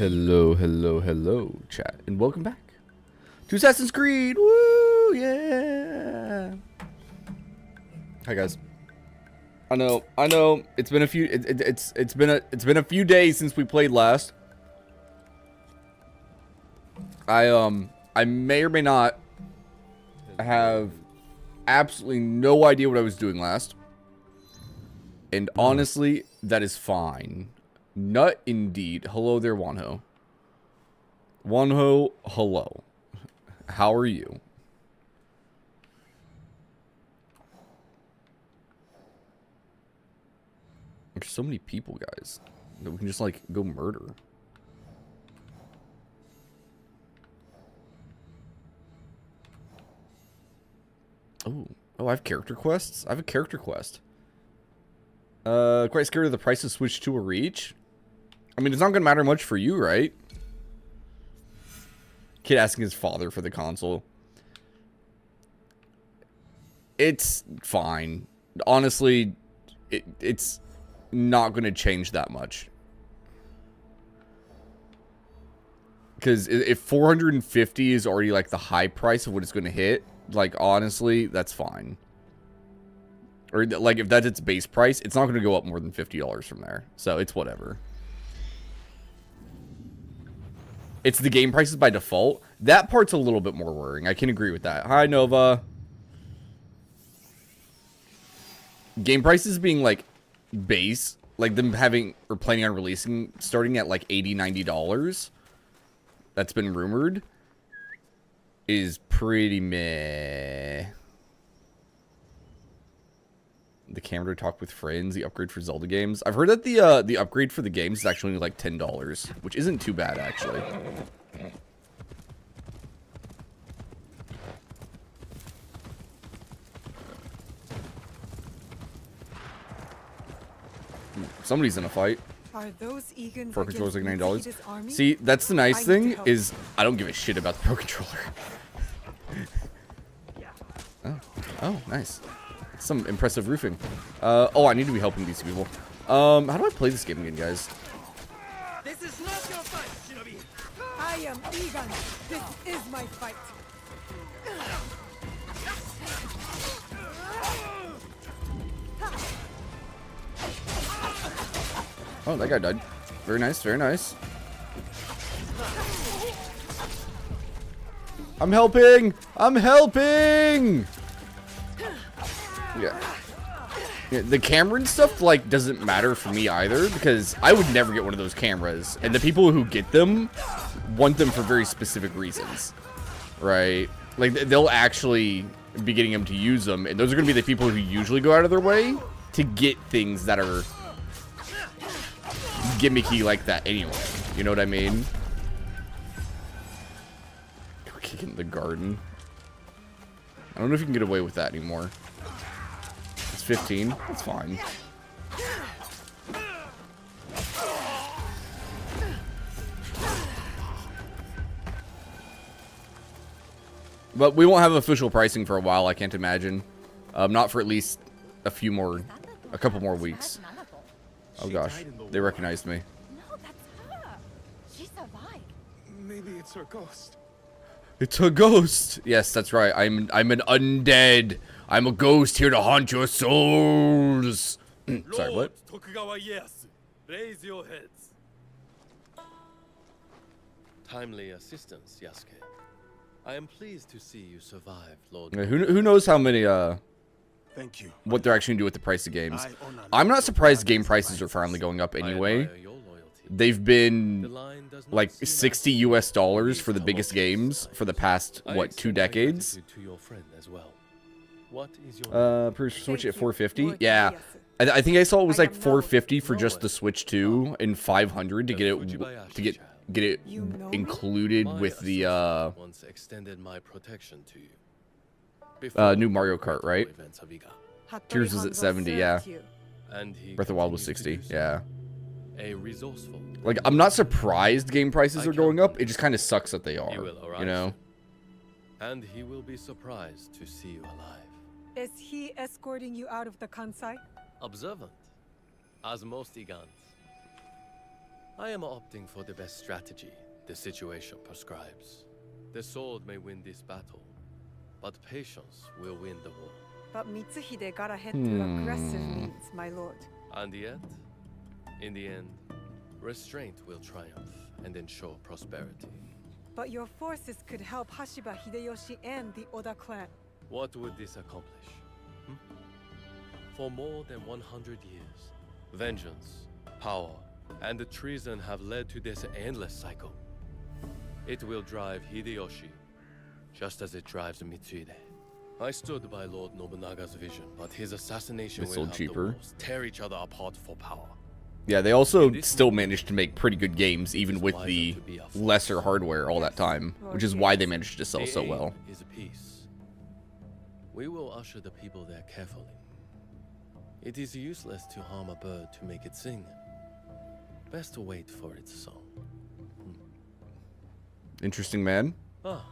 Hello, hello, hello, chat, and welcome back to Assassin's Creed. Woo, yeah. Hi guys. I know. It's been a few. It's been a few days since we played last. I may or may not have absolutely no idea what I was doing last, and honestly, that is fine. Nut indeed. Hello there, Wanho. Wanho, hello. How are you? There's so many people, guys, that we can just, like, go murder. Oh, I have character quests? I have a character quest. Quite scared of the price of Switch 2 will reach? I mean, it's not gonna matter much for you, right? Kid asking his father for the console. It's fine. Honestly, it's not gonna change that much. Because if 450 is already like the high price of what it's gonna hit, like honestly, that's fine. Or like if that's its base price, it's not gonna go up more than $50 from there. So it's whatever. It's the game prices by default. That part's a little bit more worrying. I can agree with that. Hi, Nova. Game prices being, like, base. Like, them having, or planning on releasing, starting at, like, $80, $90. That's been rumored. Is pretty meh. The camera talk with friends, the upgrade for Zelda games. I've heard that the upgrade for the games is actually only like $10, which isn't too bad actually. Somebody's in a fight. Are those Egans Pro controller's like $9. army? See, that's the nice thing is I don't give a shit about the Pro controller. Oh, nice. Some impressive roofing. Oh, I need to be helping these people. How do I play this game again, guys? This is not your fight, Shinobi. I am Egan. This is my fight. Oh, that guy died. Very nice, very nice. I'm helping! I'm helping! Yeah. The camera and stuff, like, doesn't matter for me either, because I would never get one of those cameras. And the people who get them want them for very specific reasons. Right? Like, they'll actually be getting them to use them, and those are going to be the people who usually go out of their way to get things that are gimmicky like that anyway. You know what I mean? Go kick in the garden. I don't know if you can get away with that anymore. It's 15. That's fine. But we won't have official pricing for a while, I can't imagine. Not for at least a couple more weeks. Oh gosh, they recognized me. No, that's her. She survived. Maybe it's her ghost. It's a ghost. Yes, that's right. I'm an undead. I'm a ghost here to haunt your souls. Sorry, what? Tokugawa Ieyasu, raise your heads. Timely assistance, Yasuke. I am pleased to see you survived, Lord. Who knows how many Thank you. what they're actually gonna do with the price of games. I'm not surprised game prices are finally going up anyway. They've been like $60 US for the biggest games for the past what 2 decades. Switch at 450. Yeah, I think I saw it was like 450 for just the Switch 2 and 500 to get it included with the new Mario Kart, right? Tears was at 70, yeah. Breath of the Wild was 60, yeah. Like, I'm not surprised game prices are going up. It just kind of sucks that they are, you know? And he will be surprised to see you alive. Is he escorting you out of the Kansai? Observant, as most Egans. I am opting for the best strategy the situation prescribes. The sword may win this battle, but patience will win the war. But Mitsuhide gotta head to aggressive means, my lord. And yet, in the end, restraint will triumph and ensure prosperity. But your forces could help Hashiba Hideyoshi and the Oda clan. What would this accomplish? Hmm? For more than 100 years, vengeance, power, and the treason have led to this endless cycle. It will drive Hideyoshi, just as it drives Mitsuhide. I stood by Lord Nobunaga's vision, but his assassination It's will still have cheaper. the worlds tear each other apart for power. Yeah, they also still managed to make pretty good games, even with the lesser hardware all that time, which is why they managed to sell The so aim well. is peace. We will usher the people there carefully. It is useless to harm a bird to make it sing. Best to wait for its song. Interesting, man. Ah,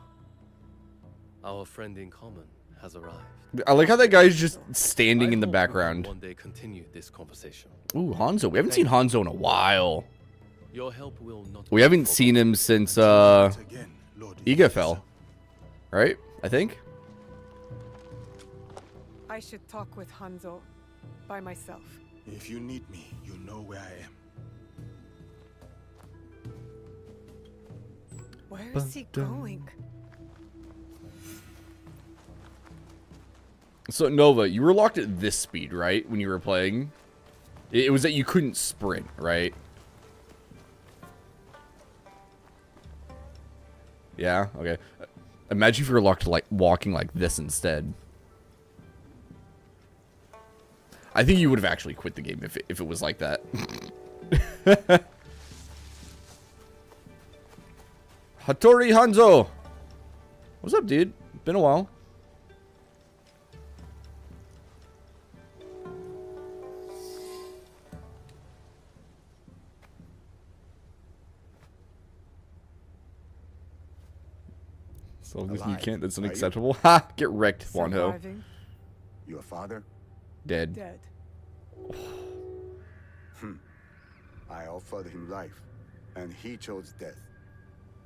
our friend in common has arrived. I like how that guy's just standing I in the hope we can background. one day continue this conversation. Ooh, Hanzo. We haven't seen Hanzo in a while. Your help will not. We be haven't forgotten. seen him since Once again, Lord Iga fell. Right? I think. I should talk with Hanzo by myself. If you need me, you know where I am. Where is he going? So Nova, you were locked at this speed, right? When you were playing, it was that you couldn't sprint, right? Yeah. Okay. Imagine if you were locked to like walking like this instead. I think you would have actually quit the game if it was like that. Hattori Hanzo! What's up, dude? Been a while. So you Alive. can't, that's Are you? unacceptable. Ha! Get wrecked, Wanho. Surviving, Your father? Dead. dead. I offered him life, and he chose death.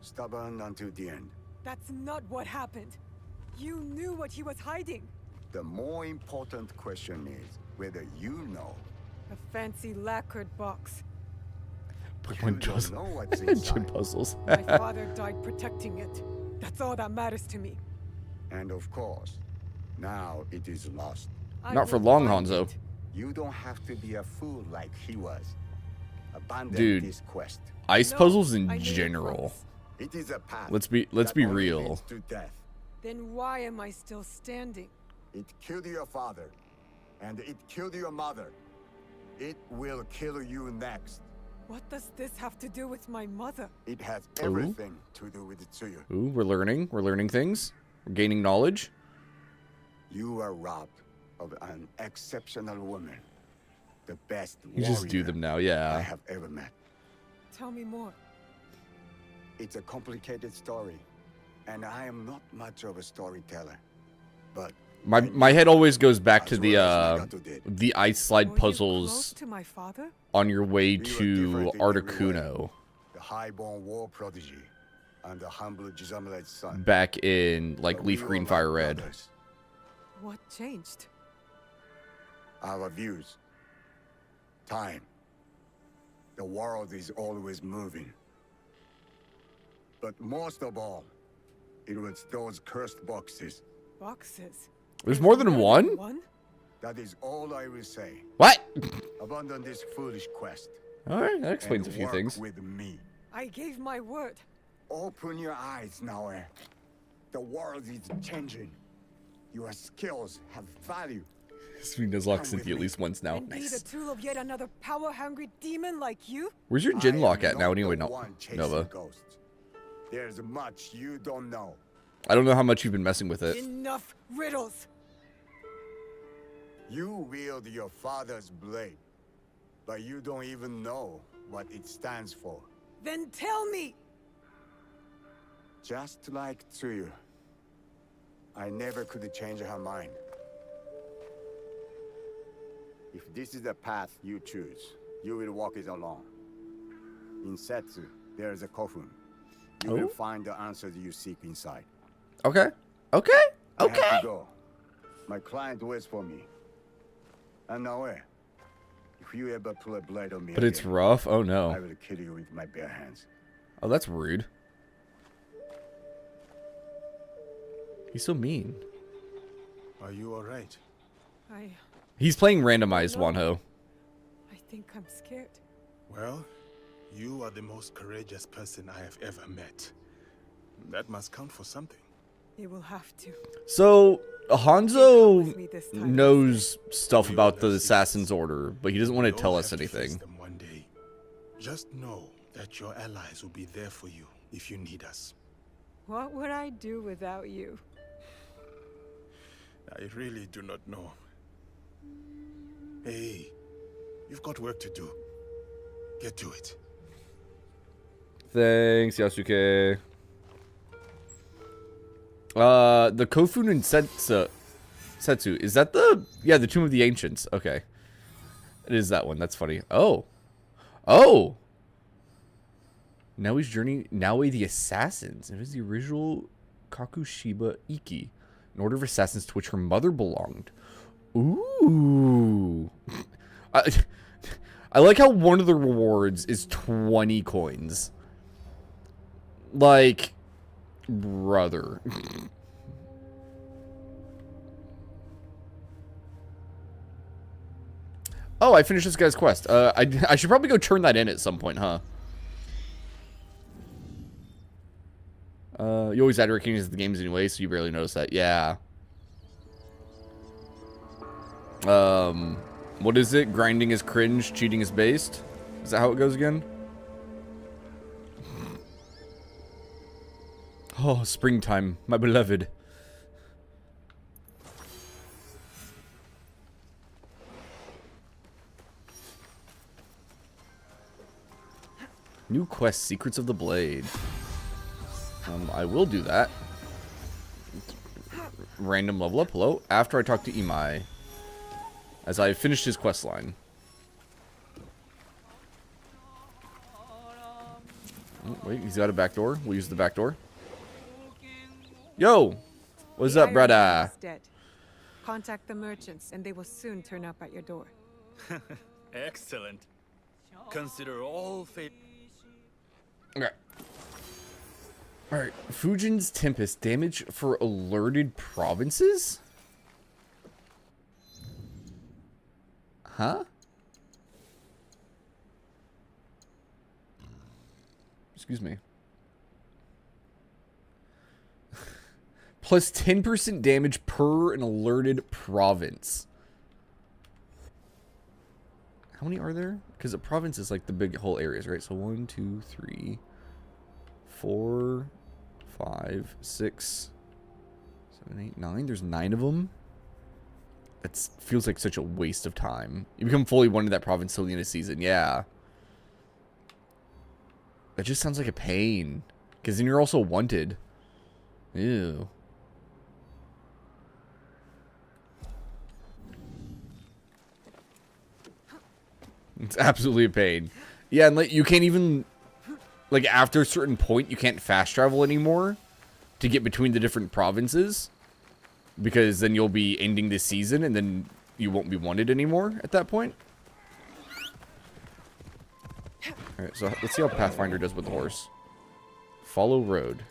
Stubborn until the end. That's not what happened. You knew what he was hiding. The more important question is whether you know. A fancy lacquered box. You Pokemon don't puzzle. know what's Gym inside. puzzles. My father died protecting it. That's all that matters to me. And of course, now it is lost. I Not for will long, find Hanzo. it. You don't have to be a fool like he was. Abandon Dude. this quest. Ice No, puzzles in I made a general. promise. It is a path. Let's be that only real. leads to death. Then why am I still standing? It killed your father, and it killed your mother. It will kill you next. What does this have to do with my mother? It has everything to do with Tsuyu. Ooh, we're learning. We're learning things. We're gaining knowledge. You are robbed of an exceptional woman. The best You just do warrior them now, I yeah. have ever met. Tell me more. It's a complicated story, and I am not much of a storyteller. But My head always goes back to as well as the Nagato did. the ice slide Were you close puzzles to my father? on your way We were to different in every Articuno The highborn war prodigy and the humble Jizamele's son. back in like But Leaf we Green were Fire like Red. brothers. What changed? Our views. Time. The world is always moving. But most of all, it was those cursed boxes. Boxes. There's more than one? One? That is all I will say. What? Abandon this foolish quest. All right, that explains a and few work things. with me. I gave my word. Open your eyes, Naoe. The world is changing. Your skills have value. Swing does lock Come Cynthia with at me. least once now. And be the Nice. tool of yet another power-hungry demon like you? Where's your I Gin am lock at not now? the Anyway, one chasing Nova. ghosts. There's much you don't know. I don't know how much you've been messing with it. Enough riddles. You wield your father's blade, but you don't even know what it stands for. Then tell me. Just like Tsuyu, I never could change her mind. If this is the path you choose, you will walk it alone. In Setsu, there is a coffin. You Oh? will find the answers you seek inside. Okay. Okay. I have Okay. to go. My client waits for me. And now, if you ever pull a blade on me But it's again, rough. Oh I no. will kill you with my bare hands. Oh, that's rude. He's so mean. Are you alright? He's playing randomized Wanho. I think I'm scared. Well, you are the most courageous person I have ever met. That must count for something. It will have to. So Come Hanzo with me this time. knows stuff We about all the have Assassin's Order, but he doesn't want to We tell all us have to face anything. them one day. Just know that your allies will be there for you if you need us. What would I do without you? I really do not know. Hey, you've got work to do. Get to it. Thanks, Yasuke. The Kofun and Setsu. Is that the Tomb of the Ancients? Okay. It is that one. That's funny. Oh. Oh! Naoi's journey. Naoi the Assassins. It is the original Kakushiba Iki. An order of assassins to which her mother belonged. Ooh. I like how one of the rewards is 20 coins. Like, brother. Oh, I finished this guy's quest. I should probably go turn that in at some point, huh? You always add recognition to the games anyway, so you barely notice that. Yeah. What is it? Grinding is cringe, cheating is based? Is that how it goes again? Oh, springtime, my beloved. New quest, Secrets of the Blade. I will do that. Random level up, hello. After I talk to Imai. As I finished his quest line. Oh, wait, he's got a back door. We'll use the back door. Yo! What's The up, Iron brother? Man is dead. Contact the merchants, and they will soon turn up at your door. Excellent. Consider all fate. Okay. Alright. Fujin's Tempest. Damage for alerted provinces? Huh? Excuse me. Plus 10% damage per an alerted province. How many are there? Because a province is like the big whole areas, right? So 1, 2, 3, 4, 5, 6, 7, 8, 9. There's 9 of them. That feels like such a waste of time. You become fully one in that province till the end of season. Yeah. That just sounds like a pain. Because then you're also wanted. Ew. It's absolutely a pain. Yeah, and like you can't even, like after a certain point, you can't fast travel anymore to get between the different provinces, because then you'll be ending this season and then you won't be wanted anymore at that point. All right, so let's see how Pathfinder does with the horse. Follow road.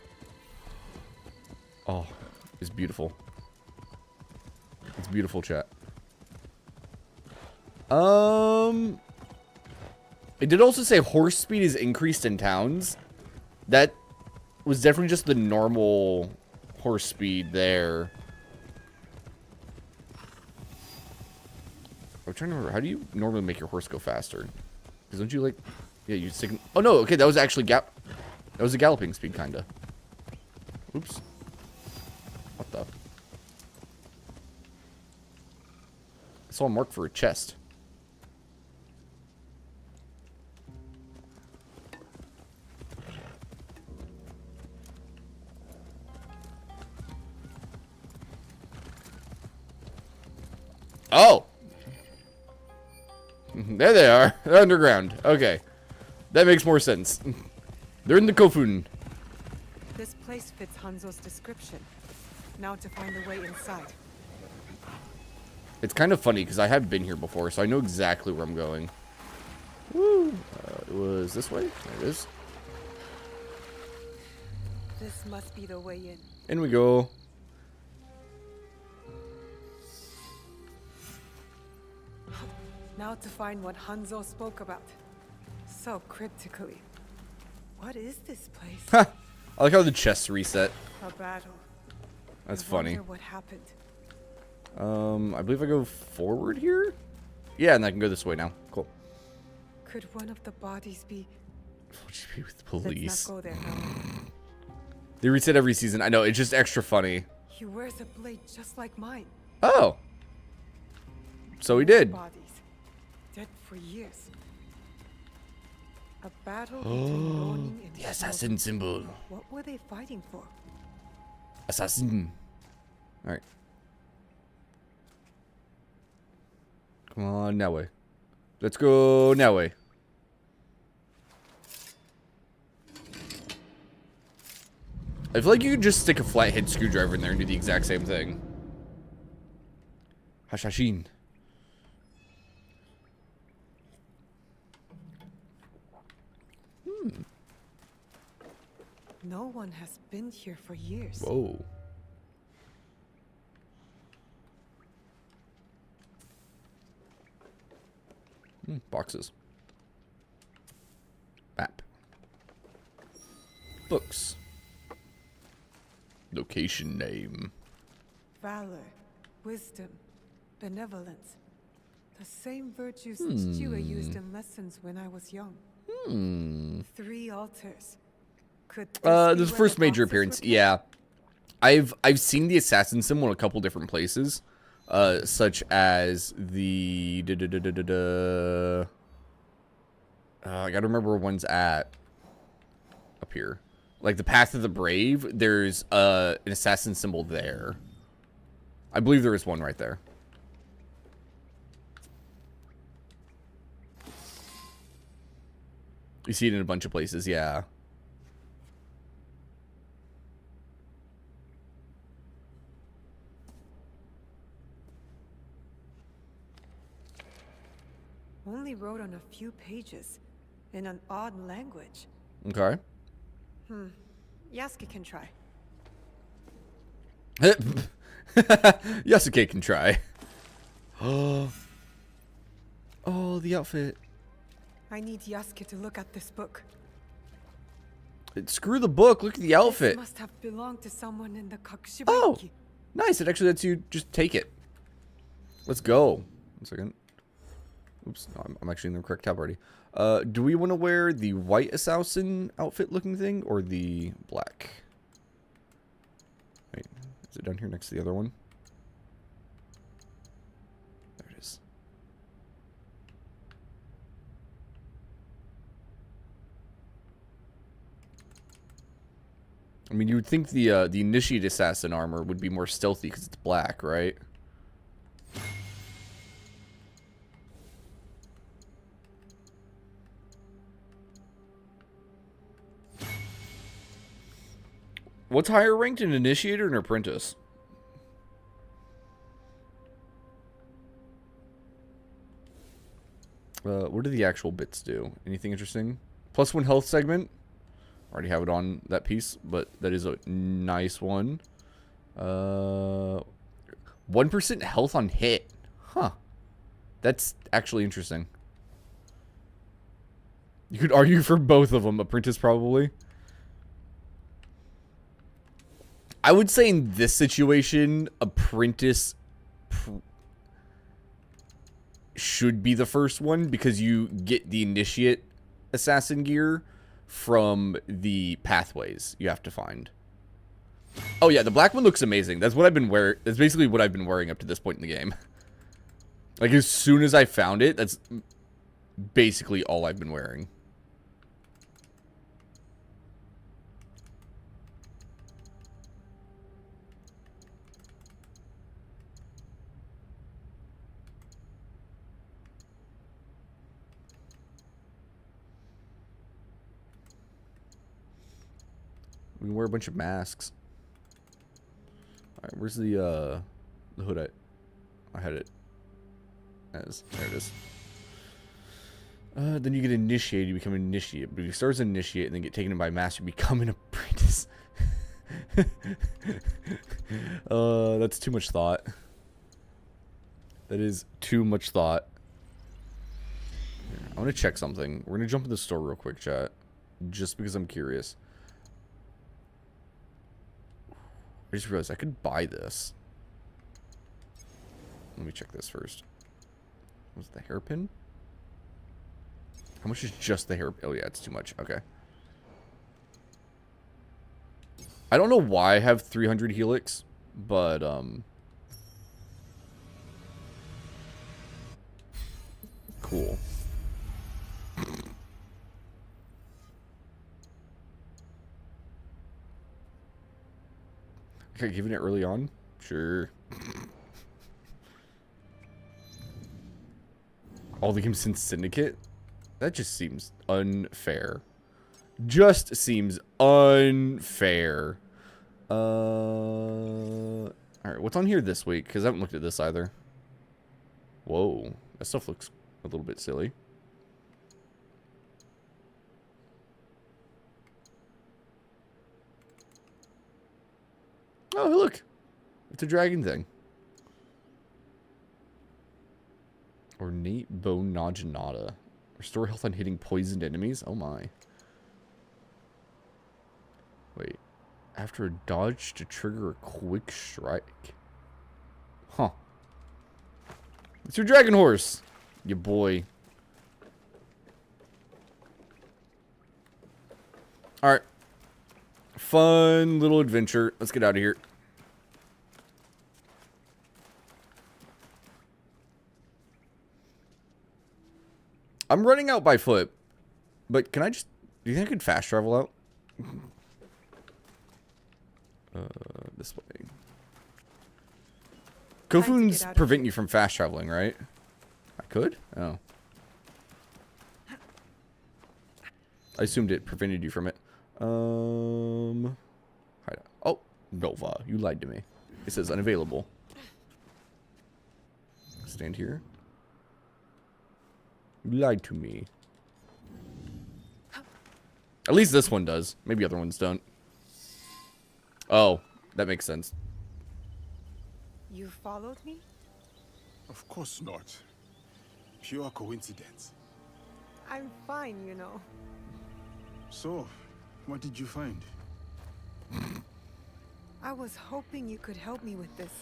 Oh, it's beautiful. It's beautiful, chat. It did also say horse speed is increased in towns. That was definitely just the normal horse speed there. I'm trying to remember, how do you normally make your horse go faster? Because don't you like, yeah, you stick. Oh no, okay, that was actually that was a galloping speed, kinda. Oops. What the? I saw a mark for a chest. Oh! There they are. They're underground. Okay. That makes more sense. They're in the Kofun. This place fits Hanzo's description. Now to find the way inside. It's kind of funny because I have been here before, so I know exactly where I'm going. Woo! It was this way? There it is. This must be the way in. In we go. Now to find what Hanzo spoke about. So cryptically. What is this place? Ha! I like how the chests reset. A battle. That's I funny. wonder what happened. I believe I go forward here? Yeah, and I can go this way now. Cool. Could one of the bodies be... Would you be with the police? Let's not go there now. They reset every season. I know, it's just extra funny. He wears a blade just like mine. Oh. So he did. Bodies. Dead for years. A battle between Ronin and The assassin symbol. What were they fighting for? Assassin. Alright. Come on, now way. Let's go now way. I feel like you could just stick a flathead screwdriver in there and do the exact same thing. Hashashin. No one has been here for years. Whoa. Boxes. Map. Books. Location name. Valor, wisdom, benevolence. The same virtues Chichiwa used in lessons when I was young. 3 altars. Could this be The where first the major boxes appearance. were kept? Yeah. I've seen the assassin symbol in a couple different places. Such as the I gotta remember where one's at. Up here. Like the Path of the Brave, there's an assassin symbol there. I believe there is one right there. You see it in a bunch of places, yeah. Only wrote on a few pages. In an odd language. Okay. Yasuke can try. Yasuke can try. Oh, the outfit. I need Yasuke to look at this book. Screw the book. Look at the This outfit. must have belonged to someone in the Kakushibaiki. Oh, nice. It actually lets you just take it. Let's go. 1 second. Oops. No, I'm actually in the correct tab already. Do we want to wear the white assassin outfit looking thing or the black? Wait, is it down here next to the other one? There it is. I mean, you would think the initiate assassin armor would be more stealthy because it's black, right? What's higher ranked, an initiate or an apprentice? What do the actual bits do? Anything interesting? +1 health segment. Already have it on that piece, but that is a nice one. 1% health on hit. Huh. That's actually interesting. You could argue for both of them. Apprentice probably. I would say in this situation, Apprentice should be the first one because you get the initiate assassin gear from the pathways you have to find. Oh yeah, the black one looks amazing. That's what I've been wearing. That's basically what I've been wearing up to this point in the game. Like as soon as I found it, that's basically all I've been wearing. We can wear a bunch of masks. Alright, where's the hood I had it as. There it is. Then you get initiated, you become an initiate. But if you start as an initiate and then get taken in by master, you become an apprentice. That's too much thought. That is too much thought. I want to check something. We're going to jump in the store real quick, chat. Just because I'm curious. I just realized I could buy this. Let me check this first. Was the hairpin? How much is just the hair? Oh yeah, it's too much. Okay. I don't know why I have 300 helix, but cool. Okay, giving it early on? Sure. All the games since Syndicate? That just seems unfair. Just seems unfair. Alright, what's on here this week? Because I haven't looked at this either. Whoa, that stuff looks a little bit silly. Oh, look. It's a dragon thing. Ornate Bone Naginata. Restore health on hitting poisoned enemies? Oh my. Wait. After a dodge to trigger a quick strike. Huh. It's your dragon horse. You boy. Alright. Fun little adventure. Let's get out of here. I'm running out by foot. But can I just... Do you think I could fast travel out? This way. Kofuns prevent you from fast traveling, right? I could? Oh. I assumed it prevented you from it. Hide. Oh, Nova, you lied to me. It says unavailable. Stand here. You lied to me. At least this one does. Maybe other ones don't. Oh, that makes sense. You followed me? Of course not. Pure coincidence. I'm fine, you know. So, what did you find? I was hoping you could help me with this.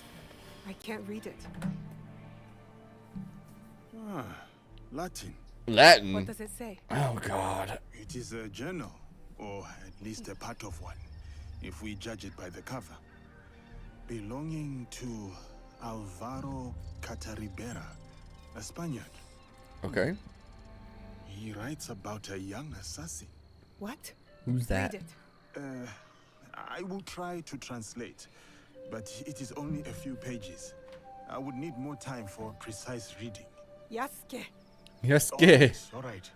I can't read it. Ah, Latin. Latin? What does it say? Oh, God. It is a journal, or at least a part of one, if we judge it by the cover. Belonging to Alvaro Cataribera, a Spaniard. Okay. He writes about a young assassin. What? Who's that? Read it. I will try to translate, but it is only a few pages. I would need more time for precise reading. Yasuke. Yes, Oh, gay. yes, all right.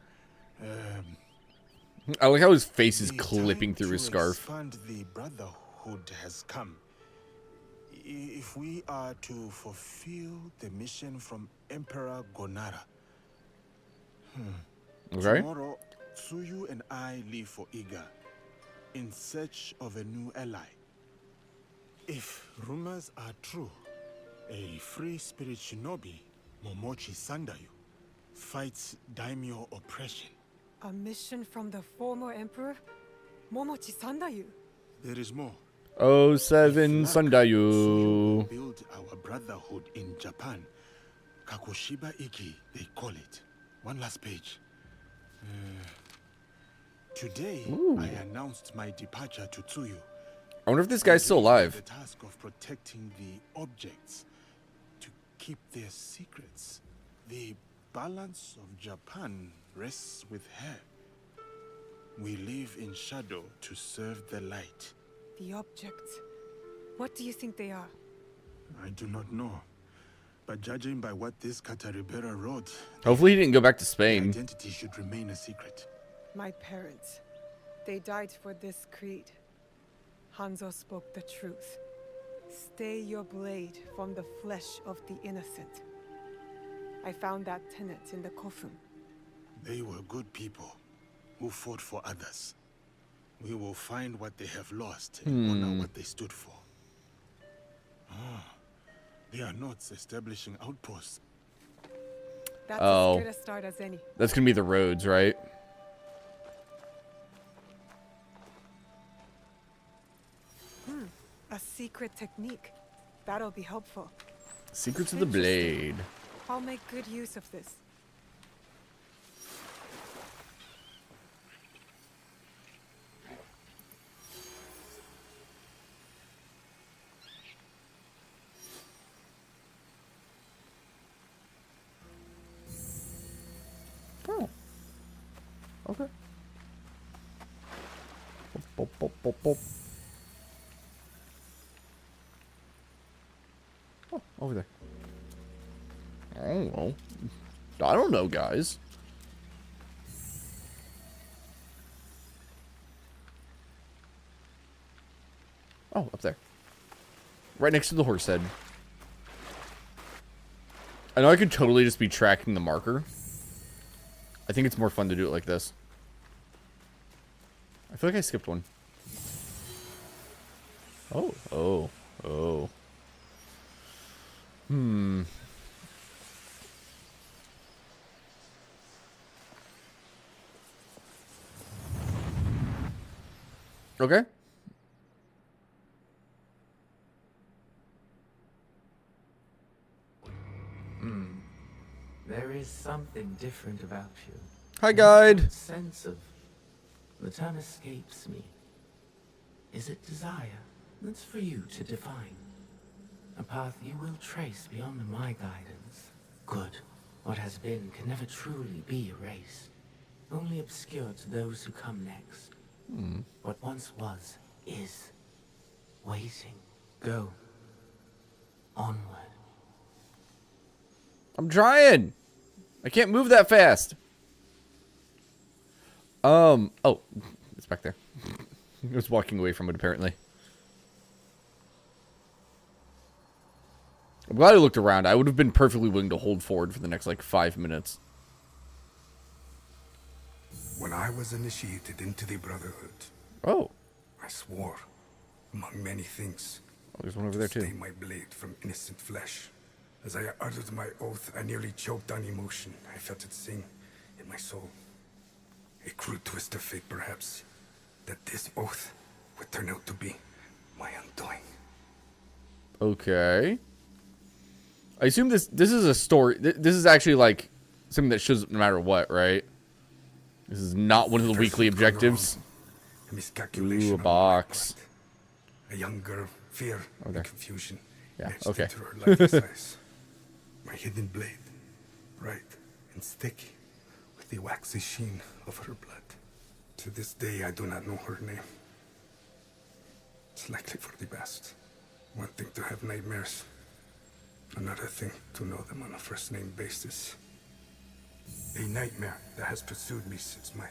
I like how his face is The clipping time through his to scarf. expand the brotherhood has come. If we are to fulfill the mission from Emperor Gonara. Okay. Tomorrow, Tsuyu and I leave for Iga, in search of a new ally. If rumors are true, a free spirit shinobi, Momochi Sandayu, fights daimyo oppression. A mission from the former emperor? Momochi Sandayu. There is more. Oh, seven If luck, Tsuyu will Sundayu. build our brotherhood in Japan. Kakoshiba Iki, they call it. One last page. Today, I announced my departure to Tsuyu. I wonder if this guy's still alive. The task of protecting the objects, to keep their secrets. The balance of Japan rests with her. We live in shadow to serve the light. The objects. What do you think they are? I do not know. But judging by what this Cataribera wrote, Hopefully he didn't go back to the Spain. identity should remain a secret. My parents. They died for this creed. Hanzo spoke the truth. Stay your blade from the flesh of the innocent. I found that tenet in the Kofun. They were good people who fought for others. We will find what they have lost and honor what they stood for. They are not establishing outposts. That's Oh. as good a start as any. That's gonna be the roads, right? A secret technique. That'll be helpful. Secrets of the Interesting. Blade. I'll make good use of this. Oh. Okay. Bop, bop, bop, bop. Oh, over there. Oh, well. I don't know, guys. Oh, up there. Right next to the horse head. I know I could totally just be tracking the marker. I think it's more fun to do it like this. I feel like I skipped one. Oh, oh, oh. Okay. There is something different about you. Hi, guide. Sense of the term escapes me. Is it desire? That's for you to define. A path you will trace beyond my guidance. Good. What has been can never truly be erased. Only obscured to those who come next. What once was, is. Waiting. Go. Onward. I'm trying. I can't move that fast. Oh, it's back there. I was walking away from it, apparently. I'm glad I looked around. I would have been perfectly willing to hold forward for the next, like, 5 minutes. When I was initiated into the Brotherhood, Oh. I swore, among many things, Oh, there's one over there, to stay too. my blade from innocent flesh. As I uttered my oath, I nearly choked on emotion. I felt it sing in my soul. A crude twist of fate, perhaps, that this oath would turn out to be my undoing. Okay. I assume this is a story. This is actually, like, something that shows up no matter what, right? This is not one of the There's weekly something wrong. objectives. A miscalculation Ooh, a on my box. part. A young girl, fear Okay. and confusion. Yeah, etched okay. into her lifeless eyes. My hidden blade, bright and sticky, with the waxy sheen of her blood. To this day, I do not know her name. It's likely for the best. One thing to have nightmares, another thing to know them on a first-name basis. A nightmare that has pursued me since my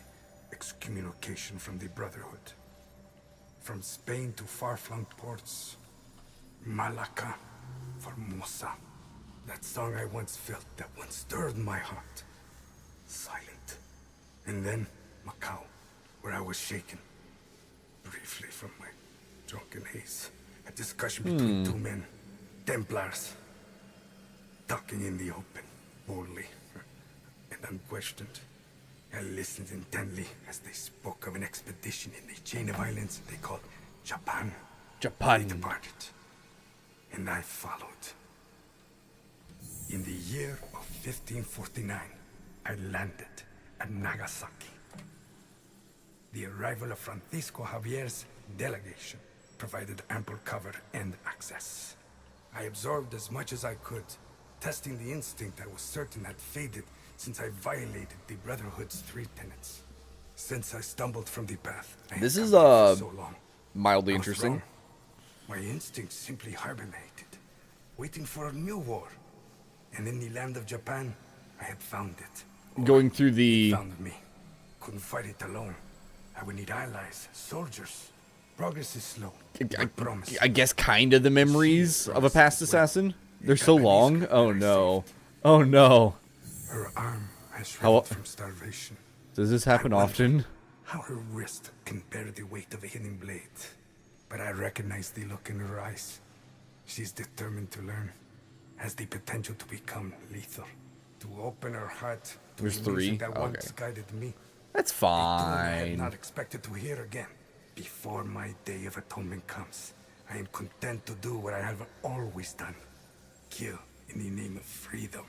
excommunication from the Brotherhood. From Spain to far-flung ports, Malacca, Formosa. That song I once felt, that once stirred my heart. Silent. And then Macau, where I was shaken. Briefly from my drunken haze. A discussion between two men, Templars. Talking in the open, boldly, and unquestioned. I listened intently as they spoke of an expedition in the chain of islands they called Japan. Japan. They departed, and I followed. In the year of 1549, I landed at Nagasaki. The arrival of Francisco Javier's delegation provided ample cover and access. I absorbed as much as I could, testing the instinct I was certain had faded since I violated the Brotherhood's 3 tenets. Since I stumbled from the path, I had This is, camped for so long. mildly I was interesting. wrong. My instincts simply hibernated, waiting for a new war. And in the land of Japan, I had found it. Going through the... Found me. Couldn't fight it alone. I would need allies, soldiers. Progress is slow. I promise. I guess kind of the memories of a past assassin. They're so long. Oh no. Oh no. Her arm has How- shriveled from starvation. Does this happen often? How her wrist can bear the weight of a hidden blade. But I recognize the look in her eyes. She's determined to learn. Has the potential to become lethal. To open her heart to There's the illusion 3? that Okay. once guided me. That's A doom I had fine. not expected to hear again. Before my day of atonement comes, I am content to do what I have always done. Kill in the name of freedom.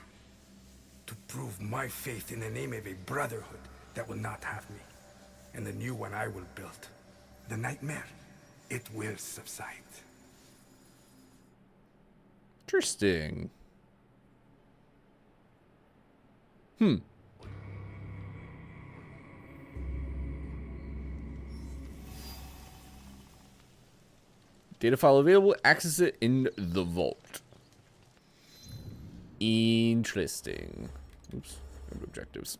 To prove my faith in the name of a brotherhood that will not have me. And the new one I will build. The nightmare, it will subside. Interesting. Data file available. Access it in the vault. Interesting. Oops. Objectives.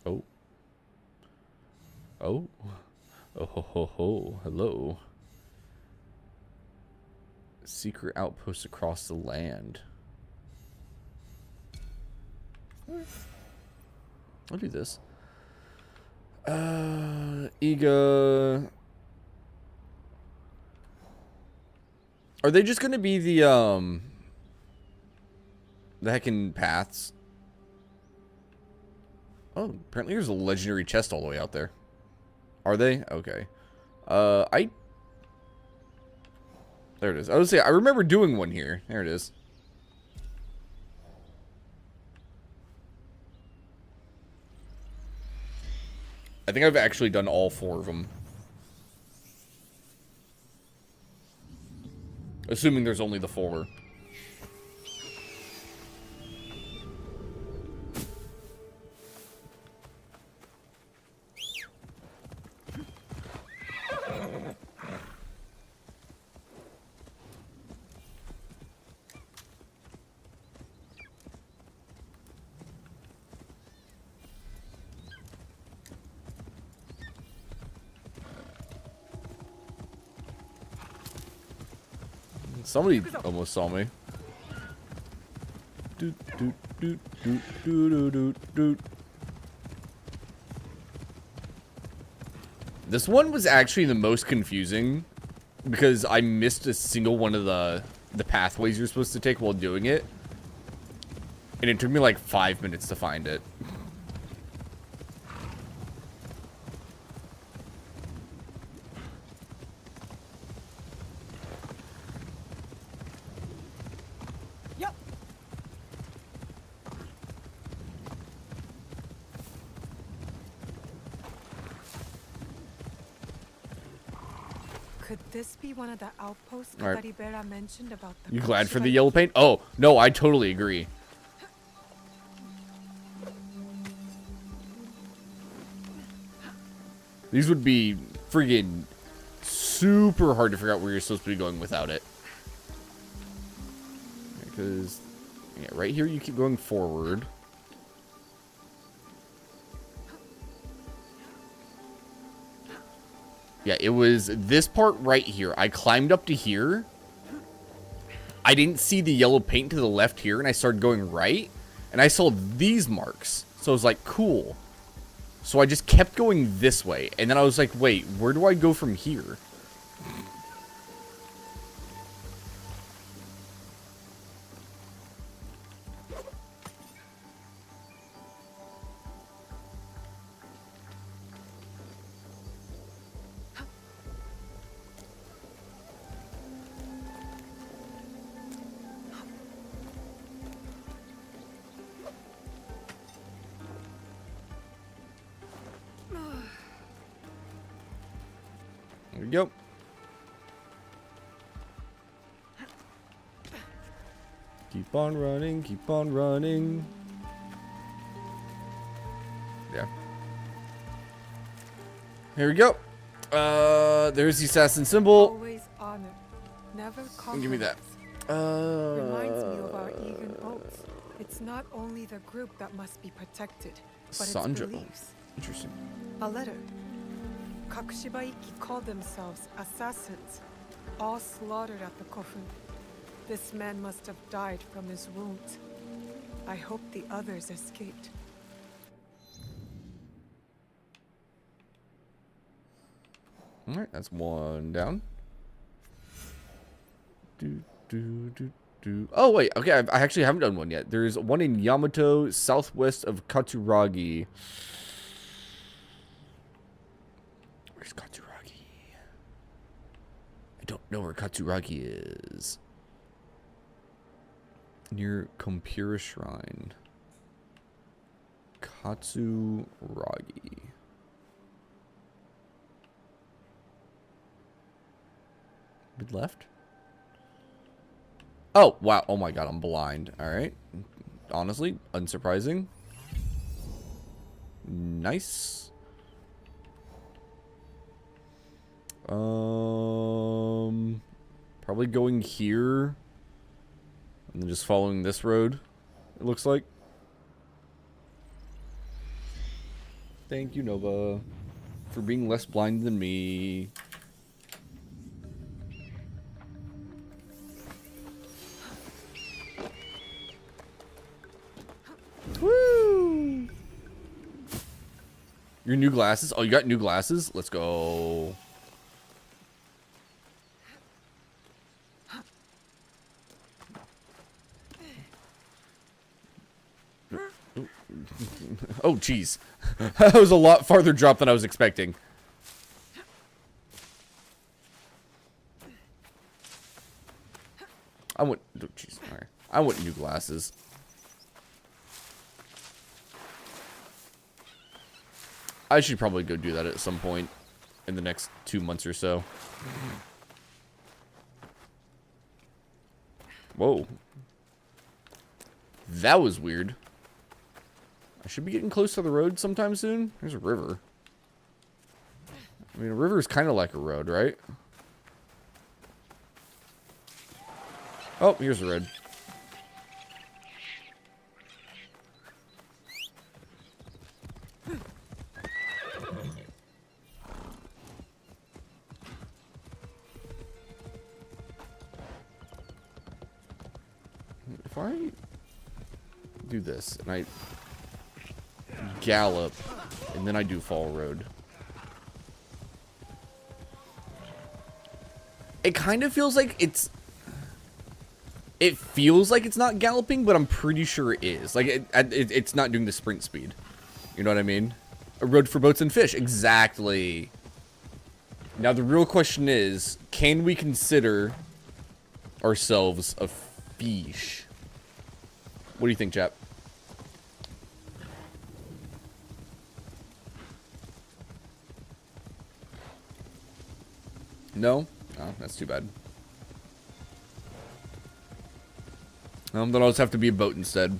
Oh. Oh. Oh ho ho ho. Hello. Secret outpost across the land. I'll do this. Iga. Are they just gonna be the heckin' paths? Oh, apparently there's a legendary chest all the way out there. Are they? Okay. There it is. I was saying, I remember doing one here. There it is. I think I've actually done all 4 of them. Assuming there's only the 4. Somebody almost saw me. Doot, doot, doot, doot, doot, doot, doot, doot. This one was actually the most confusing because I missed a single one of the pathways you're supposed to take while doing it. And it took me like 5 minutes to find it. Could this be one of the outposts All right. that Ibera mentioned about the You glad for the Koshira? yellow paint? Oh, no, I totally agree. These would be friggin' super hard to figure out where you're supposed to be going without it. Because, yeah, right here you keep going forward. Yeah, it was this part right here. I climbed up to here. I didn't see the yellow paint to the left here, and I started going right, and I saw these marks. So I was like, cool. So I just kept going this way, and then I was like, wait, where do I go from here? There we go. Keep on running, keep on running. Yeah. Here we go. There's the assassin symbol. Always honor, never Give me that. compromise. Reminds me of our Egan oaths. It's not only the group that must be protected, but its Sanjo. beliefs. Interesting. A letter. Kakushiba Ikki called themselves assassins, all slaughtered at the Kofun. This man must have died from his wounds. I hope the others escaped. Alright, that's one down. Oh, wait. Okay, I actually haven't done one yet. There's one in Yamato, southwest of Katsuragi. Where's Katsuragi? I don't know where Katsuragi is. Near Kompira Shrine. Katsuragi. Mid left? Oh, wow. Oh my god, I'm blind. Alright. Honestly, unsurprising. Nice. Probably going here. And then just following this road, it looks like. Thank you, Nova, for being less blind than me. Woo! Your new glasses? Oh, you got new glasses? Let's go. Oh, jeez. That was a lot farther drop than I was expecting. I want... Oh, jeez. Alright. I want new glasses. I should probably go do that at some point in the next 2 months or so. Whoa. That was weird. I should be getting close to the road sometime soon. There's a river. I mean, a river is kind of like a road, right? Oh, here's the road. If I do this and I gallop and then I do Fall Road, it kind of feels like it feels like it's not galloping, but I'm pretty sure it is. Like it's not doing the sprint speed. You know what I mean? A road for boats and fish. Exactly. Now the real question is, can we consider ourselves a fish? What do you think, chap? No? Oh, that's too bad. Then I'll just have to be a boat instead.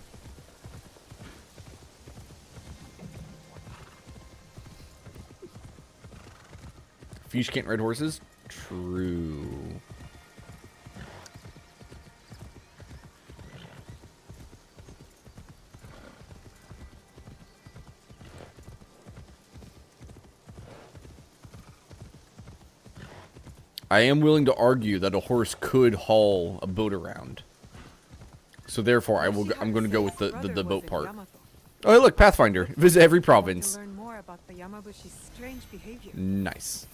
Fish can't ride horses? True. I am willing to argue that a horse could haul a boat around. So therefore, I'm going to go with the boat part. Oh, hey, look, Pathfinder. Visit every province. Learn more about the Yamabushi's strange behavior. Nice.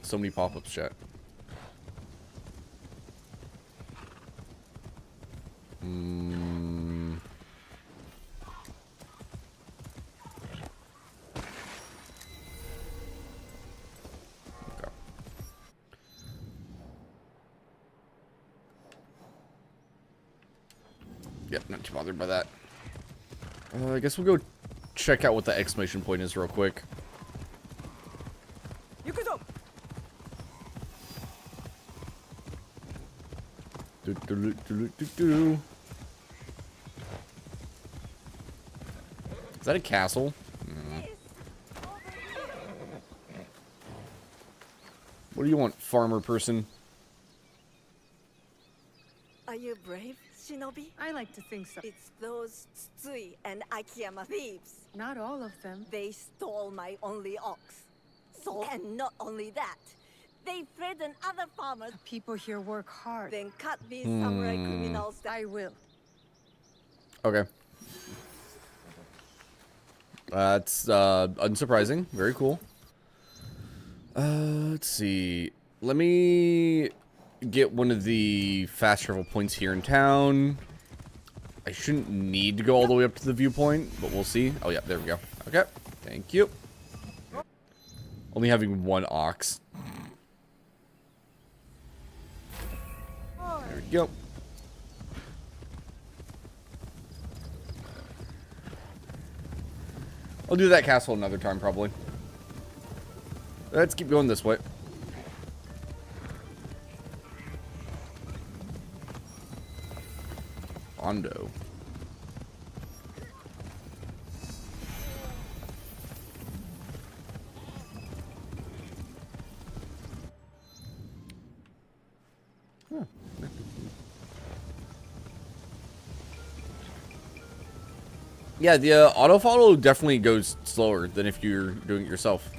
So many pop-ups, chat. Yep, not too bothered by that. I guess we'll go check out what the exclamation point is real quick. Is that a castle? What do you want, farmer person? I Are you brave, Shinobi? I like to think so. It's those Tsui and Akiyama thieves. Not all of them. They stole my only ox. So, and not only that, they threaten other farmers. The people here work hard. Then cut these samurai criminals down. I will. Okay. That's unsurprising. Very cool. Let's see. Let me get one of the fast travel points here in town. I shouldn't need to go all the way up to the viewpoint, but we'll see. Oh, yeah, there we go. Okay, thank you. Only having one ox. There we go. I'll do that castle another time, probably. Let's keep going this way. Ondo. Huh. Yeah, the autofollow definitely goes slower than if you're doing it yourself.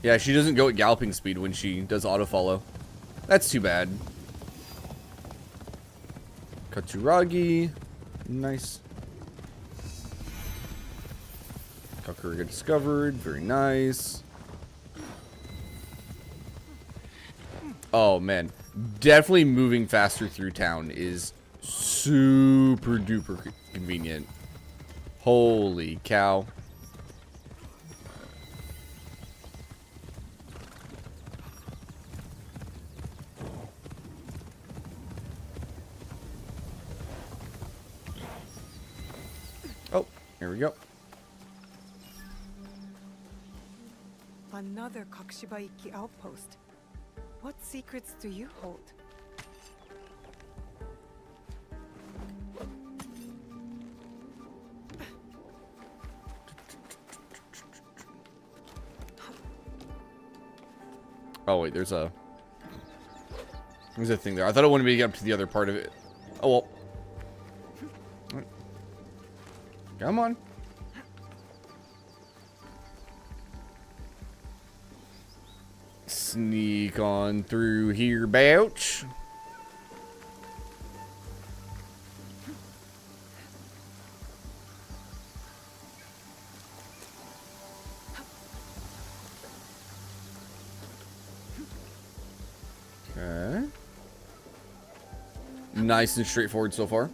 Yeah, she doesn't go at galloping speed when she does autofollow. That's too bad. Katsuragi. Nice. Kakuruga discovered. Very nice. Oh, man. Definitely moving faster through town is super duper convenient. Holy cow. Oh, here we go. Another Kakushibaiki outpost. What secrets do you hold? Oh wait, there's a thing there. I thought I wanted to get up to the other part of it. Oh well. Come on. Sneak on through here, Bouch. Okay. Nice and straightforward so far.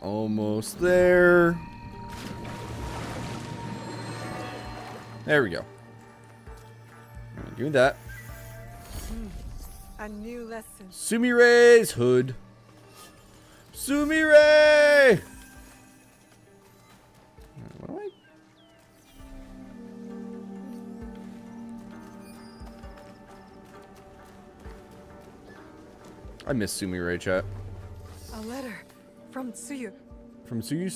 Almost there. There we go. Do that. A new lesson. Sumire's hood. Sumire! What do I miss Sumire, chat. A letter from Tsuyu. From Tsuyu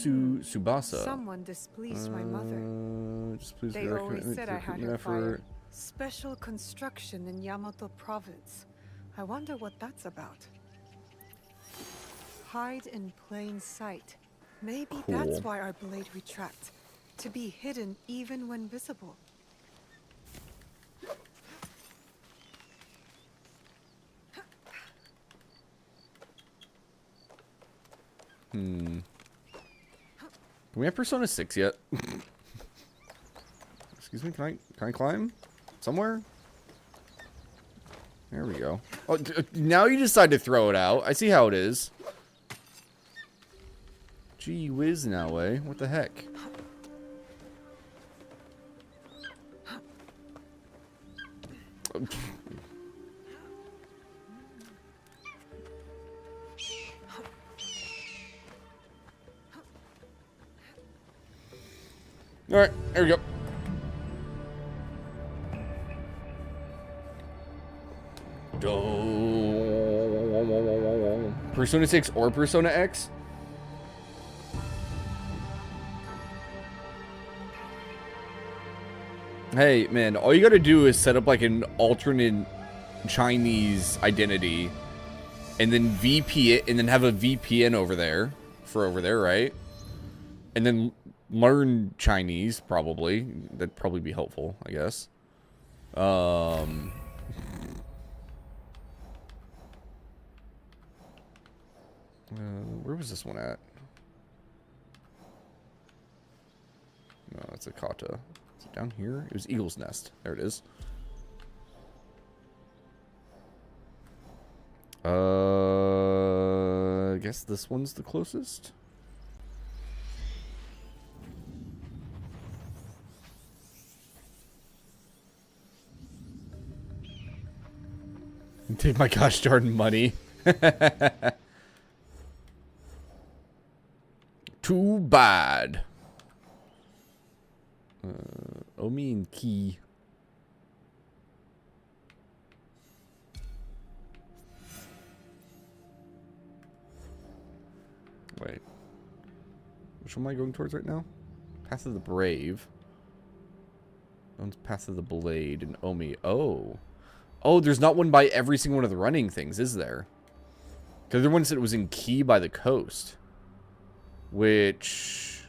Subasa. Someone displeased my mother. Displeased They with always recommend- said I had her effort. fired. Special construction in Yamato province. I wonder what that's about. Hide in plain sight. Maybe that's Cool. why our blade retract. To be hidden even when visible. Can we have Persona 6 yet? Excuse me, can I climb? Somewhere? There we go. Oh, now you decide to throw it out. I see how it is. Gee whiz now, eh? What the heck? Alright, there we go. Persona 6 or Persona X? Hey, man, all you gotta do is set up like an alternate Chinese identity and then VP it and then have a VPN over there for over there, right? And then learn Chinese, probably. That'd probably be helpful, I guess. Where was this one at? No, that's a kata. Is it down here? It was Eagle's Nest. There it is. I guess this one's the closest. Take my gosh darn money. Too bad. Omi and Key. Wait. Which one am I going towards right now? Path of the Brave. One's Path of the Blade and Omi. Oh. Oh, there's not one by every single one of the running things, is there? Because the one said it was in Key by the coast. Which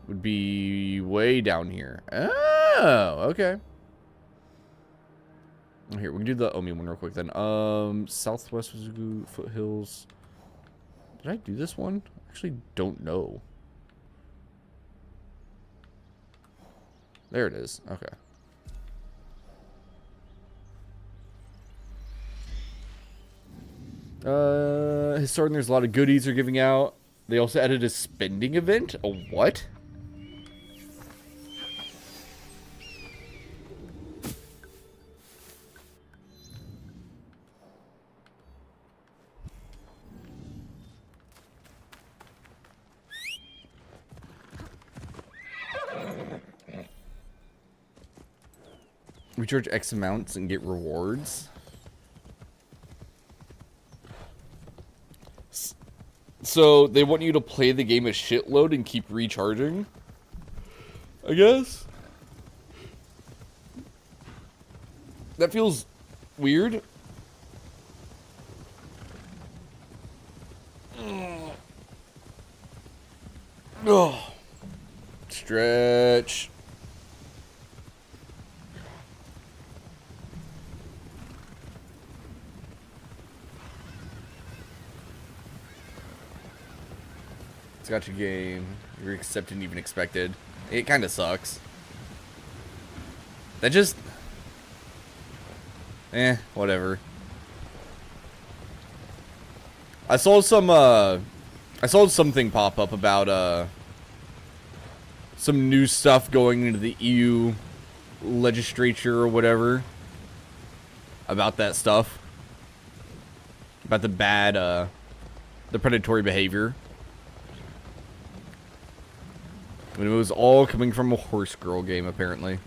would be way down here. Oh, okay. Here, we can do the Omi one real quick then. Southwest Mizugu Foothills. Did I do this one? I actually don't know. There it is. Okay. Historian, there's a lot of goodies they're giving out. They also added a spending event. A what? We charge X amounts and get rewards. So they want you to play the game a shitload and keep recharging, I guess. That feels weird. Oh. Stretch. It's got your game. You're accepted and even expected. It kind of sucks. That just... whatever. I saw something pop up about, some new stuff going into the EU legislature or whatever. About that stuff. About the bad, the predatory behavior. And it was all coming from a horse girl game, apparently.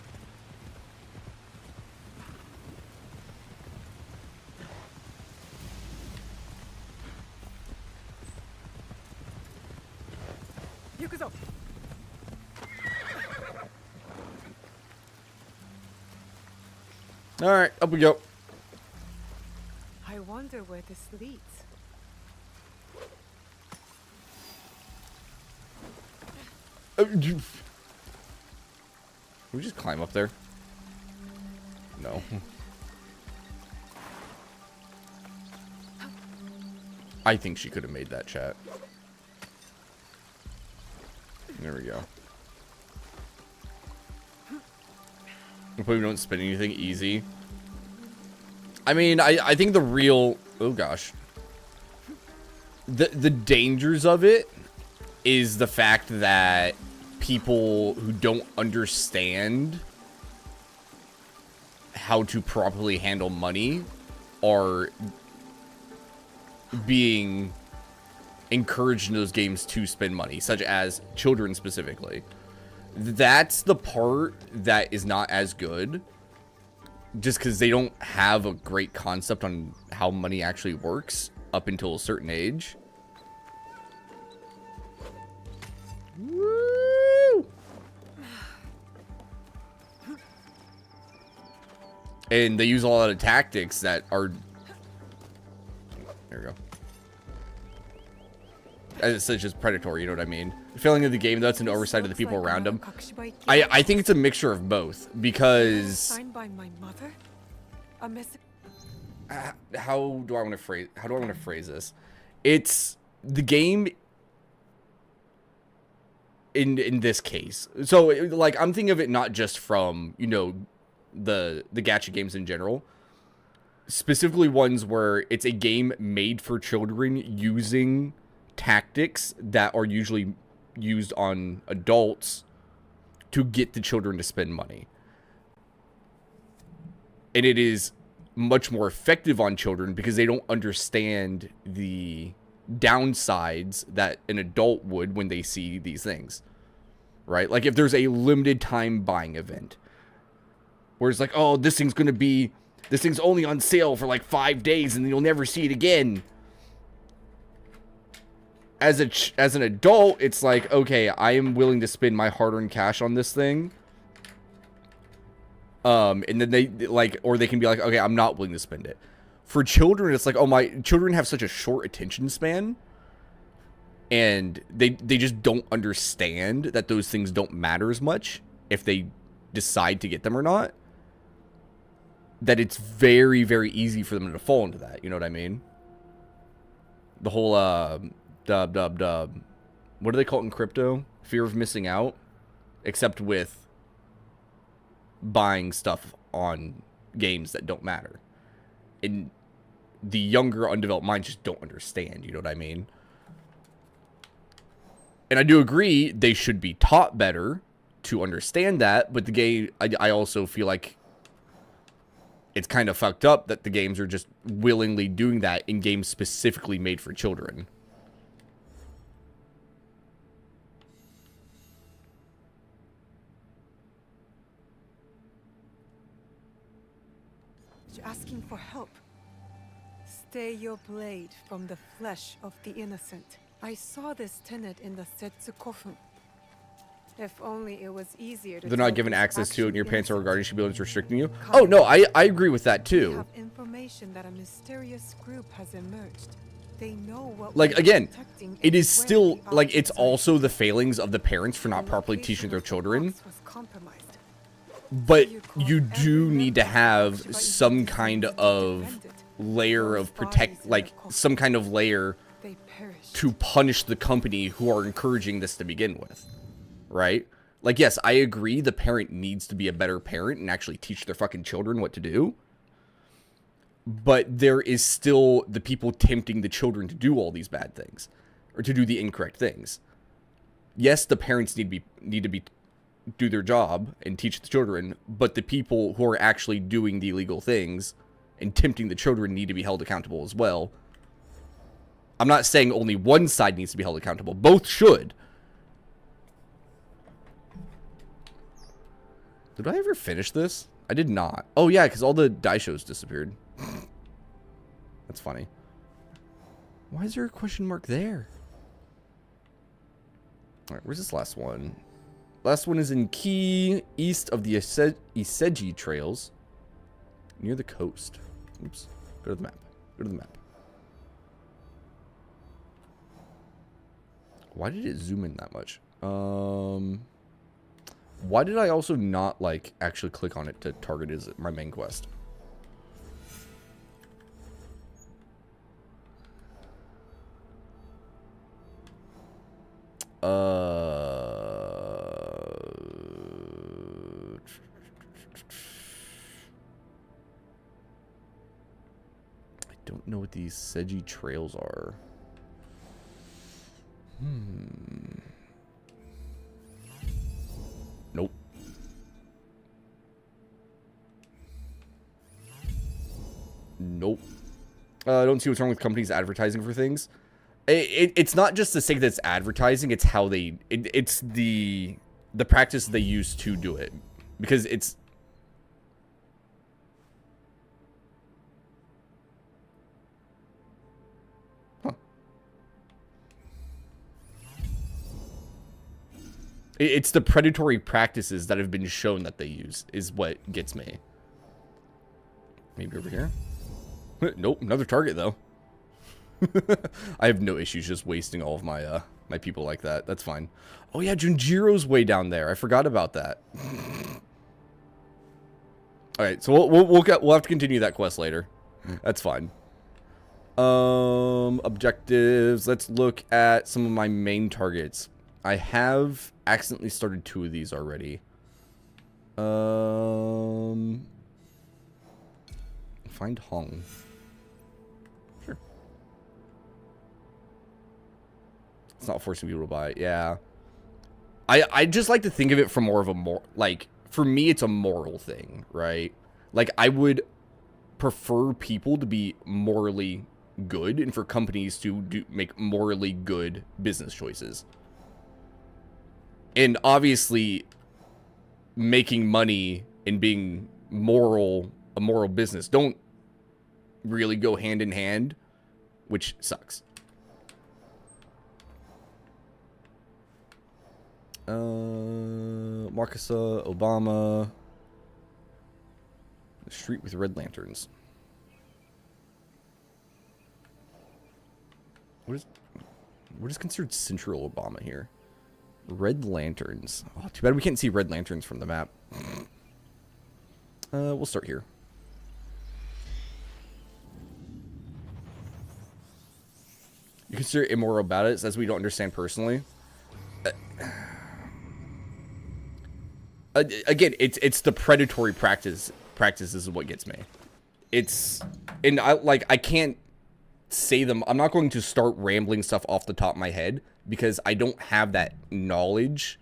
Alright, up we go. I wonder where this leads. Can we just climb up there? No. I think she could have made that, chat. There we go. Hopefully we don't spend anything easy. I mean, I think the real... Oh, gosh. The dangers of it is the fact that people who don't understand how to properly handle money are being encouraged in those games to spend money, such as children specifically. That's the part that is not as good, just because they don't have a great concept on how money actually works up until a certain age. Woo! And they use a lot of tactics that are... There we go. As such as predatory, you know what I mean? The failing of the game, that's an oversight of the people around him. I think it's a mixture of both, because... Signed by my mother? A message... how do I want to phrase this? It's the game in this case. So like I'm thinking of it not just from, you know, the gacha games in general. Specifically ones where it's a game made for children using tactics that are usually used on adults to get the children to spend money. And it is much more effective on children because they don't understand the downsides that an adult would when they see these things, right? Like if there's a limited time buying event where it's like, oh, this thing's only on sale for like 5 days and you'll never see it again. As an adult, it's like, okay, I am willing to spend my hard-earned cash on this thing. And then they like, or they can be like, okay, I'm not willing to spend it. For children, it's like, oh, my children have such a short attention span, and they just don't understand that those things don't matter as much if they decide to get them or not. That it's very, very easy for them to fall into that. You know what I mean? The whole what do they call it in crypto? Fear of missing out, except with buying stuff on games that don't matter. And the younger undeveloped minds just don't understand, you know what I mean? And I do agree they should be taught better to understand that, but the game, I also feel like it's kind of fucked up that the games are just willingly doing that in games specifically made for children. Asking for help. Stay your blade from the flesh of the innocent. I saw this tenet in the Setsukofun. If only it was easier to... They're not given access to it, and your parents or guardians should be able to restricting you. Oh, no, I agree with that, too. We have information that a mysterious group has emerged. They know what... Like, again, it is still... Like, it's also the failings of the parents for not properly teaching their children. But you do need to have some kind of layer of like some kind of layer to punish the company who are encouraging this to begin with, right? Like, yes, I agree the parent needs to be a better parent and actually teach their fucking children what to do. But there is still the people tempting the children to do all these bad things or to do the incorrect things. Yes, the parents need to do their job and teach the children, but the people who are actually doing the illegal things and tempting the children need to be held accountable as well. I'm not saying only one side needs to be held accountable. Both should. Did I ever finish this? I did not. Oh yeah, because all the daishos disappeared. That's funny. Why is there a question mark there? Alright, where's this last one? Last one is in Key, east of the Iseji Trails, near the coast. Oops. Go to the map. Go to the map. Why did it zoom in that much? Why did I also not, like, actually click on it to target as my main quest? I don't know what these Seiji trails are. Nope. Nope. I don't see what's wrong with companies advertising for things. It's not just the sake that it's advertising, it's how they... it's the practice they use to do it. Because it's... It's the predatory practices that have been shown that they use is what gets me. Maybe over here? Nope, another target though. I have no issues just wasting all of my my people like that. That's fine. Oh yeah, Junjiro's way down there. I forgot about that. All right, so we'll have to continue that quest later. That's fine. Objectives. Let's look at some of my main targets. I have accidentally started 2 of these already. Find Hong. Sure. It's not forcing people to buy it. Yeah. I just like to think of it from more of a like, for me, it's a moral thing, right? Like, I would prefer people to be morally good and for companies to make morally good business choices. And obviously, making money and being a moral business don't really go hand in hand, which sucks. Marcus, Obama. The street with red lanterns. What is considered Central Obama here? Red lanterns. Oh, too bad we can't see red lanterns from the map. We'll start here. You consider immoral about it, as we don't understand personally. Again, it's the predatory practices is what gets me. And I can't say them. I'm not going to start rambling stuff off the top of my head because I don't have that knowledge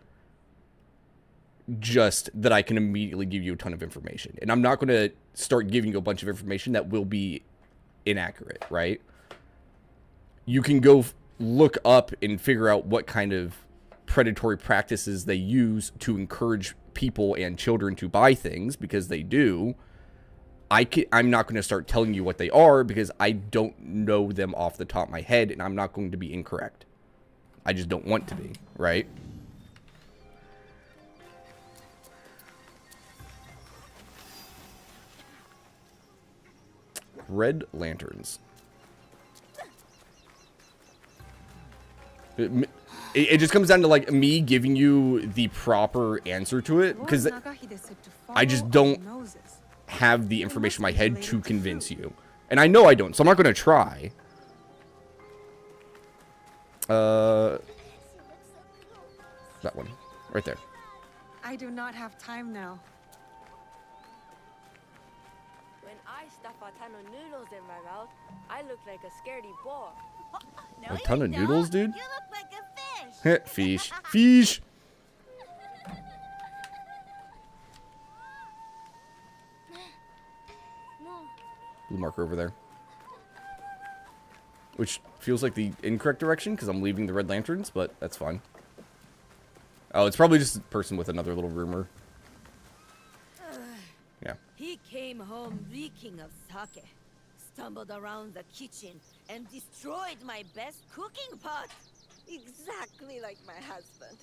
just that I can immediately give you a ton of information. And I'm not going to start giving you a bunch of information that will be inaccurate, right? You can go look up and figure out what kind of predatory practices they use to encourage people and children to buy things, because they do. I'm not going to start telling you what they are because I don't know them off the top of my head, and I'm not going to be incorrect. I just don't want to be, right? Red lanterns. It just comes down to like me giving you the proper answer to it, because I just don't have the information in my head to convince you. And I know I don't, so I'm not going to try. That one. Right there. I do not have time now. When I stuff a ton of noodles in my mouth, I look like a scaredy boy. A ton of noodles, dude? You look like a fish. Fish. Fish. Blue marker over there. Which feels like the incorrect direction because I'm leaving the red lanterns, but that's fine. Oh, it's probably just a person with another little rumor. Yeah. He came home reeking of sake, stumbled around the kitchen, and destroyed my best cooking pot. Exactly like my husband.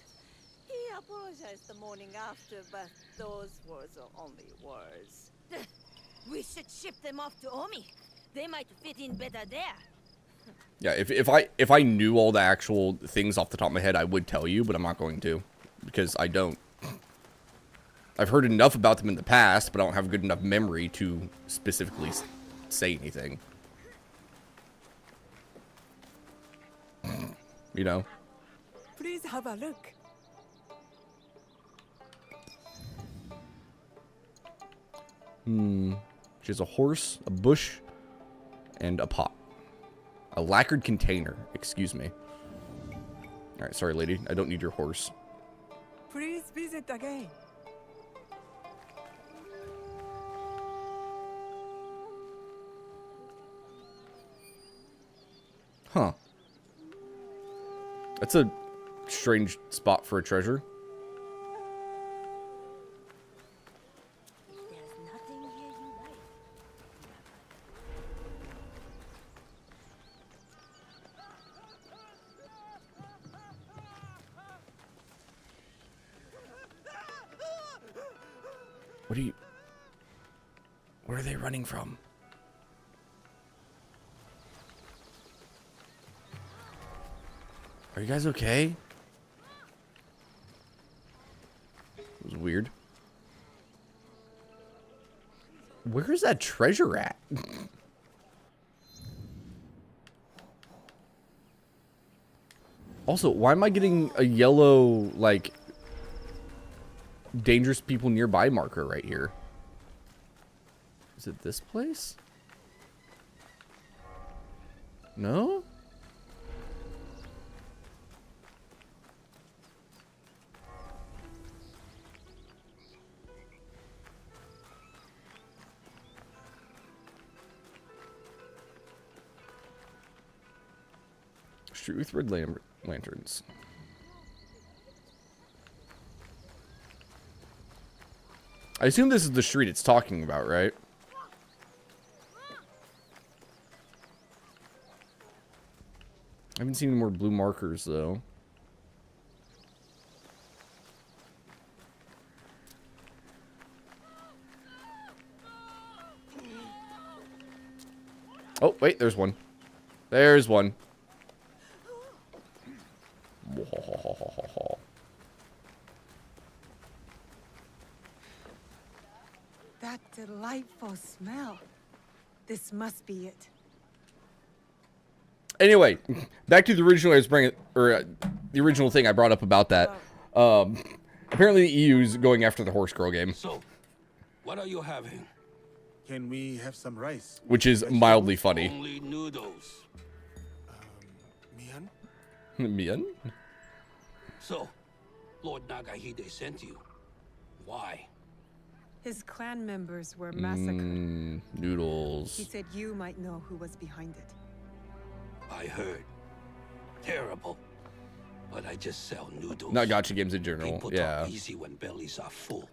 He apologized the morning after, but those words are only words. We should ship them off to Omi. They might fit in better there. Yeah, if I knew all the actual things off the top of my head, I would tell you, but I'm not going to, because I don't. I've heard enough about them in the past, but I don't have good enough memory to specifically say anything. You know? Please have a look. She has a horse, a bush, and a pot. A lacquered container. Excuse me. Alright, sorry, lady. I don't need your horse. Please visit again. Huh. That's a strange spot for a treasure. There's nothing here you like. Where are they running from? Are you guys okay? It was weird. Where's that treasure at? Also, why am I getting a yellow, like, dangerous people nearby marker right here? Is it this place? No? Street with red lanterns. I assume this is the street it's talking about, right? I haven't seen any more blue markers, though. Oh, wait, there's one. There's one. That delightful smell. This must be it. Anyway, back to the original I was bringing, or the original thing I brought up about that. Apparently the EU's going after the Horse Girl game. So, what are you having? Can we have some rice? Which is mildly funny. Only noodles. Mian? Mian? So, Lord Nagahide sent you. Why? His clan members were massacred. Noodles. He said you might know who was behind it. I heard. Terrible. But I just sell noodles. Not gacha games in general. People Yeah. talk easy when bellies are full.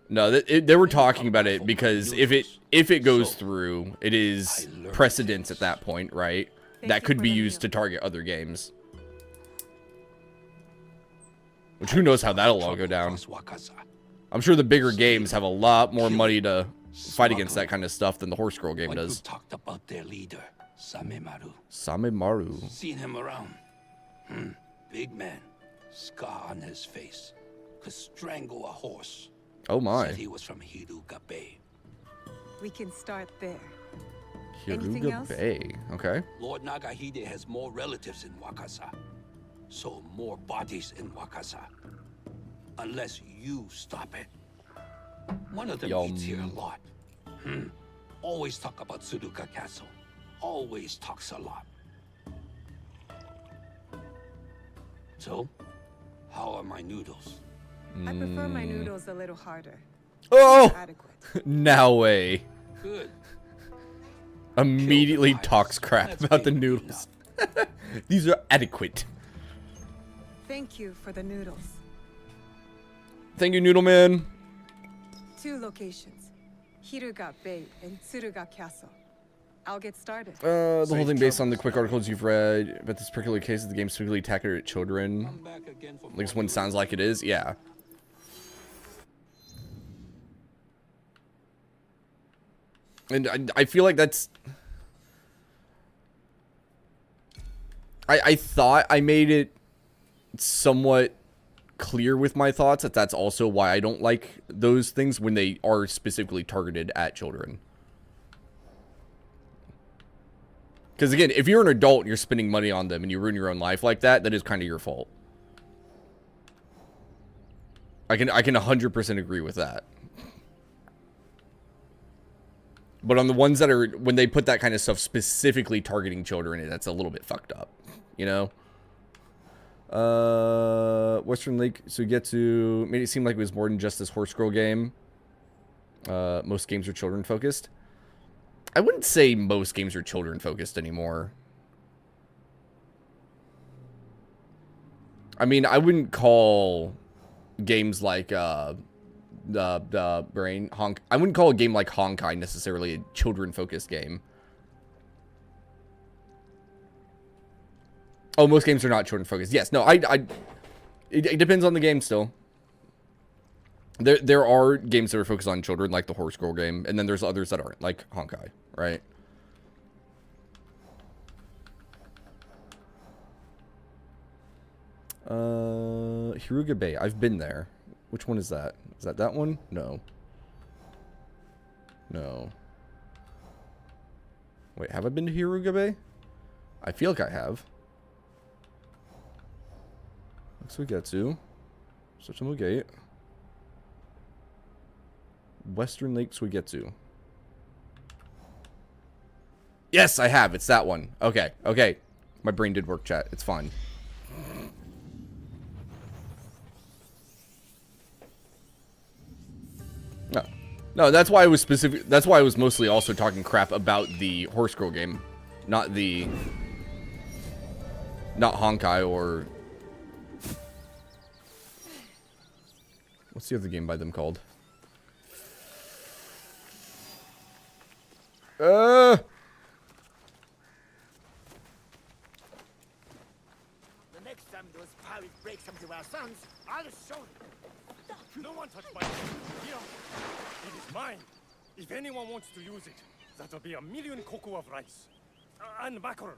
No, they were talking about it because if it goes through, it is precedence at that point, right? That could be used to target other games. Which who knows how that'll all go down. I'm sure the bigger games have a lot more money to fight against that kind of stuff than the Horse Girl game does. You talked about their leader, Samemaru. Samemaru. Seen him around. Big man, scar on his face. Could strangle a horse. Oh my. Said he was from Hiruga Bay. We can start there. Anything Hiruga else? Bay. Okay. Lord Nagahide has more relatives in Wakasa. So more bodies in Wakasa. Unless you stop it. One of them eats here a lot. Always talk about Suruga Castle. Always talks a lot. So, how are my noodles? I prefer my noodles a little harder. Oh! Adequate. Now way. Good. Immediately talks crap about the noodles. These are adequate. Thank you for the noodles. Thank you, Noodle Man. 2 locations. Hiruga Bay and Tsuruga Castle. I'll get started. The whole thing based on the quick articles you've read, but this particular case of the game specifically targeted at children. At least one sounds like it is. Yeah. And I feel like that's... I thought I made it somewhat clear with my thoughts that that's also why I don't like those things when they are specifically targeted at children. Because again, if you're an adult and you're spending money on them and you ruin your own life like that, that is kind of your fault. I can 100% agree with that. But on the ones that are, when they put that kind of stuff specifically targeting children, that's a little bit fucked up, you know? Western Lake, so you get to, made it seem like it was more than just this Horse Girl game. Most games are children focused. I wouldn't say most games are children focused anymore. I mean, I wouldn't call games like the brain honk. I wouldn't call a game like Honkai necessarily a children focused game. Oh, most games are not children focused. Yes, no, it depends on the game still. There are games that are focused on children, like the Horse Girl game, and then there's others that aren't, like Honkai, right? Hiruga Bay. I've been there. Which one is that? Is that one? No. No. Wait, have I been to Hiruga Bay? I feel like I have. Suigetsu. Sotomo Gate. Western Lake Suigetsu. Yes, I have. It's that one. Okay, okay. My brain did work, chat. It's fine. No. No, that's why I was specific. That's why I was mostly also talking crap about the Horse Girl game. Not Honkai or... What's the other game by them called? The next time those pirates break something to our sons, I'll show them. No one touch my sword. Here, it is mine. If anyone wants to use it, that'll be 1,000,000 koku of rice. And mackerel.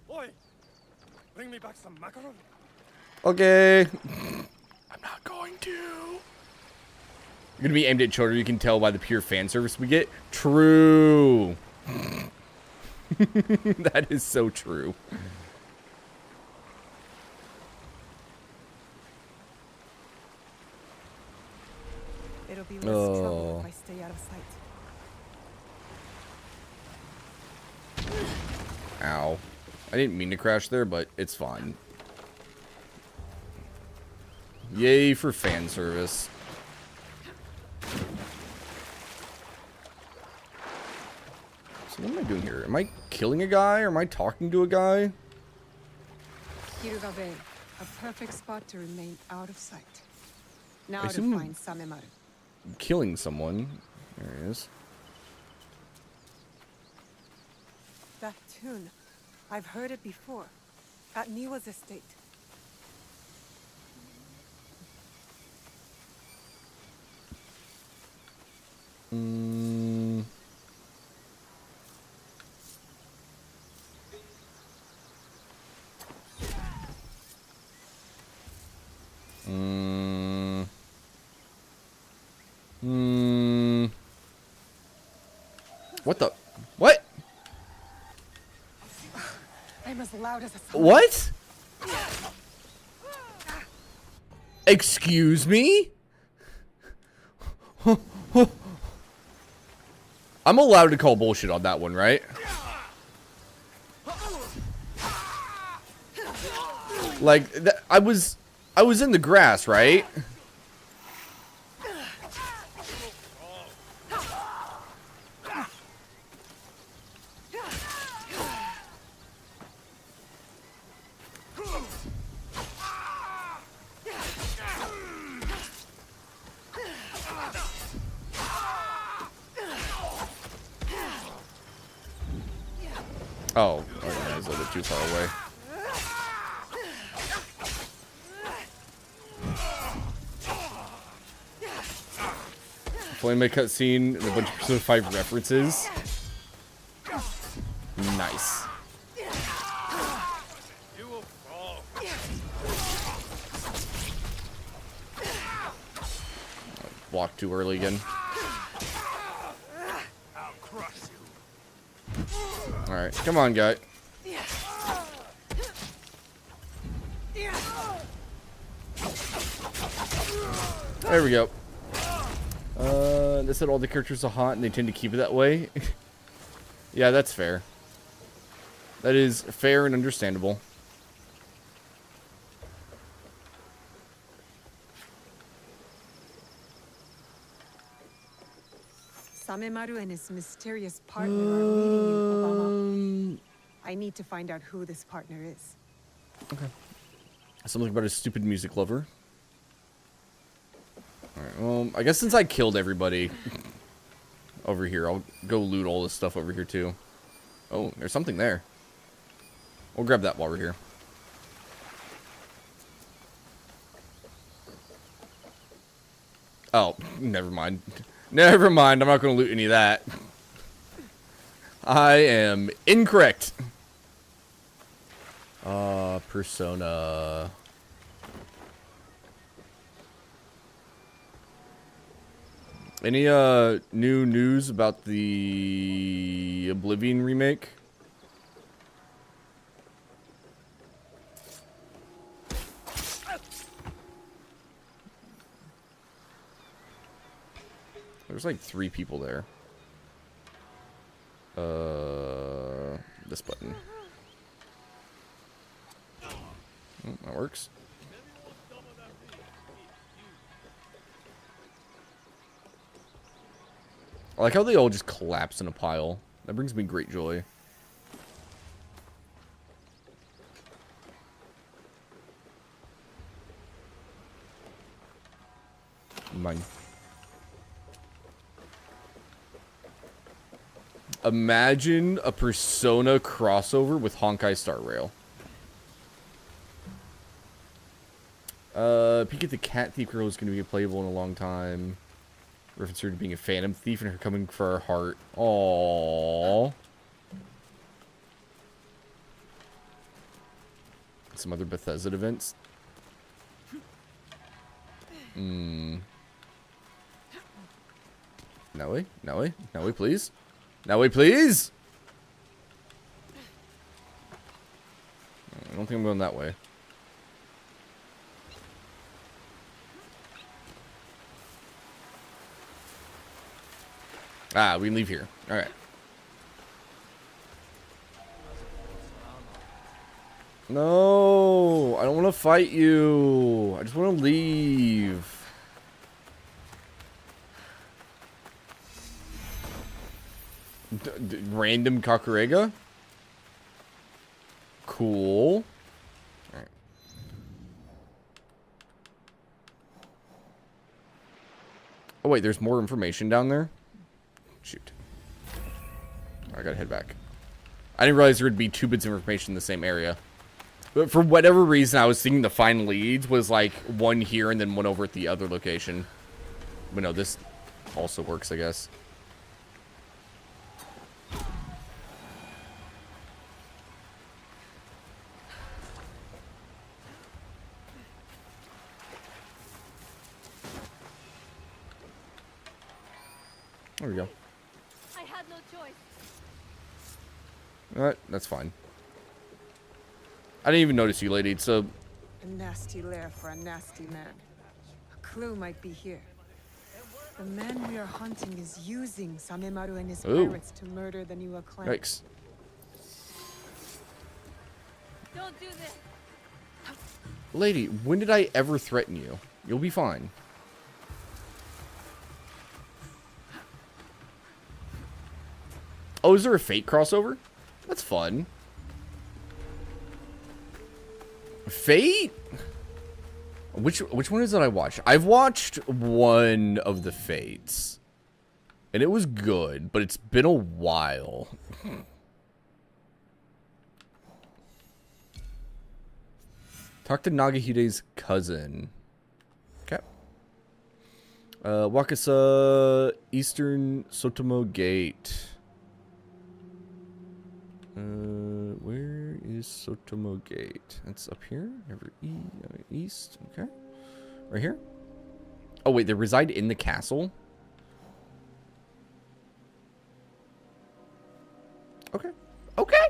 Boy, bring me back some mackerel. Okay. I'm not going to. You're gonna be aimed at children. You can tell by the pure fan service we get. True. That is so true. It'll be less trouble if I stay out of sight. Ow. I didn't mean to crash there, but it's fine. Yay for fan service. So what am I doing here? Am I killing a guy or am I talking to a guy? Hiruga Bay, a perfect spot to remain out of sight. Now I to assume find Samemaru. Killing someone. There he is. That tune. I've heard it before. At Niwa's estate. What the? What? I'm as loud as a What? Excuse me? I'm allowed to call bullshit on that one, right? Like I was in the grass, right? Oh, okay, I was a little bit too far away. Flame cutscene and a bunch of Persona 5 references. Nice. Walked too early again. Alright, come on, guy. There we go. They said all the characters are hot and they tend to keep it that way. Yeah, that's fair. That is fair and understandable. Samemaru and his mysterious partner are meeting in Obama. I need to find out who this partner is. Okay. Something about a stupid music lover. Alright, well, I guess since I killed everybody over here, I'll go loot all this stuff over here too. Oh, there's something there. We'll grab that while we're here. Oh, never mind. Never mind. I'm not going to loot any of that. I am incorrect. Persona. Any new news about the Oblivion remake? There's like 3 people there. This button. That works. I like how they all just collapse in a pile. That brings me great joy. Mine. Imagine a Persona crossover with Honkai Star Rail. Peek at the Cat Thief girl is going to be playable in a long time. Reference her to being a Phantom Thief and her coming for our heart. Aww. Some other Bethesda events. Nelly? Nelly? Nelly, please? Nelly, please? I don't think I'm going that way. Ah, we can leave here. Alright. No, I don't want to fight you. I just want to leave. Random Kakurega? Cool. Alright. Oh wait, there's more information down there? Shoot. I gotta head back. I didn't realize there would be 2 bits of information in the same area. But for whatever reason, I was thinking the final leads was like one here and then one over at the other location. But no, this also works, I guess. There we go. I had no choice. Alright, that's fine. I didn't even notice you, lady, so... A nasty lair for a nasty man. A clue might be here. The man we are hunting is using Samemaru and his pirates to murder the Niwa clan. Yikes. Don't do this. Lady, when did I ever threaten you? You'll be fine. Oh, is there a Fate crossover? That's fun. Fate? Which one is it I watched? I've watched one of the Fates. And it was good, but it's been a while. Talk to Nagahide's cousin. Okay. Wakasa Eastern Sotomo Gate. Where is Sotomo Gate? That's up here. Never east. Okay. Right here. Oh wait, they reside in the castle. Okay. Okay.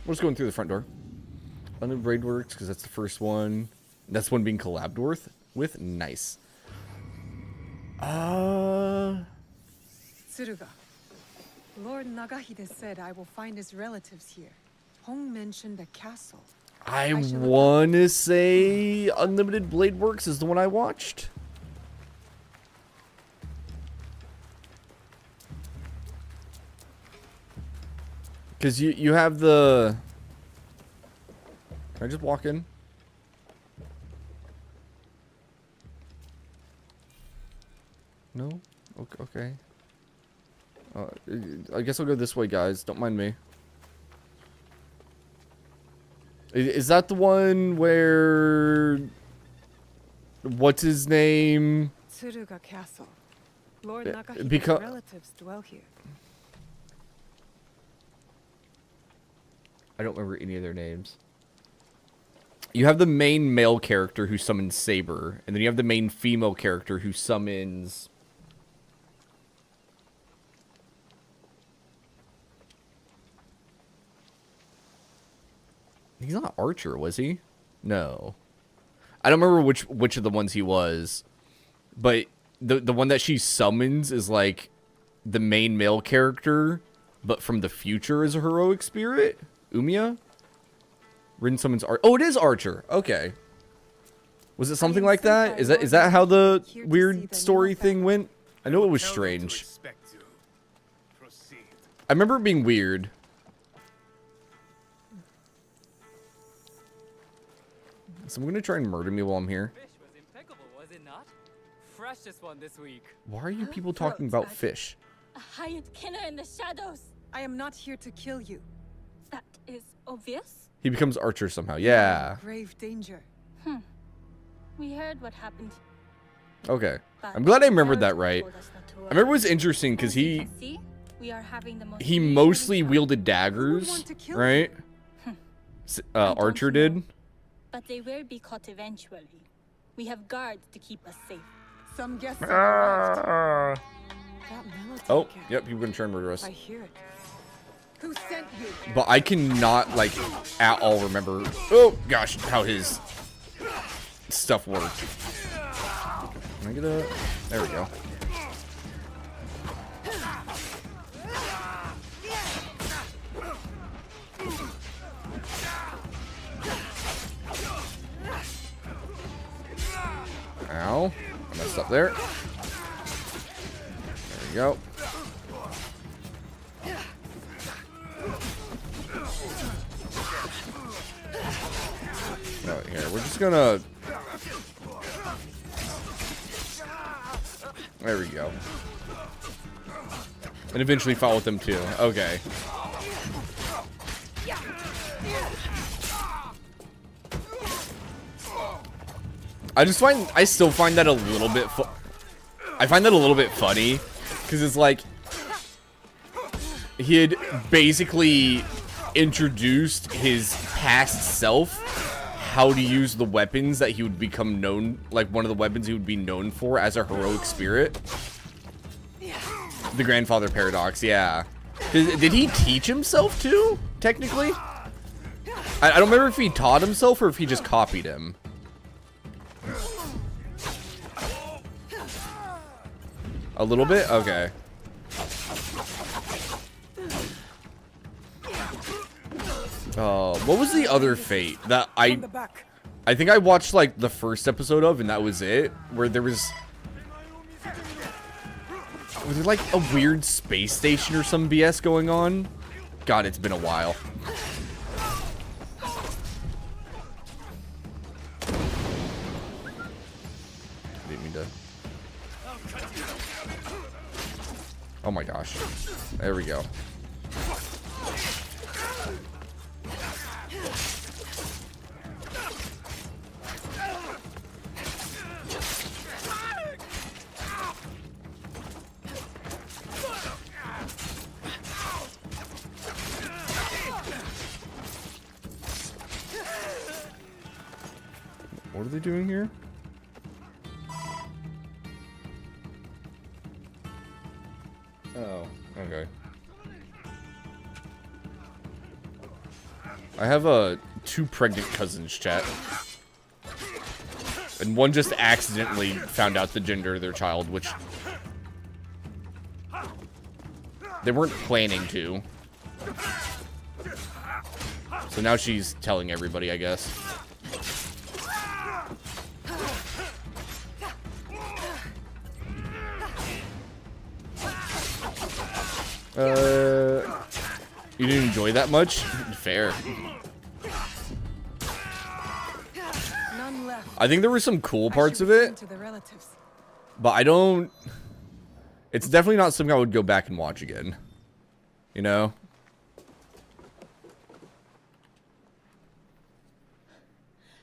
We're just going through the front door. London Braid Works, because that's the first one. That's one being collabed with. Nice. Tsuruga. Lord Nagahide said I will find his relatives here. Hong mentioned a castle. I want to say Unlimited Blade Works is the one I watched. Because you have the... Can I just walk in? No? Okay. I guess I'll go this way, guys. Don't mind me. Is that the one where... What's his name? Tsuruga Castle. Lord Yeah, Nakahita's because- relatives dwell here. I don't remember any of their names. You have the main male character who summons Saber, and then you have the main female character who summons... He's not Archer, was he? No. I don't remember which of the ones he was, but the one that she summons is like the main male character, but from the future is a heroic spirit. Umiya? Rin summons Oh, it is Archer. Okay. Was it something like that? Is that how the weird story thing went? I know it was strange. I remember it being weird. Someone gonna try and murder me while I'm here? Fish was impeccable, was it not? Freshest one this week. Why are you people talking about fish? A hired killer in the shadows. I am not here to kill you. That is obvious. He becomes Archer somehow. Yeah. Grave danger. We heard what happened. Okay. I'm glad I remembered that right. I remember it was interesting because he See, we are having the most mostly wielded daggers, right? Archer did. But they will be caught eventually. We have guards to keep us safe. Some guests have arrived. That melody Oh, again. yep, people gonna try and murder us. I hear it. Who sent you? But I cannot, like, at all remember, oh gosh, how his stuff worked. Can I get a, there we go. Ow, I messed up there. There we go. Right here, we're just gonna... There we go. And eventually follow them too. Okay. I still find that a little bit I find that a little bit funny, because it's like, he had basically introduced his past self, how to use the weapons that he would become known, like one of the weapons he would be known for as a heroic spirit. The grandfather paradox, yeah. Did he teach himself too, technically? I don't remember if he taught himself or if he just copied him. A little bit? Okay. What was the other fate that I think I watched like the first episode of, and that was it? Where there was like a weird space station or some BS going on? God, it's been a while. Didn't mean to. Oh my gosh. There we go. What are they doing here? Oh, okay. I have two pregnant cousins, chat. And one just accidentally found out the gender of their child, which they weren't planning to. So now she's telling everybody, I guess. You didn't enjoy that much? Fair. None left. I think there were some cool parts of it, To the relatives. but I don't... It's definitely not something I would go back and watch again. You know?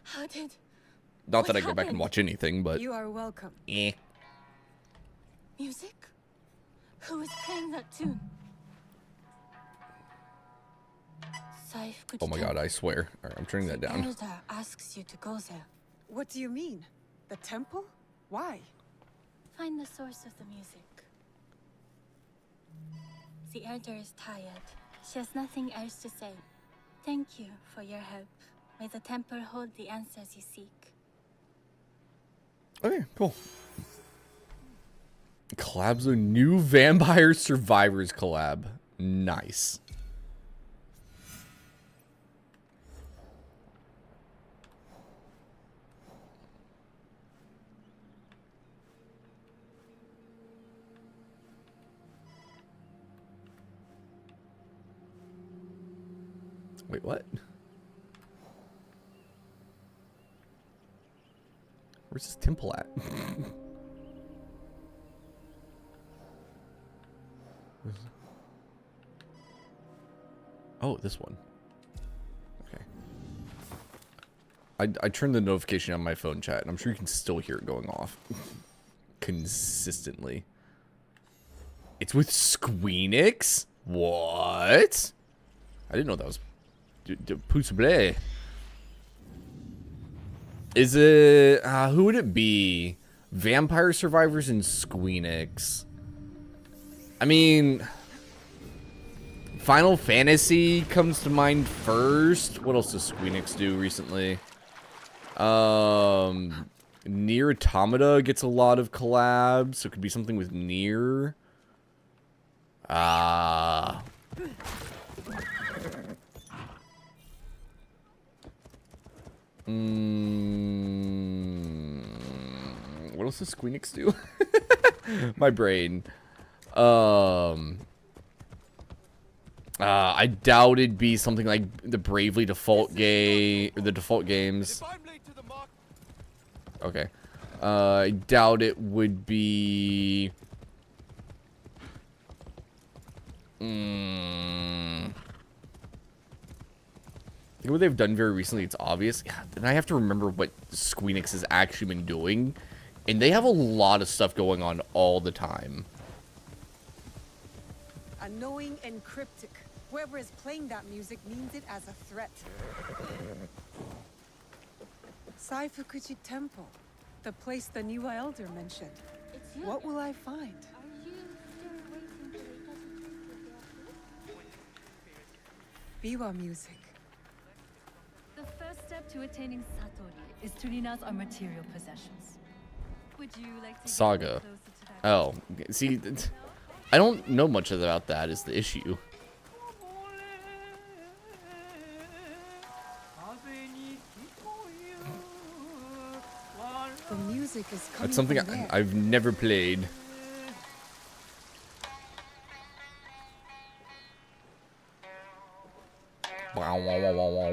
How did... Not that What I go back and happened? watch anything, but... You are welcome. Eh. Music? Who is playing that tune? Oh my god, I swear. Alright, I'm turning that down. Elder asks you to go there. What do you mean? The temple? Why? Find the source of the music. The elder is tired. She has nothing else to say. Thank you for your help. May the temple hold the answers you seek. Okay, cool. Collabs a new Vampire Survivors collab. Nice. Wait, what? Where's this temple at? Oh, this one. Okay. I turned the notification on my phone chat, and I'm sure you can still hear it going off. Consistently. It's with Squeenix? What? I didn't know that was... Possible. Is it... who would it be? Vampire Survivors and Squeenix. I mean... Final Fantasy comes to mind first. What else does Squeenix do recently? Nier Automata gets a lot of collabs, so it could be something with Nier. What else does Squeenix do? My brain. I doubt it'd be something like the Bravely Default game or the Default Games. Okay. I doubt it would be. What they've done very recently, it's obvious. Yeah, and I have to remember what Squeenix has actually been doing. And they have a lot of stuff going on all the time. Annoying and cryptic. Whoever is playing that music means it as a threat. Saifukuji Temple. The place the new elder mentioned. What will I find? Biwa music. The first step to attaining Satori is to renounce our material possessions. Would you like to Saga. Oh, see, I don't know much about that is the issue. The music is coming That's something from there. I've never played. Wow, wow, wow, wow, wow.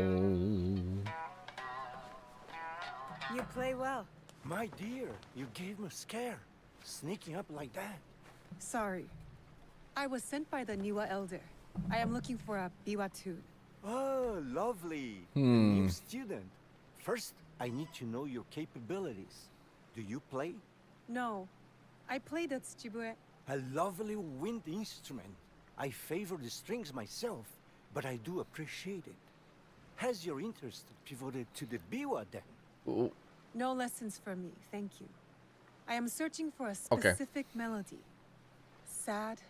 You play well. My dear, you gave me a scare. Sneaking up like that. Sorry. I was sent by the Niwa Elder. I am looking for a Biwa tune. Oh, lovely. A Hmm. new student. First, I need to know your capabilities. Do you play? No. I played at Tsujibue. A lovely wind instrument. I favor the strings myself, but I do appreciate it. Has your interest pivoted to the biwa then? Ooh. No lessons for me, thank you. I am searching for a specific melody. Sad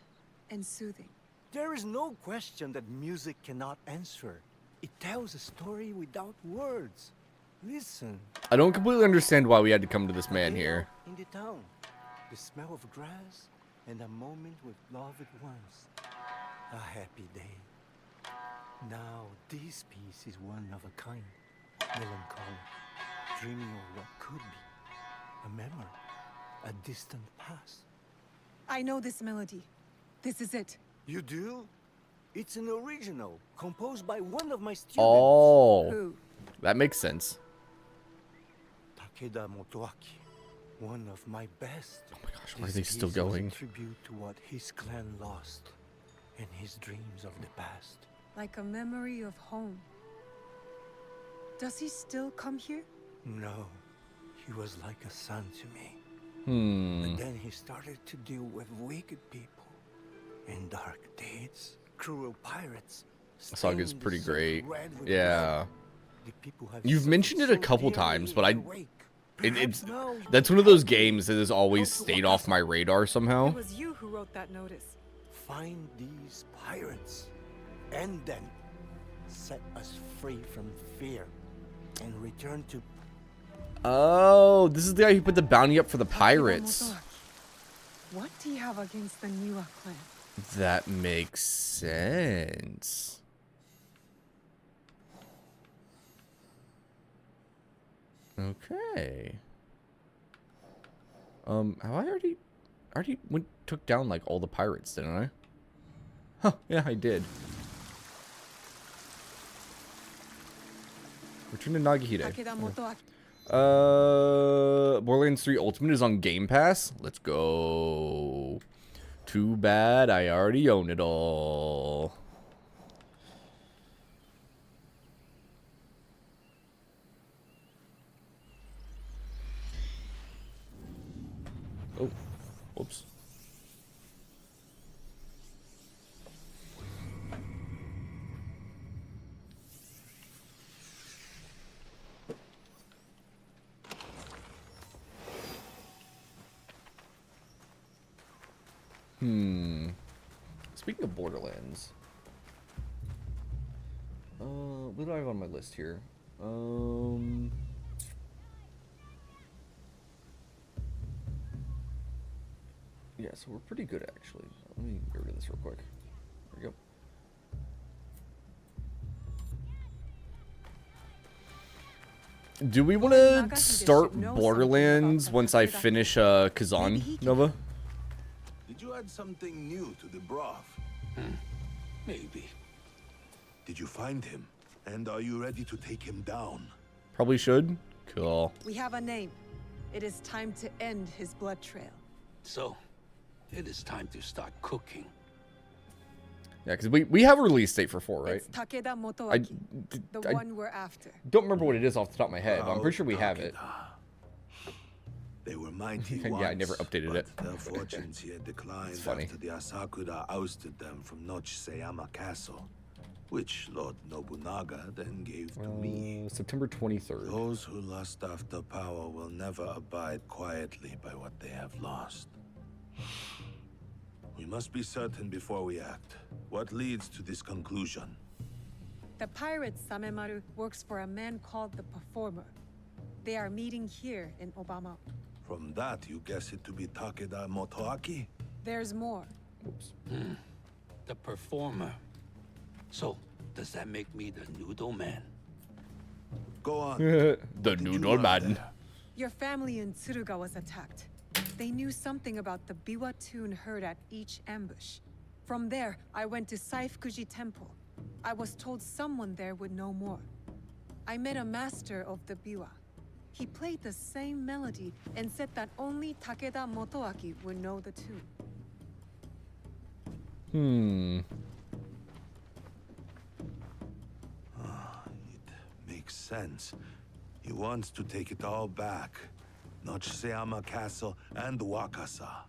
and soothing. There is no question that music cannot answer. It tells a story without words. Listen. I don't completely understand why we had to come to this man here. In the town, the smell of grass and a moment with loved ones. A happy day. Now this piece is one of a kind. Melancholic. Dreaming of what could be. A memory. A distant past. I know this melody. This is it. You do? It's an original, composed by one of my students. Oh, Who? that makes sense. Takeda Motoaki, one of my best. Oh my gosh, why are This they still piece is a going? tribute to what his clan lost, and his dreams of the past. Like a memory of home. Does he still come here? No, he was like a son to me. But then he started to deal with wicked people and dark deeds, cruel pirates. This saga's stained pretty the surf great. red with Yeah. blood. The people have You've suffered mentioned it so a couple dearly times, but in their wake. it's Now that's one of those games that has always stayed off my radar somehow. It was you who wrote that notice. find these pirates and then set us free from fear and return to Oh, this is the guy who put the bounty up for the pirates. What do you have against the Niwa clan? That makes sense. Okay. Have I already took down like all the pirates, didn't I? Huh, yeah, I did. Return to Nagahide. Takeda Motoaki. Borderlands 3 Ultimate is on Game Pass. Let's go. Too bad I already own it all. Oh, whoops. Speaking of Borderlands, what do I have on my list here? Yeah, so we're pretty good actually. Let me get rid of this real quick. There we go. Do we want to start Borderlands once I finish Kazan, Nova? Did you add something new to the broth? Maybe. Did you find him? And are you ready to take him down? Probably should. Cool. We have a name. It is time to end his blood trail. So, it is time to start cooking. Yeah, because we have a release date for 4, right? It's Takeda Motoaki, the I one we're after. don't remember what it is off the top of my head, but I'm pretty sure we have it. They were mighty Yeah, I never updated it. Their fortunes here declined It's funny. after the Asakura ousted them from Nochiseyama Castle, which Lord Nobunaga then gave to me. September 23rd. Those who lust after power will never abide quietly by what they have lost. We must be certain before we act. What leads to this conclusion? The pirate Samemaru works for a man called the Performer. They are meeting here in Obama. From that, you guess it to be Takeda Motoaki? There's more. Oops. The Performer. So, does that make me the Noodle Man? Go on. The Noodle Man. Your family in Tsuruga was attacked. They knew something about the Biwa tune heard at each ambush. From there, I went to Saifukuji Temple. I was told someone there would know more. I met a master of the Biwa. He played the same melody and said that only Takeda Motoaki would know the tune. It makes sense. He wants to take it all back. Nochiseyama Castle and Wakasa.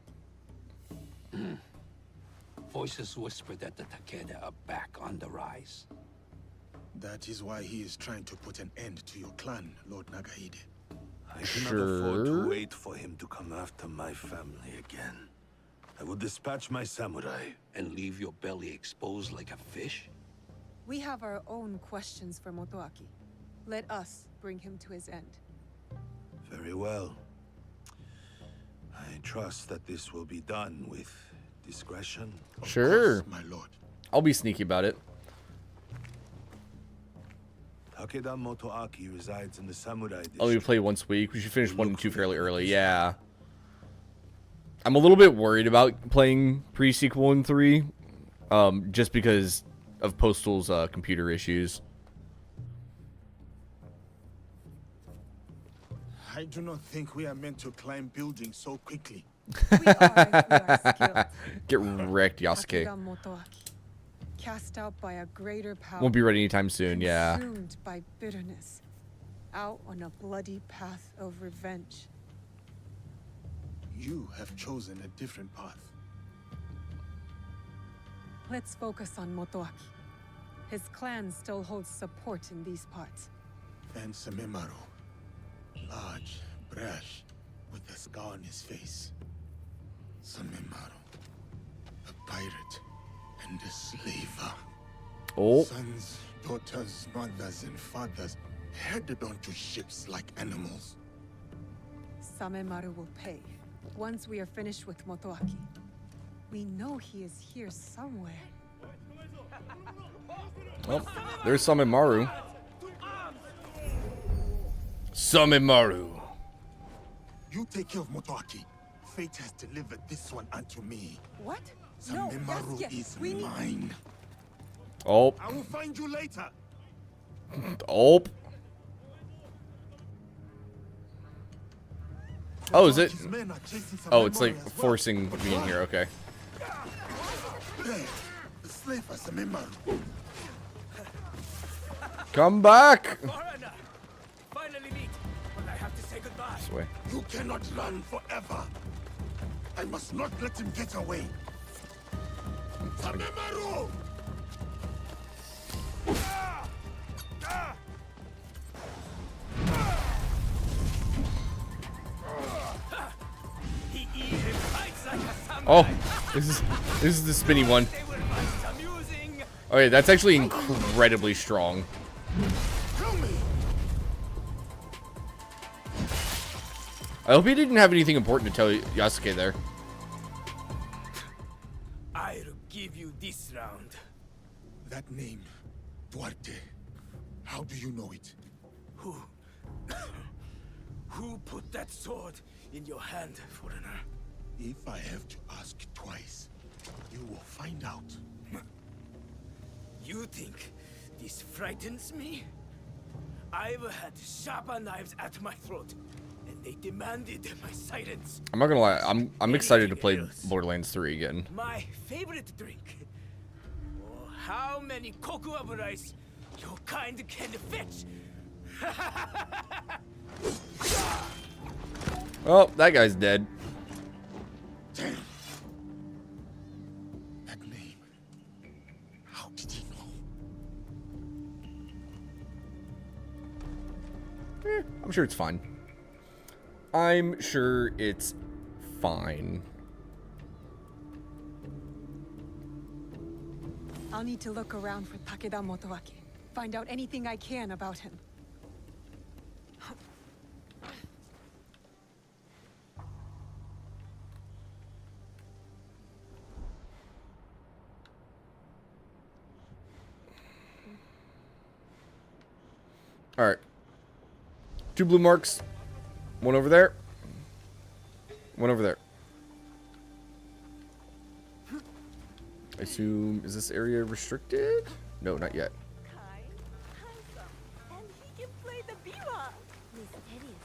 Voices whisper that the Takeda are back on the rise. That is why he is trying to put an end to your clan, Lord Nagahide. I cannot afford to wait for him to come after my family again. I will dispatch my samurai. And leave your belly exposed like a fish? We have our own questions for Motoaki. Let us bring him to his end. Very well. I trust that this will be done with discretion. Sure. My lord. I'll be sneaky about it. Takeda Motoaki resides in the samurai district. Oh, we play once a week. We should finish 1 and 2 fairly early. Yeah. I'm a little bit worried about playing pre-sequel in 3, just because of Postal's computer issues. I do not think we are meant to climb buildings so quickly. We are if we are skilled. Get wrecked, Yasuke. Takeda Motoaki, cast out by a greater power. Won't be ready anytime soon, yeah. Consumed by bitterness, out on a bloody path of revenge. You have chosen a different path. Let's focus on Motoaki. His clan still holds support in these parts. And Samemaru. Large, brash, with a scar on his face. Samemaru. A pirate and a slaver. Oh. Sons, daughters, mothers, and fathers headed onto ships like animals. Samemaru will pay once we are finished with Motoaki. We know he is here somewhere. Oh, there's Samemaru. Samemaru. You take care of Motoaki. Fate has delivered this one unto me. What? Samemaru is mine. Oh. I will find you later. Oh. Oh, is it? Oh, it's like forcing me in here. Okay. There, the slave for Samemaru. Come back. Finally meet, but I have to say goodbye. This way. You cannot run forever. I must not let him get away. Samemaru! Oh, this is the spinny one. Okay, that's actually incredibly strong. I hope he didn't have anything important to tell Yasuke there. I'll give you this round. That name, Duarte. How do you know it? Who put that sword in your hand, foreigner? If I have to ask twice, you will find out. You think this frightens me? I've had sharper knives at my throat, and they demanded my silence. I'm not gonna lie, I'm excited to play Borderlands 3 again. My favorite drink. Oh, how many cocoa of rice your kind can fetch? Oh, that guy's dead. Damn. That name. How did he know? I'm sure it's fine. I'm sure it's fine. I'll need to look around for Takeda Motoaki. Find out anything I can about him. Alright. 2 blue marks. One over there. One over there. I assume, is this area restricted? No, not yet. And he can play the biwa. Mysterious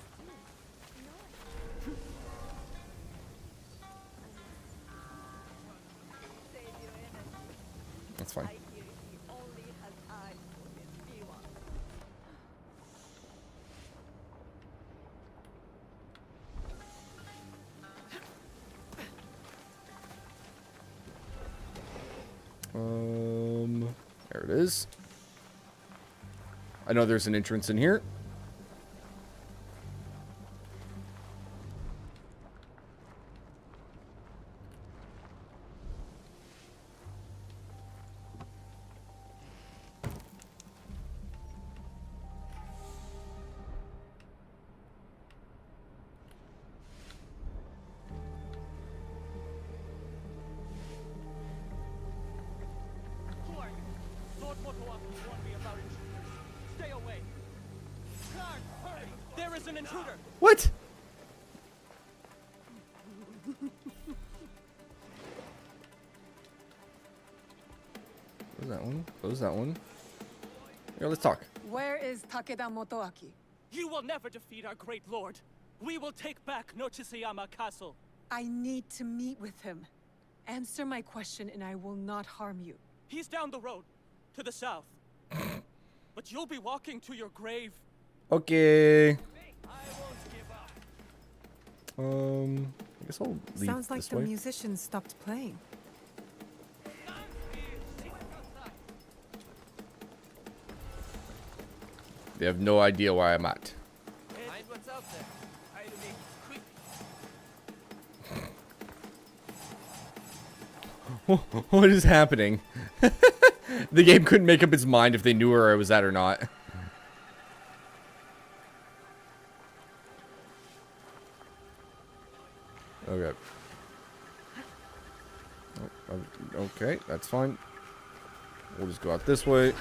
That's fine. There it is. I know there's an entrance in here. Lord Motoaki warned me about intruders. Stay away. Guard, hurry! There is an intruder! What? Close that one. Close that one. Here, let's talk. Where is Takeda Motoaki? You will never defeat our great lord. We will take back Nochisayama Castle. I need to meet with him. Answer my question and I will not harm you. He's down the road, to the south. But you'll be walking to your grave. Okay. I won't give up. I guess I'll leave Sounds like this the way. musicians stopped playing. They have no idea where I'm at. Mind what's out there. Try to make it quick. What is happening? The game couldn't make up its mind if they knew where I was at or not. Okay. Okay, that's fine. We'll just go out this way.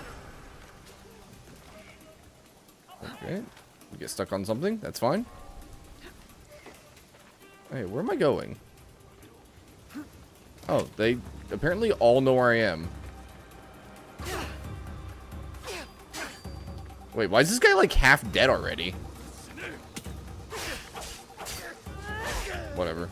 Okay. We get stuck on something. That's fine. Hey, where am I going? Oh, they apparently all know where I am. Wait, why is this guy like half dead already? Whatever.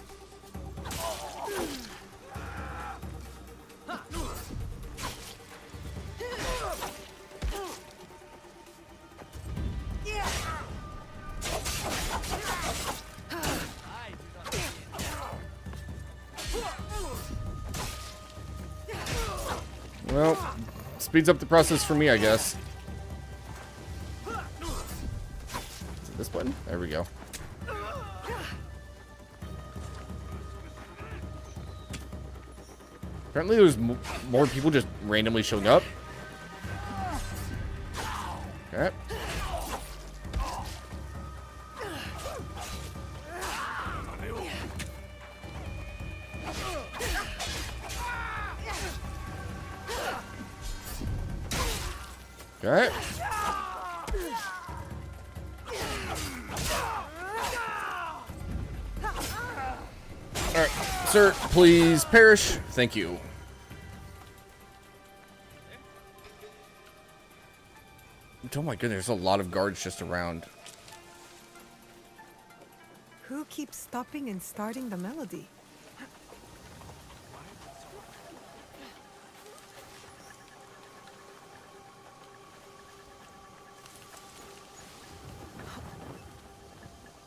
Well, speeds up the process for me, I guess. Is it this button? There we go. Apparently there's more people just randomly showing up. Okay. Okay. Alright, sir, please perish. Thank you. Oh my goodness, there's a lot of guards just around. Who keeps stopping and starting the melody?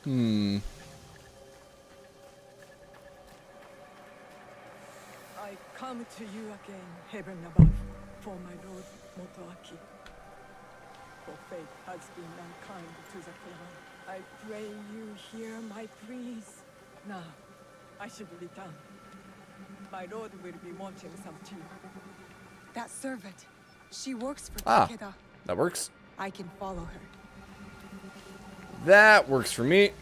I come to you again, heaven above, for my lord Motoaki. For fate has been unkind to the clan. I pray you hear my pleas. Now, I should return. My lord will be wanting some tea. That servant. She works for Ah, Takeda. that works. I can follow her. That works for me.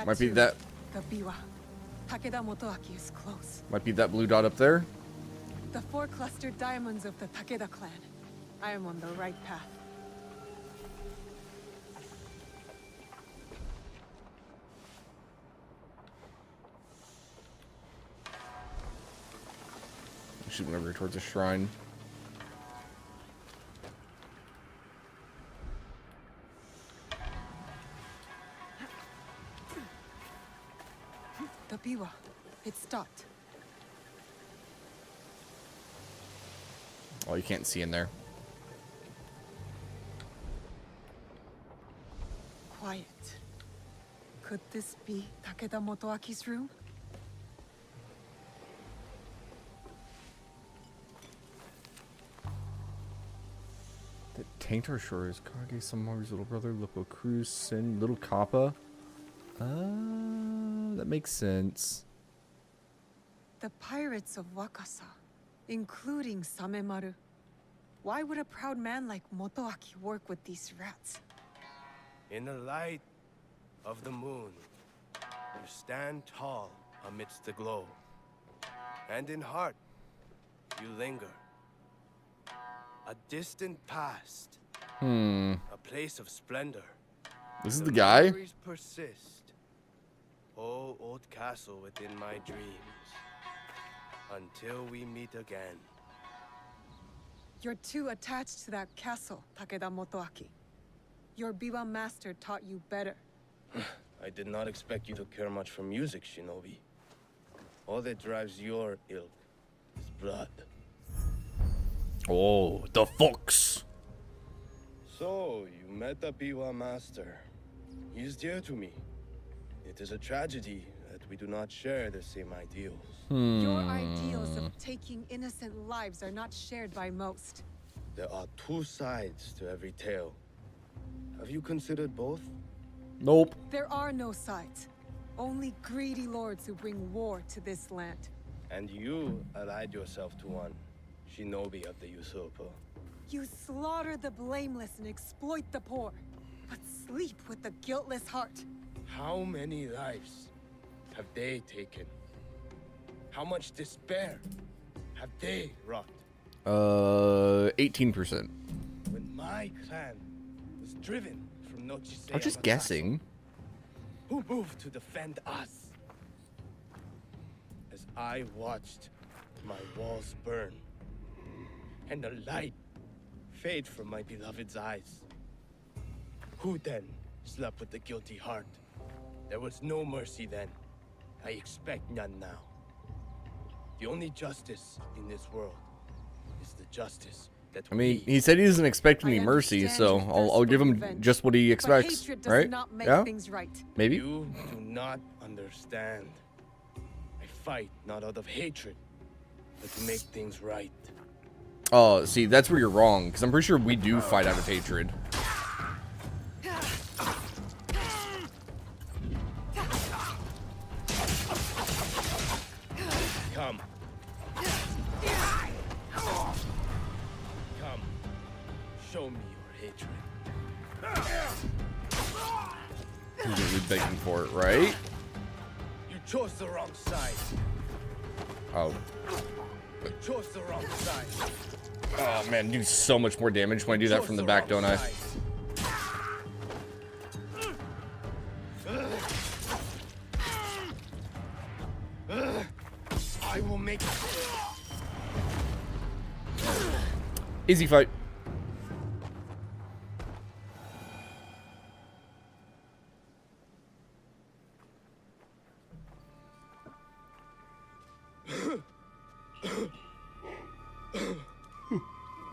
Might be that. The Biwa. Takeda Motoaki is close. Might be that blue dot up there. The 4 clustered diamonds of the Takeda clan. I am on the right path. Shooting over towards a shrine. The Biwa. It stopped. Oh, you can't see in there. Quiet. Could this be Takeda Motoaki's room? The Taintar Shore is Kage Samaru's little brother, Loco Cruz, Sin, Little Kappa. That makes sense. The pirates of Wakasa, including Samemaru. Why would a proud man like Motoaki work with these rats? In the light of the moon, you stand tall amidst the glow. And in heart, you linger. A distant past. A place of splendor. This is the guy? Memories persist. Oh, old castle within my dreams. Until we meet again. You're too attached to that castle, Takeda Motoaki. Your Biwa master taught you better. I did not expect you to care much for music, Shinobi. All that drives your ilk is blood. Oh, the fox. So, you met the Biwa master. He is dear to me. It is a tragedy that we do not share the same ideals. Your ideals of taking innocent lives are not shared by most. There are two sides to every tale. Have you considered both? Nope. There are no sides. Only greedy lords who bring war to this land. And you allied yourself to one, Shinobi of the Usurper. You slaughter the blameless and exploit the poor, but sleep with the guiltless heart. How many lives have they taken? How much despair have they wrought? 18%. When my clan was driven from Nochisea, I'm just guessing. Who moved to defend us? As I watched my walls burn and the light fade from my beloved's eyes, who then slept with the guilty heart? There was no mercy then. I expect none now. The only justice in this world is the justice that I mean, he said he doesn't expect any mercy, so I'll give him just what he expects, hatred does right? not make Yeah, things right. maybe. You do not understand. I fight not out of hatred, but to make things right. Oh, see, that's where you're wrong, because I'm pretty sure we do fight out of hatred. Come. Come. Show me your hatred. He's gonna be begging for it, right? You chose the wrong side. Oh. You chose the wrong side. Oh, man, do so much more damage when I do that from the back, don't I? I will make it. Easy fight.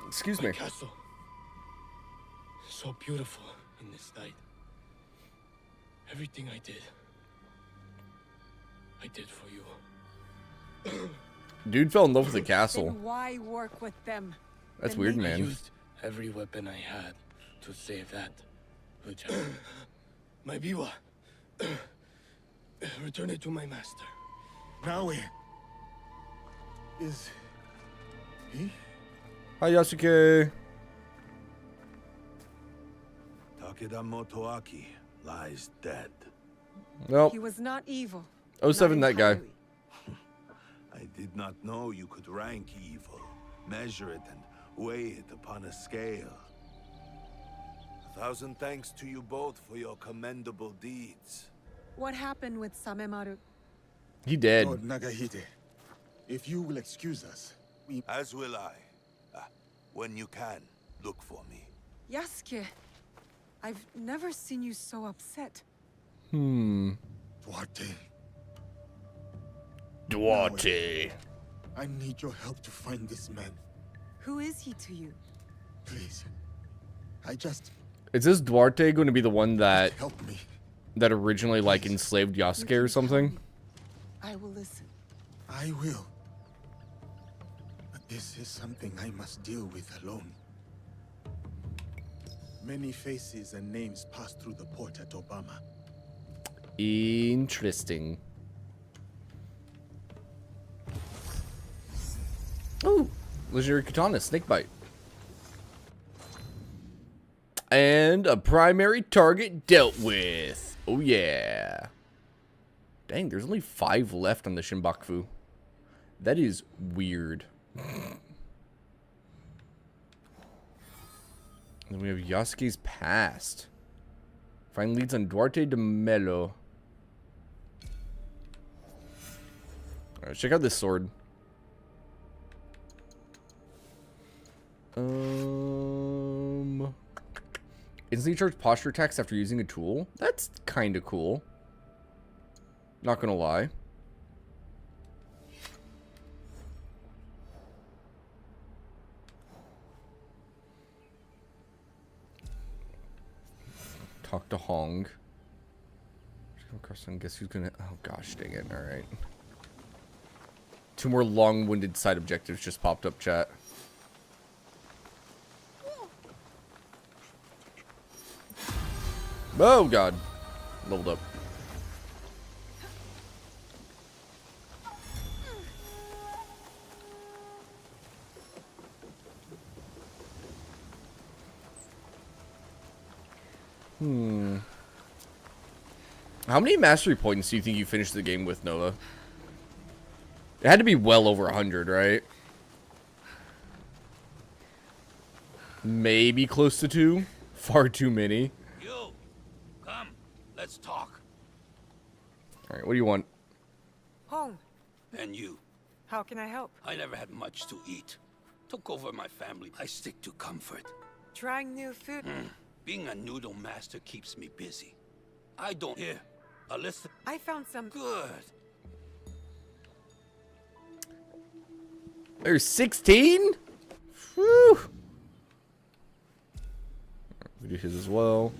Excuse me. My castle. So beautiful in this night. Everything I did for you. Dude fell in love with the castle. Then why work with them? That's Then weird, make I man. used every weapon I had to save that. Which my Biwa. Return it to my master. Now where is he? Hi, Yasuke. Takeda Motoaki lies dead. Nope. He was not evil. 07, that guy. I did not know you could rank evil, measure it, and weigh it upon a scale. 1,000 thanks to you both for your commendable deeds. What happened with Samemaru? He dead. Lord Nagahide, if you will excuse us, we... As will I. When you can, look for me. Yasuke, I've never seen you so upset. Duarte, Duarte. I need your help to find this man. Who is he to you? Please. I just... Is this Duarte going to be the one that help me. that originally like enslaved Yasuke or something? I will listen. I will. But this is something I must deal with alone. Many faces and names pass through the port at Obama. Interesting. Ooh, legendary katana, snakebite. And a primary target dealt with. Oh yeah. Dang, there's only 5 left on the Shinbaku. That is weird. Then we have Yasuke's past. Find leads on Duarte de Melo. Alright, check out this sword. Instantly charge posture attacks after using a tool? That's kind of cool. Not gonna lie. Talk to Hong. Come across and guess who's gonna... Oh gosh, dang it. Alright. 2 more long-winded side objectives just popped up, chat. Oh god. Leveled up. How many mastery points do you think you finished the game with, Nova? It had to be well over 100, right? Maybe close to 2. Far too many. You, come, let's talk. Alright, what do you want? Home. And you. How can I help? I never had much to eat. Took over my family. I stick to comfort. Trying new food? Being a noodle master keeps me busy. I don't... Here, a list of... I found some... Good. There's 16? Whew. We do his as well.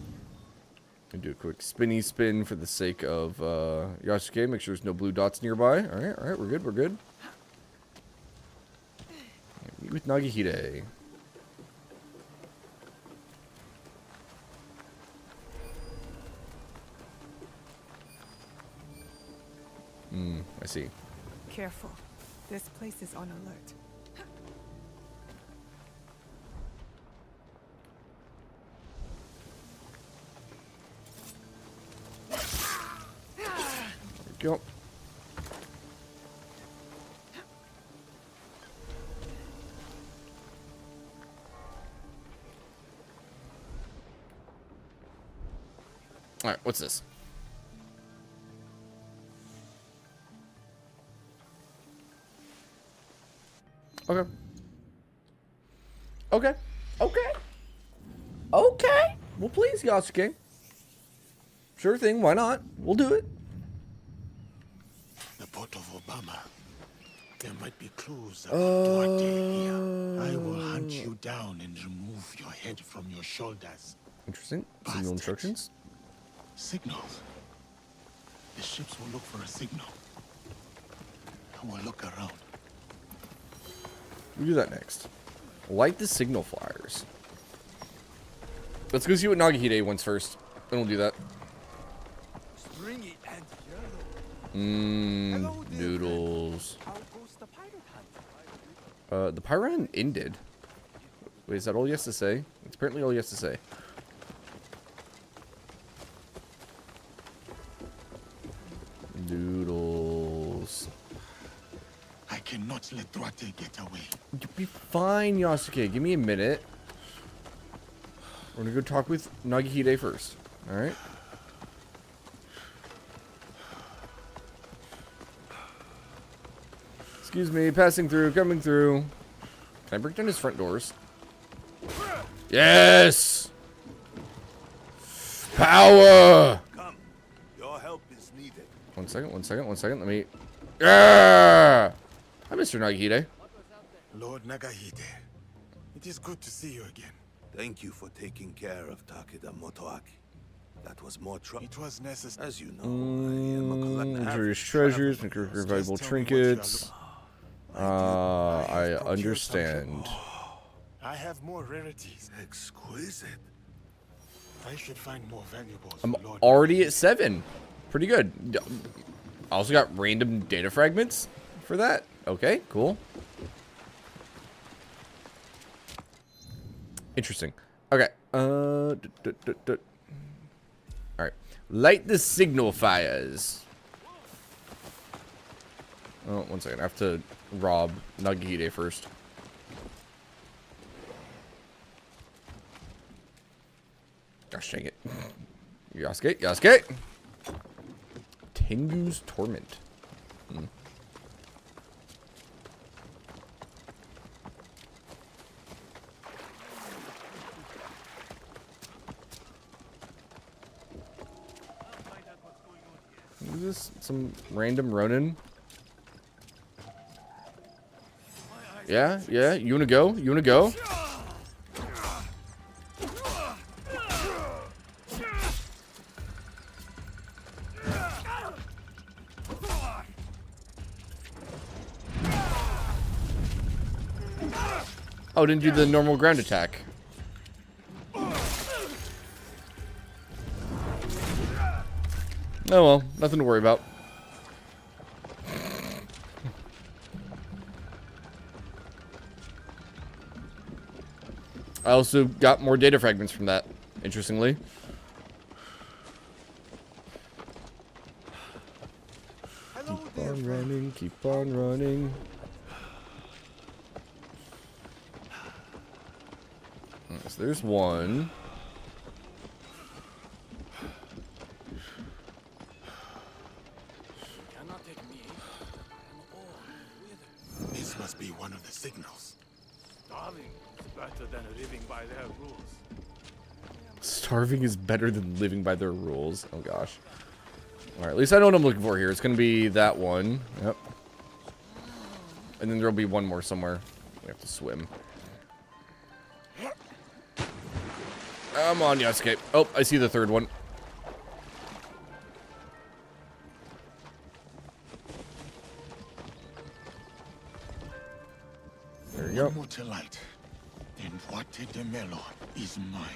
We do a quick spinny spin for the sake of Yasuke. Make sure there's no blue dots nearby. Alright, we're good, we're good. Meet with Nagihide. I see. Careful. This place is on alert. Go. Alright, what's this? Okay. Okay. Well, please, Yasuke. Sure thing, why not? We'll do it. The port of Obama. There might be clues about Duarte here. I will hunt you down and remove your head from your shoulders. Interesting. Signal instructions. Signals. The ships will look for a signal. I will look around. We do that next. Light the signal flyers. Let's go see what Nagihide wants first. Then we'll do that. Stringy and yellow. Noodles. How goes the pirate hunt? The pirate hunt ended. Wait, is that all he has to say? It's apparently all he has to say. Noodles. I cannot let Duarte get away. You'll be fine, Yasuke. Give me a minute. We're gonna go talk with Nagihide first. Alright? Excuse me, passing through, coming through. Can I break down his front doors? Yes! Power! Come. Your help is needed. One second. Let me... Yeah! Hi, Mr. Nagihide. Lord Nagahide, it is good to see you again. Thank you for taking care of Takeda Motoaki. That was more trouble. It was necessary. As you know, I am a collector. Various treasures, valuable trinkets. I understand. I have more rarities. Exquisite. I should find more valuables. I'm already at 7. Pretty good. I also got random data fragments for that. Okay, cool. Interesting. Okay. Alright. Light the signal fires. Oh, one second. I have to rob Nagihide first. Gosh dang it. Yasuke. Tengu's Torment. Is this some random Ronin? Yeah. You wanna go? You wanna go? Oh, didn't do the normal ground attack. Oh well, nothing to worry about. I also got more data fragments from that, interestingly. Keep on running, keep on running. So there's one. This must be one of the signals. Starving is better than living by their rules. Starving is better than living by their rules. Oh gosh. Alright, at least I know what I'm looking for here. It's gonna be that one. Yep. And then there'll be one more somewhere. We have to swim. Come on, Yasuke. Oh, I see the third one. There you go. One more to light. Then Duarte de Melo is mine.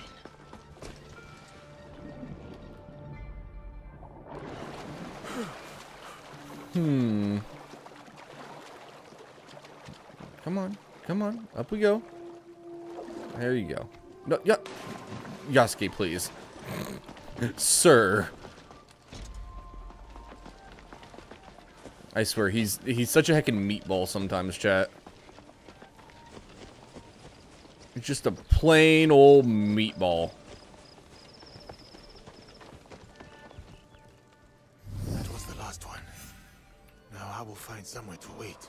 Come on. Come on. Up we go. There you go. No, yeah. Yasuke, please. Sir. I swear, he's such a heckin' meatball sometimes, chat. It's just a plain old meatball. That was the last one. Now I will find somewhere to wait.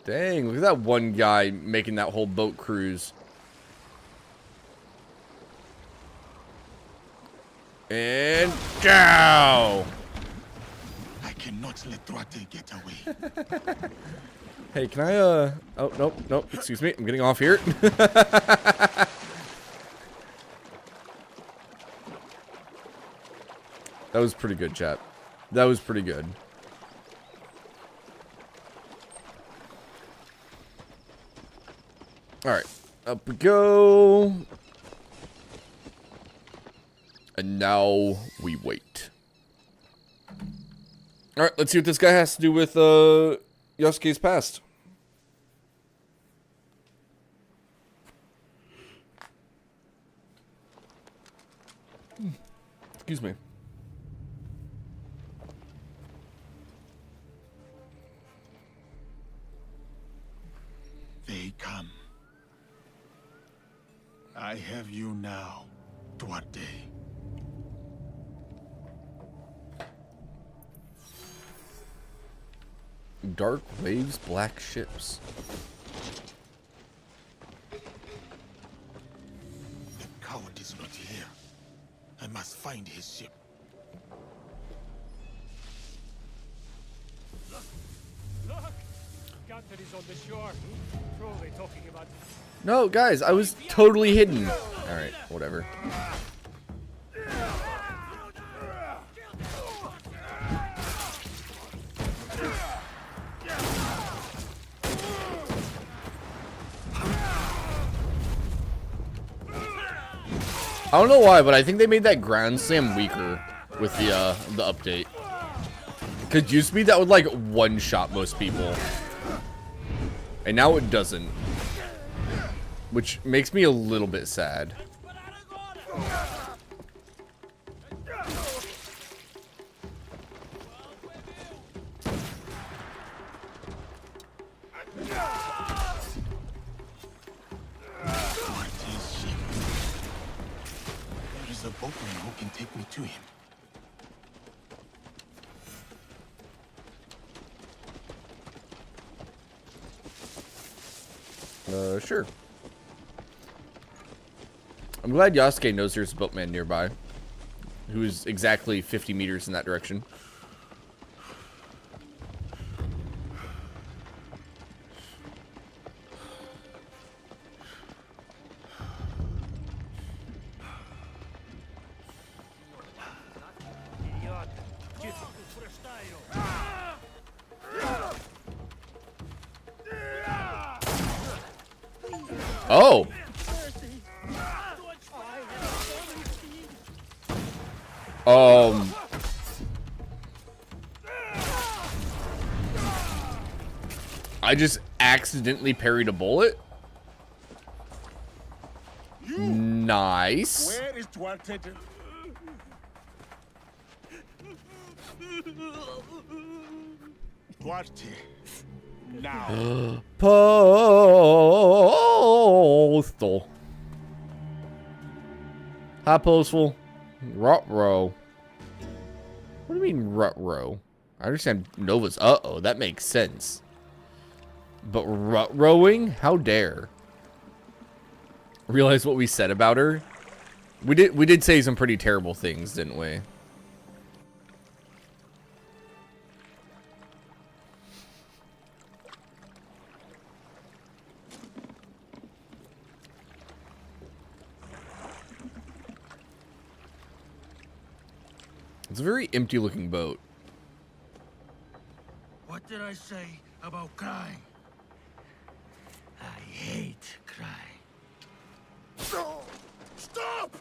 Dang, look at that one guy making that whole boat cruise. And go! I cannot let Duarte get away. Hey, can I, oh, nope, nope, excuse me, I'm getting off here. That was pretty good, chat. That was pretty good. Alright, up we go. And now we wait. Alright, let's see what this guy has to do with Yasuke's past. Excuse me. They come. I have you now, Duarte. Dark waves, black ships. The coward is not here. I must find his ship. Look! Gunther is on the shore. Probably talking about... No, guys, I was totally hidden. Alright, whatever. I don't know why, but I think they made that ground slam weaker with the update. Because used to be that would like one-shot most people. And now it doesn't. Which makes me a little bit sad. There is a boatman who can take me to him. Sure. I'm glad Yasuke knows there's a boatman nearby. Who's exactly 50 meters in that direction. Oh. I just accidentally parried a bullet. Nice. Where is Duarte? Duarte. Now. Postal. Hi, Postal. Rut-row. What do you mean, rut-row? I understand Nova's uh-oh. That makes sense. But rut-rowing? How dare. Realize what we said about her? We did say some pretty terrible things, didn't we? It's a very empty looking boat. What did I say about crying? I hate crying. No! Stop!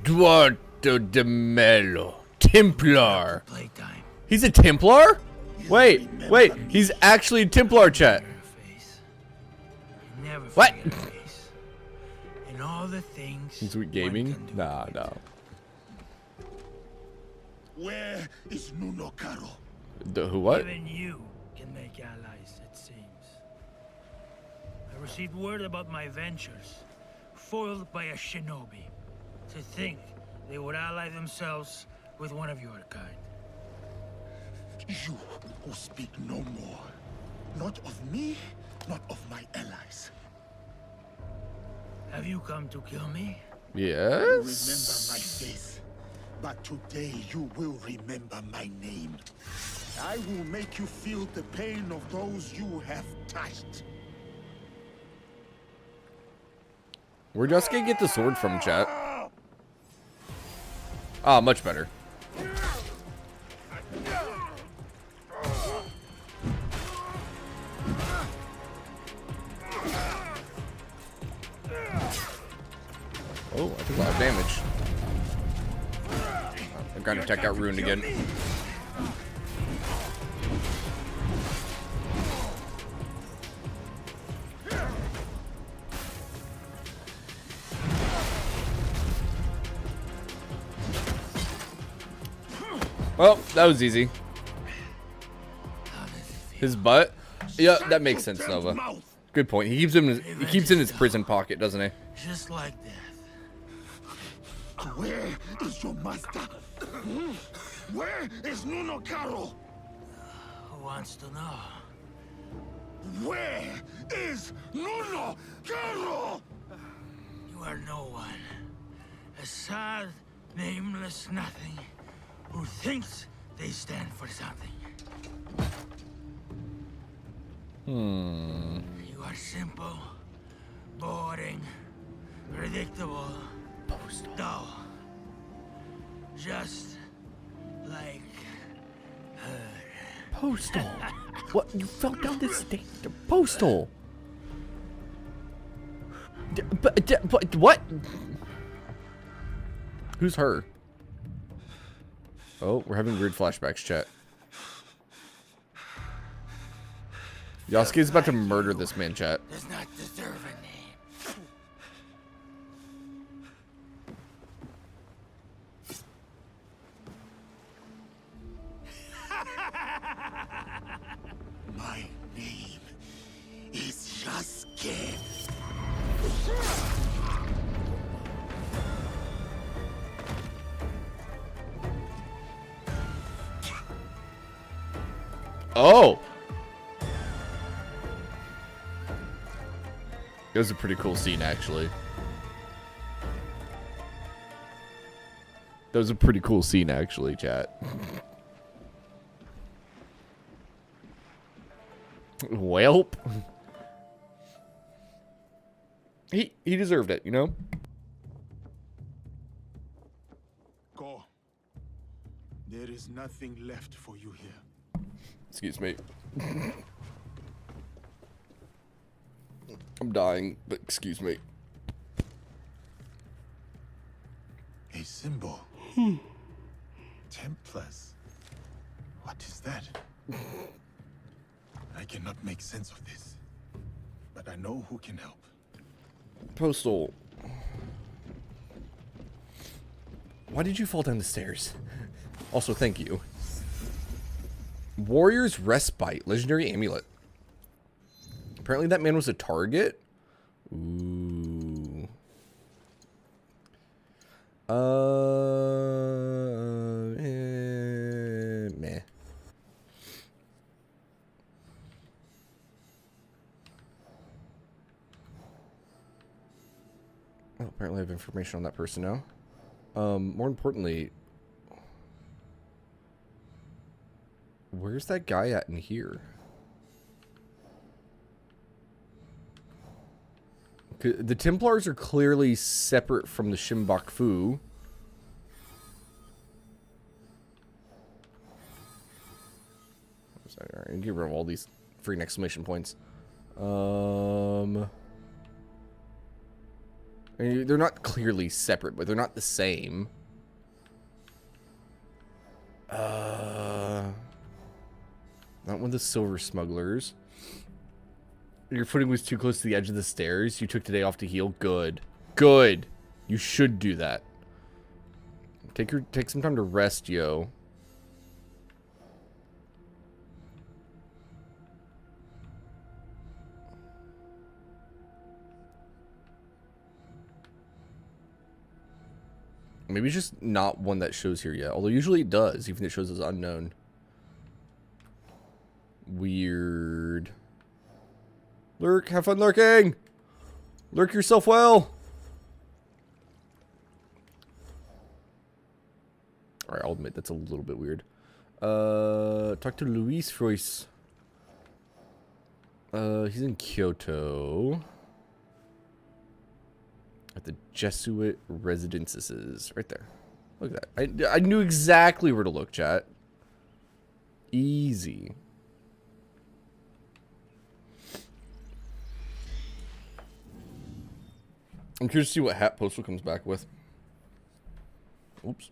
Duarte de Mello. Templar. He's a Templar? Wait. He's actually a Templar, chat. What? And all the things. Sweet gaming? Nah. Where is Nuno Caro? The who what? Even you can make allies, it seems. I received word about my ventures, foiled by a shinobi. To think they would ally themselves with one of your kind. You who speak no more. Not of me, not of my allies. Have you come to kill me? Yes. You remember my face, but today you will remember my name. I will make you feel the pain of those you have touched. Where'd Yasuke get the sword from, chat? Ah, much better. Oh, I took a lot of damage. I'm gonna attack out ruined again. Well, that was easy. His butt? Yeah, that makes sense, Nova. Good point. He keeps in his prison pocket, doesn't he? Just like death. Where is your master? Where is Nuno Caro? Who wants to know? Where is Nuno Caro? You are no one. A sad, nameless nothing who thinks they stand for something. You are simple, boring, predictable, dull. Just like her. Postal. What? You fell down this stage? Postal. But what? Who's her? Oh, we're having weird flashbacks, chat. Yasuke's about to murder this man, chat. Does not deserve a name. My name is Yasuke. Oh! It was a pretty cool scene, actually. That was a pretty cool scene, actually, chat. Welp. He deserved it, you know? nothing left for you here. Excuse me. I'm dying, but excuse me. A symbol. Templars. What is that? I cannot make sense of this, but I know who can help. Postal. Why did you fall down the stairs? Also, thank you. Warrior's Respite. Legendary amulet. Apparently that man was a target. Ooh. Meh. Oh, apparently I have information on that person now. More importantly, where's that guy at in here? The Templars are clearly separate from the Shimbok Fu. Alright, get rid of all these freaking exclamation points. They're not clearly separate, but they're not the same. Not one of the silver smugglers. Your footing was too close to the edge of the stairs. You took today off to heal. Good. Good. You should do that. Take some time to rest, yo. Maybe it's just not one that shows here yet. Although usually it does, even if it shows as unknown. Weird. Lurk, have fun lurking! Lurk yourself well! Alright, I'll admit that's a little bit weird. Talk to Luis Royce. He's in Kyoto. At the Jesuit residences. Right there. Look at that. I knew exactly where to look, chat. Easy. I'm curious to see what hat Postal comes back with. Oops.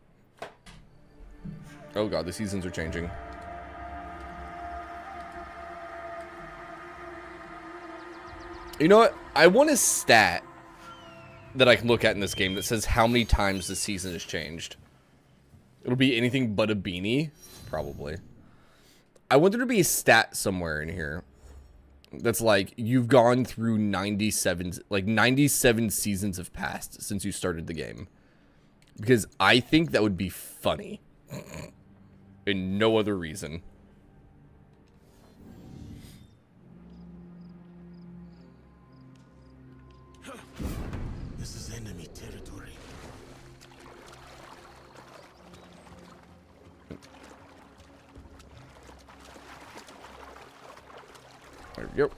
Oh god, the seasons are changing. You know what? I want a stat that I can look at in this game that says how many times the season has changed. It'll be anything but a beanie. Probably. I want there to be a stat somewhere in here that's like, you've gone through 97 seasons have passed since you started the game. Because I think that would be funny. And no other reason. This is enemy territory. There we go.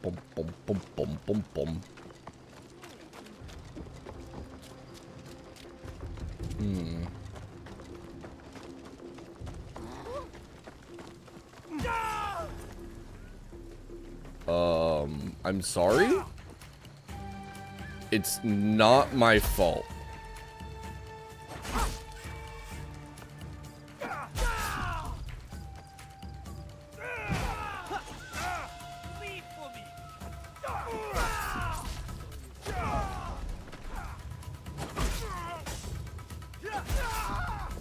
Boom, boom, boom, boom, boom, boom. I'm sorry? It's not my fault.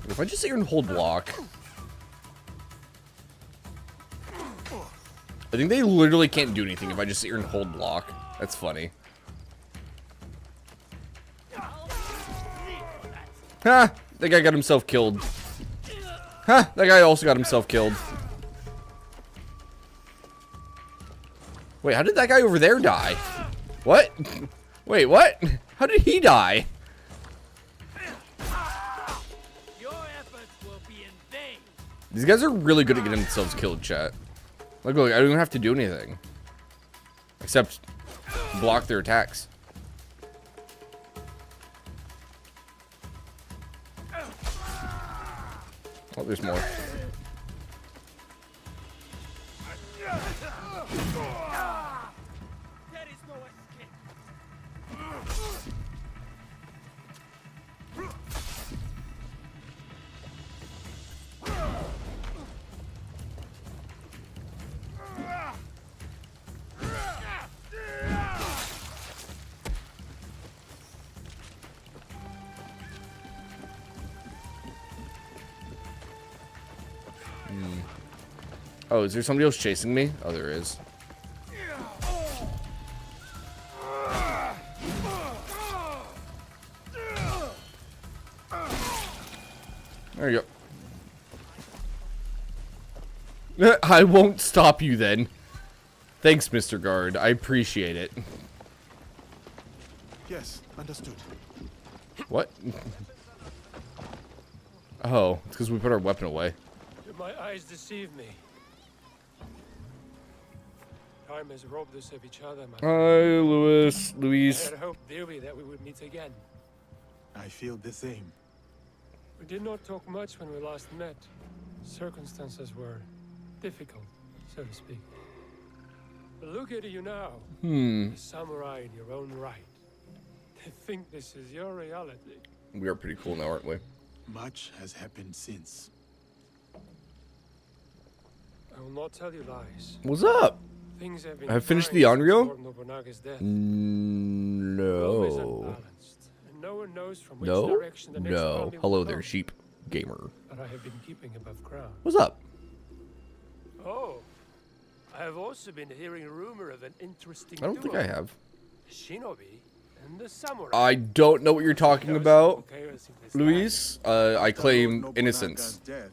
If I just sit here and hold block, I think they literally can't do anything if I just sit here and hold block. That's funny. Ha! That guy got himself killed. Ha! That guy also got himself killed. Wait, how did that guy over there die? What? Wait, what? How did he die? These guys are really good at getting themselves killed, chat. Look, I don't even have to do anything. Except block their attacks. Oh, there's more. There is no escape. Oh, is there somebody else chasing me? Oh, there is. There you go. I won't stop you then. Thanks, Mr. Guard. I appreciate it. Yes, understood. What? Oh, it's because we put our weapon away. Did my eyes deceive me? Time has robbed us of each other, my Hi, Luis. Luis. I had hoped dearly that we would meet again. I feel the same. We did not talk much when we last met. Circumstances were difficult, so to speak. But look at you now. A samurai in your own right. To think this is your reality. We are pretty cool now, aren't we? Much has happened since. I will not tell you lies. What's up? Things have been I finished fine the since Onryo? Lord Nobunaga's death. Rome is No. unbalanced, and no one knows from which No? direction the next No. army will Hello there, come. sheep gamer. But I have been keeping above ground. What's up? Oh, I have also been hearing rumor of an interesting I don't think I have. Shinobi and the samurai. I don't know what you're talking about, Luis. I claim Nobunaga's innocence. death,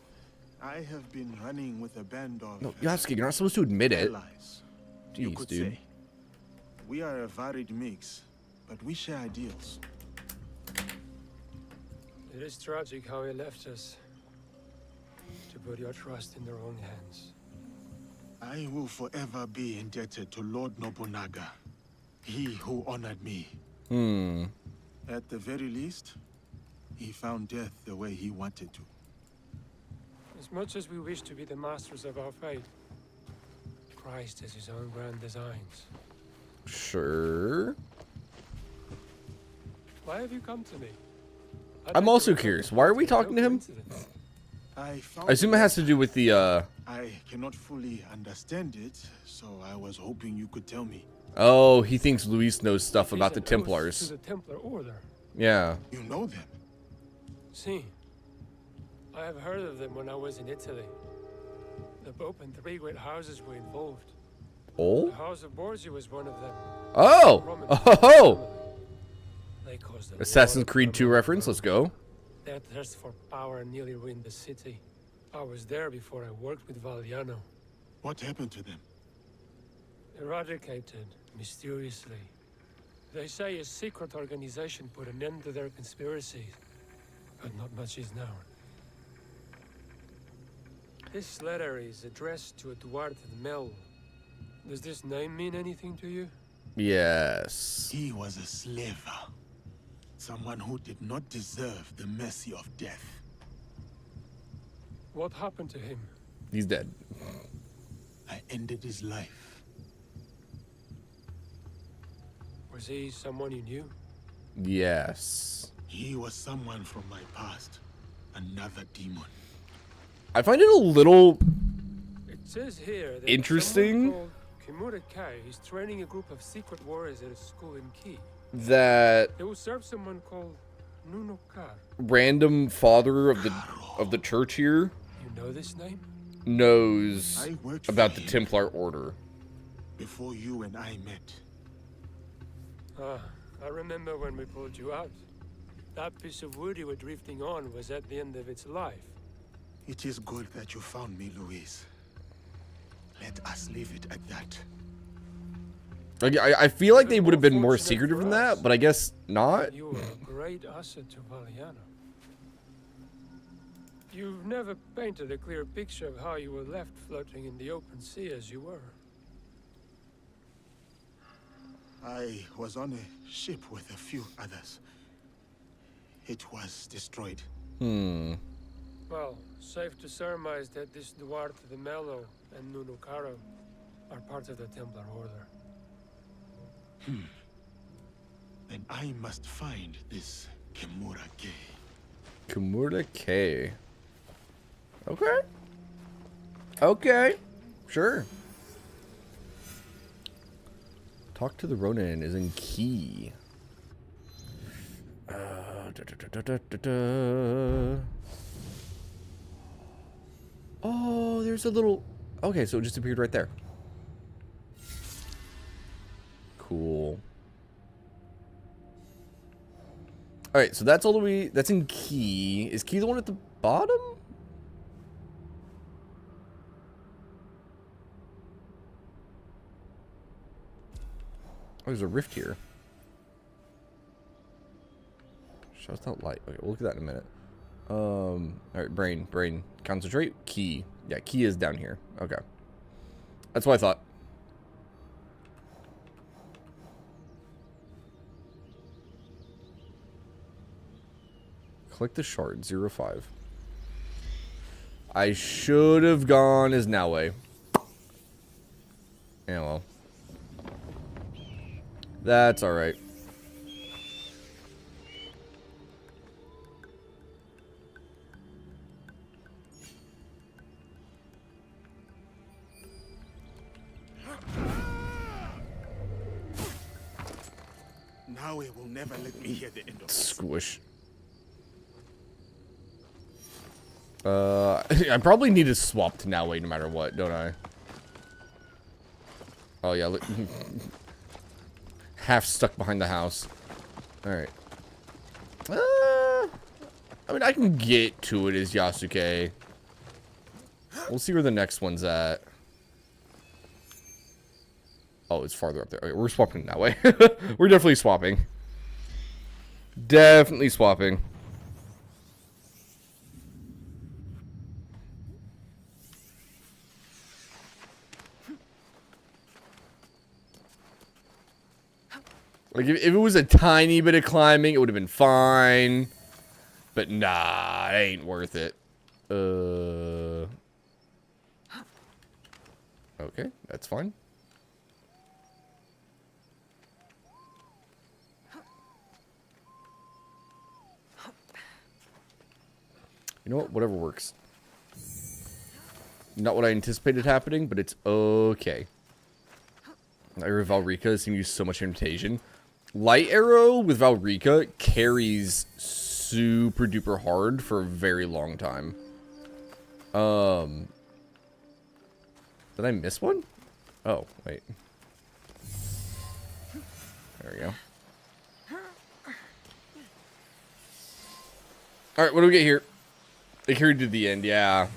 I have been running with a band of No, Yasuke, you're not supposed to admit it. allies. You Jeez, could dude. say. We are a varied mix, but we share ideals. It is tragic how he left us. To put your trust in the wrong hands. I will forever be indebted to Lord Nobunaga, he who honored me. At the very least, he found death the way he wanted to. As much as we wish to be the masters of our fate, Christ has his own grand designs. Sure. Why have you come to me? I'm also curious. Why are we talking to him? I assume it has to do with the, I cannot fully understand it, so I was hoping you could tell me. Oh, he thinks Luis knows stuff about the He's an oath Templars. To the Templar Order. Yeah. You know them? See, I have heard of them when I was in Italy. The Pope and 3 great houses were involved. Oh? The House of Borgia was one of them. Oh! Roman Oh! They caused a Assassin's lot of Creed 2 trouble. reference, let's go. Their thirst for power nearly ruined the city. I was there before I worked with Valdiano. What happened to them? Eradicated, mysteriously. They say a secret organization put an end to their conspiracies, but not much is known. This letter is addressed to Eduard Mel. Does this name mean anything to you? Yes. He was a slaver. Someone who did not deserve the mercy of death. What happened to him? He's dead. I ended his life. Was he someone you knew? Yes. He was someone from my past. Another demon. I find it a little It says here that interesting someone called Kimura Kai is training a group of secret warriors at a school in Ki. that They will serve someone called Nuno Kar. random father of the church here You know this name? knows I worked for about the him. Templar Order. Before you and I met. Ah, I remember when we pulled you out. That piece of wood you were drifting on was at the end of its life. It is good that you found me, Luis. Let us leave it at that. Like, I feel like they would have been more secretive than that, but I guess not. You were a great asset to Valiano. You've never painted a clear picture of how you were left floating in the open sea as you were. I was on a ship with a few others. It was destroyed. Well, safe to surmise that this Duarte de Mello and Nunukaro are part of the Templar Order. Then I must find this Kimura Kei. Kimura Kei. Okay. Okay. Sure. Talk to the Ronin is in key. Oh, there's a little... Okay, so it just appeared right there. Cool. Alright, so that's all the way... That's in key. Is key the one at the bottom? Oh, there's a rift here. Shows not light. Okay, we'll look at that in a minute. Alright, brain. Concentrate. Key. Yeah, key is down here. Okay. That's what I thought. Click the shard. 05. I should have gone as Naue. Yeah, well. That's alright. Now it will never let me hear the end of this. Squish. I probably need to swap to Naue no matter what, don't I? Oh yeah, look. Half stuck behind the house. Alright. I mean, I can get to it as Yasuke. We'll see where the next one's at. Oh, it's farther up there. Okay, we're swapping that way. We're definitely swapping. Definitely swapping. Like, if it was a tiny bit of climbing, it would have been fine. But nah, it ain't worth it. Okay, that's fine. You know what? Whatever works. Not what I anticipated happening, but it's okay. I hear Valrika seems to use so much imitation. Light arrow with Valrika carries super duper hard for a very long time. Did I miss one? Oh, wait. There we go. Alright, what do we get here? They carried to the end, yeah.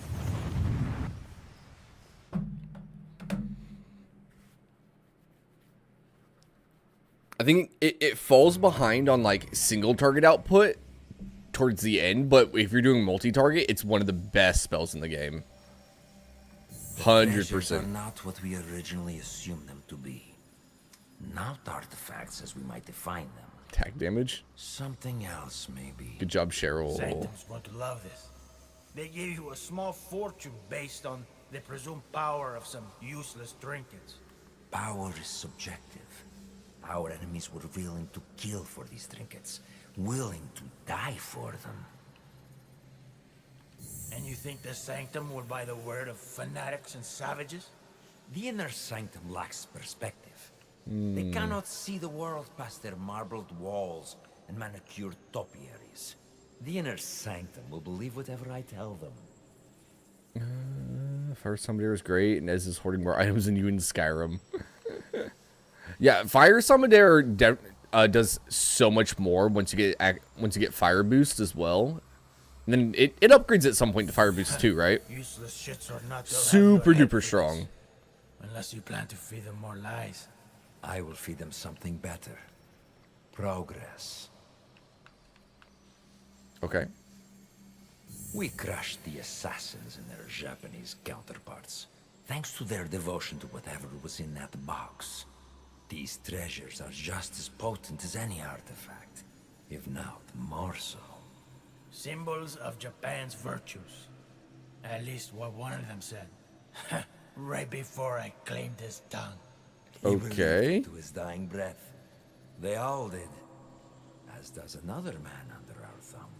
I think it falls behind on like single target output towards the end, but if you're doing multi-target, it's one of the best spells in the game. 100%. Are not what we originally assumed them to be. Not artifacts as we might define them. Attack damage? Something else, maybe. Good job, Cheryl. Sanctums want to love this. They give you a small fortune based on the presumed power of some useless trinkets. Power is subjective. Our enemies were willing to kill for these trinkets, willing to die for them. And you think the Sanctum will buy the word of fanatics and savages? The inner Sanctum lacks perspective. They cannot see the world past their marbled walls and manicured topiaries. The inner Sanctum will believe whatever I tell them. Fire Summoner is great, and Ez is hoarding more items than you in Skyrim. Yeah, Fire Summoner does so much more once you get Fire Boost as well. And then it upgrades at some point to Fire Boost too, right? Useless shits are not super duper strong. Unless you plan to feed them more lies. I will feed them something better. Progress. Okay. We crushed the assassins and their Japanese counterparts, thanks to their devotion to whatever was in that box. These treasures are just as potent as any artifact, if not more so. Symbols of Japan's virtues. At least what one of them said. Right before I claimed his tongue. Okay. To his dying breath. They all did. As does another man under our thumb.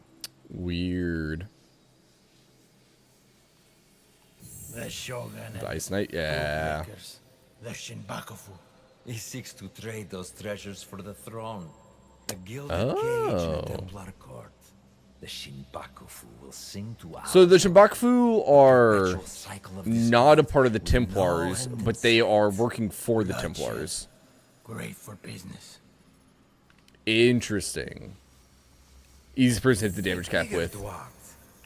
Weird. The Shogun and The Ice Knight, yeah. bootlickers, the Shinbakufu. He seeks to trade those treasures for the throne. A gilded Oh. cage in a Templar court. The Shinbakufu will sing to our So the Shinbakufu are cycle of not a part of the Templars, but they are working for the Templars. Great for business. Interesting. Easy person to hit the damage cap with.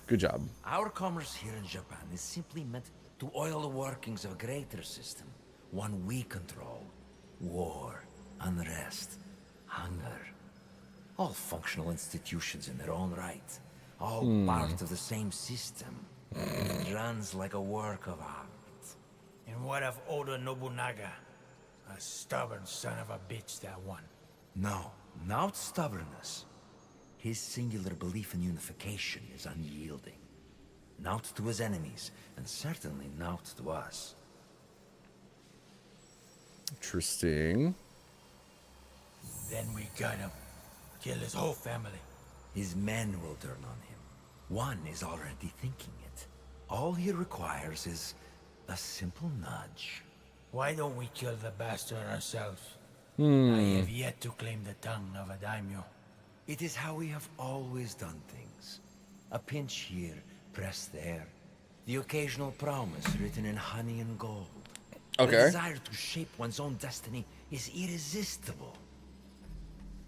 Good job. Our commerce here in Japan is simply meant to oil the workings of a greater system. One we control. War, unrest, hunger. All functional institutions in their own right. All part of the same system. It runs like a work of art. And what of Oda Nobunaga? A stubborn son of a bitch, that one. No, not stubbornness. His singular belief in unification is unyielding. Not to his enemies, and certainly not to us. Interesting. Then we got him. Kill his whole family. His men will turn on him. One is already thinking it. All he requires is a simple nudge. Why don't we kill the bastard ourselves? I have yet to claim the tongue of a daimyo. It is how we have always done things. A pinch here, pressed there. The occasional promise written in honey and gold. Okay. The desire to shape one's own destiny is irresistible.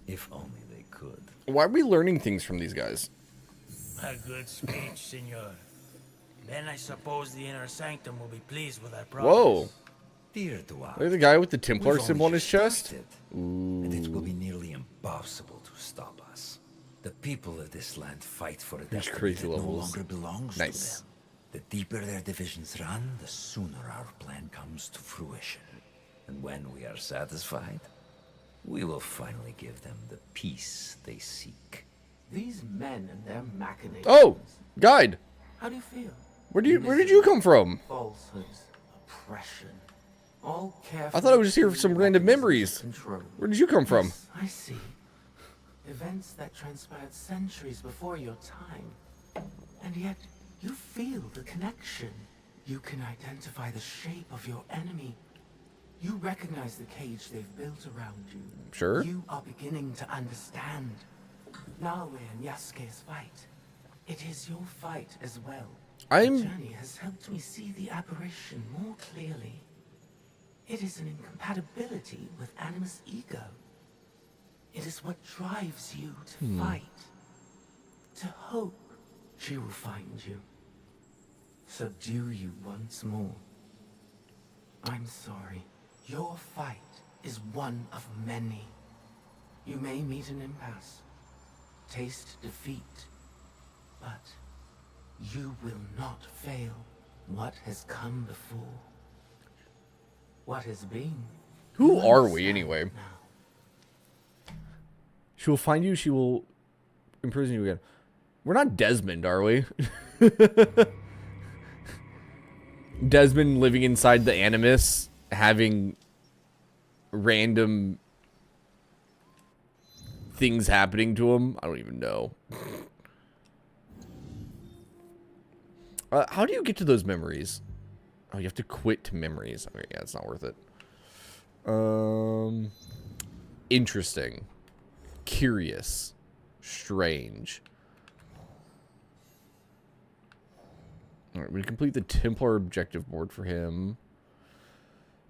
If only they could. Why are we learning things from these guys? A good speech, senor. Then I suppose the inner sanctum will be pleased with our progress. Whoa. Dear Dwarf, Look at the guy with the Templar we've symbol on only his chest. started, and it will be nearly impossible to stop us. The people of this land fight for a These destiny crazy that no levels. longer belongs Nice. to them. The deeper their divisions run, the sooner our plan comes to fruition. And when we are satisfied, we will finally give them the peace they seek. These men and their machinations. Oh, guide. How do you feel? Where did you come from? Falsehoods, oppression, all I thought I was just here for some random memories. Where did you come from? Yes, I see. Events that transpired centuries before your time. And yet, you feel the connection. You can identify the shape of your enemy. You recognize the cage they've built around you. Sure. You are beginning to understand. Naoe and Yasuke's fight. It is your fight as well. The journey has helped me see the aberration more clearly. It is an incompatibility with Animus' ego. It is what drives you to fight, to hope she will find you, subdue you once more. I'm sorry. Your fight is one of many. You may meet an impasse, taste defeat, but you will not fail what has come before. What has been. Who are we anyway? She will find you. She will imprison you again. We're not Desmond, are we? Desmond living inside the Animus, having random things happening to him. I don't even know. How do you get to those memories? Oh, you have to quit to memories. Okay, yeah, it's not worth it. Interesting. Curious. Strange. Alright, we complete the Templar objective board for him.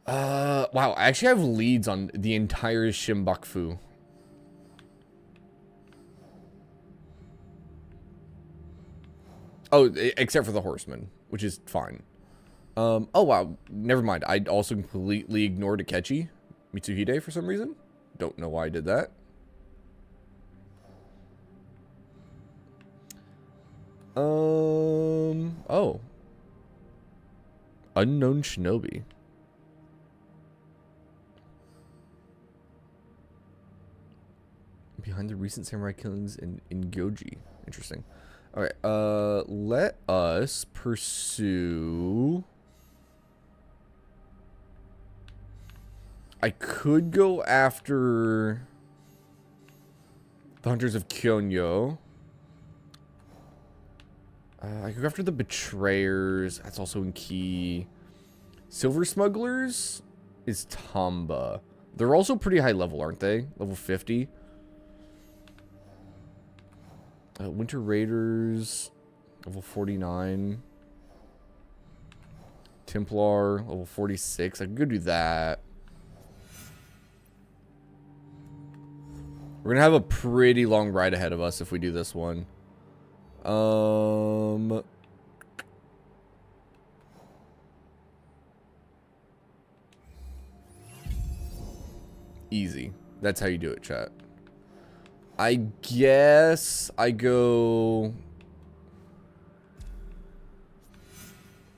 Wow, I actually have leads on the entire Shinbakufu. Oh, except for the horseman, which is fine. Oh wow, never mind. I also completely ignored Akechi Mitsuhide for some reason. Don't know why I did that. Oh. Unknown Shinobi. Behind the recent samurai killings in Gyoji. Interesting. Alright, let us pursue... I could go after the Hunters of Kyonyo. I could go after the Betrayers. That's also in Key. Silver Smugglers is Tamba. They're also pretty high level, aren't they? Level 50. Winter Raiders, level 49. Templar, level 46. I could go do that. We're gonna have a pretty long ride ahead of us if we do this one. Easy. That's how you do it, chat. I guess I go...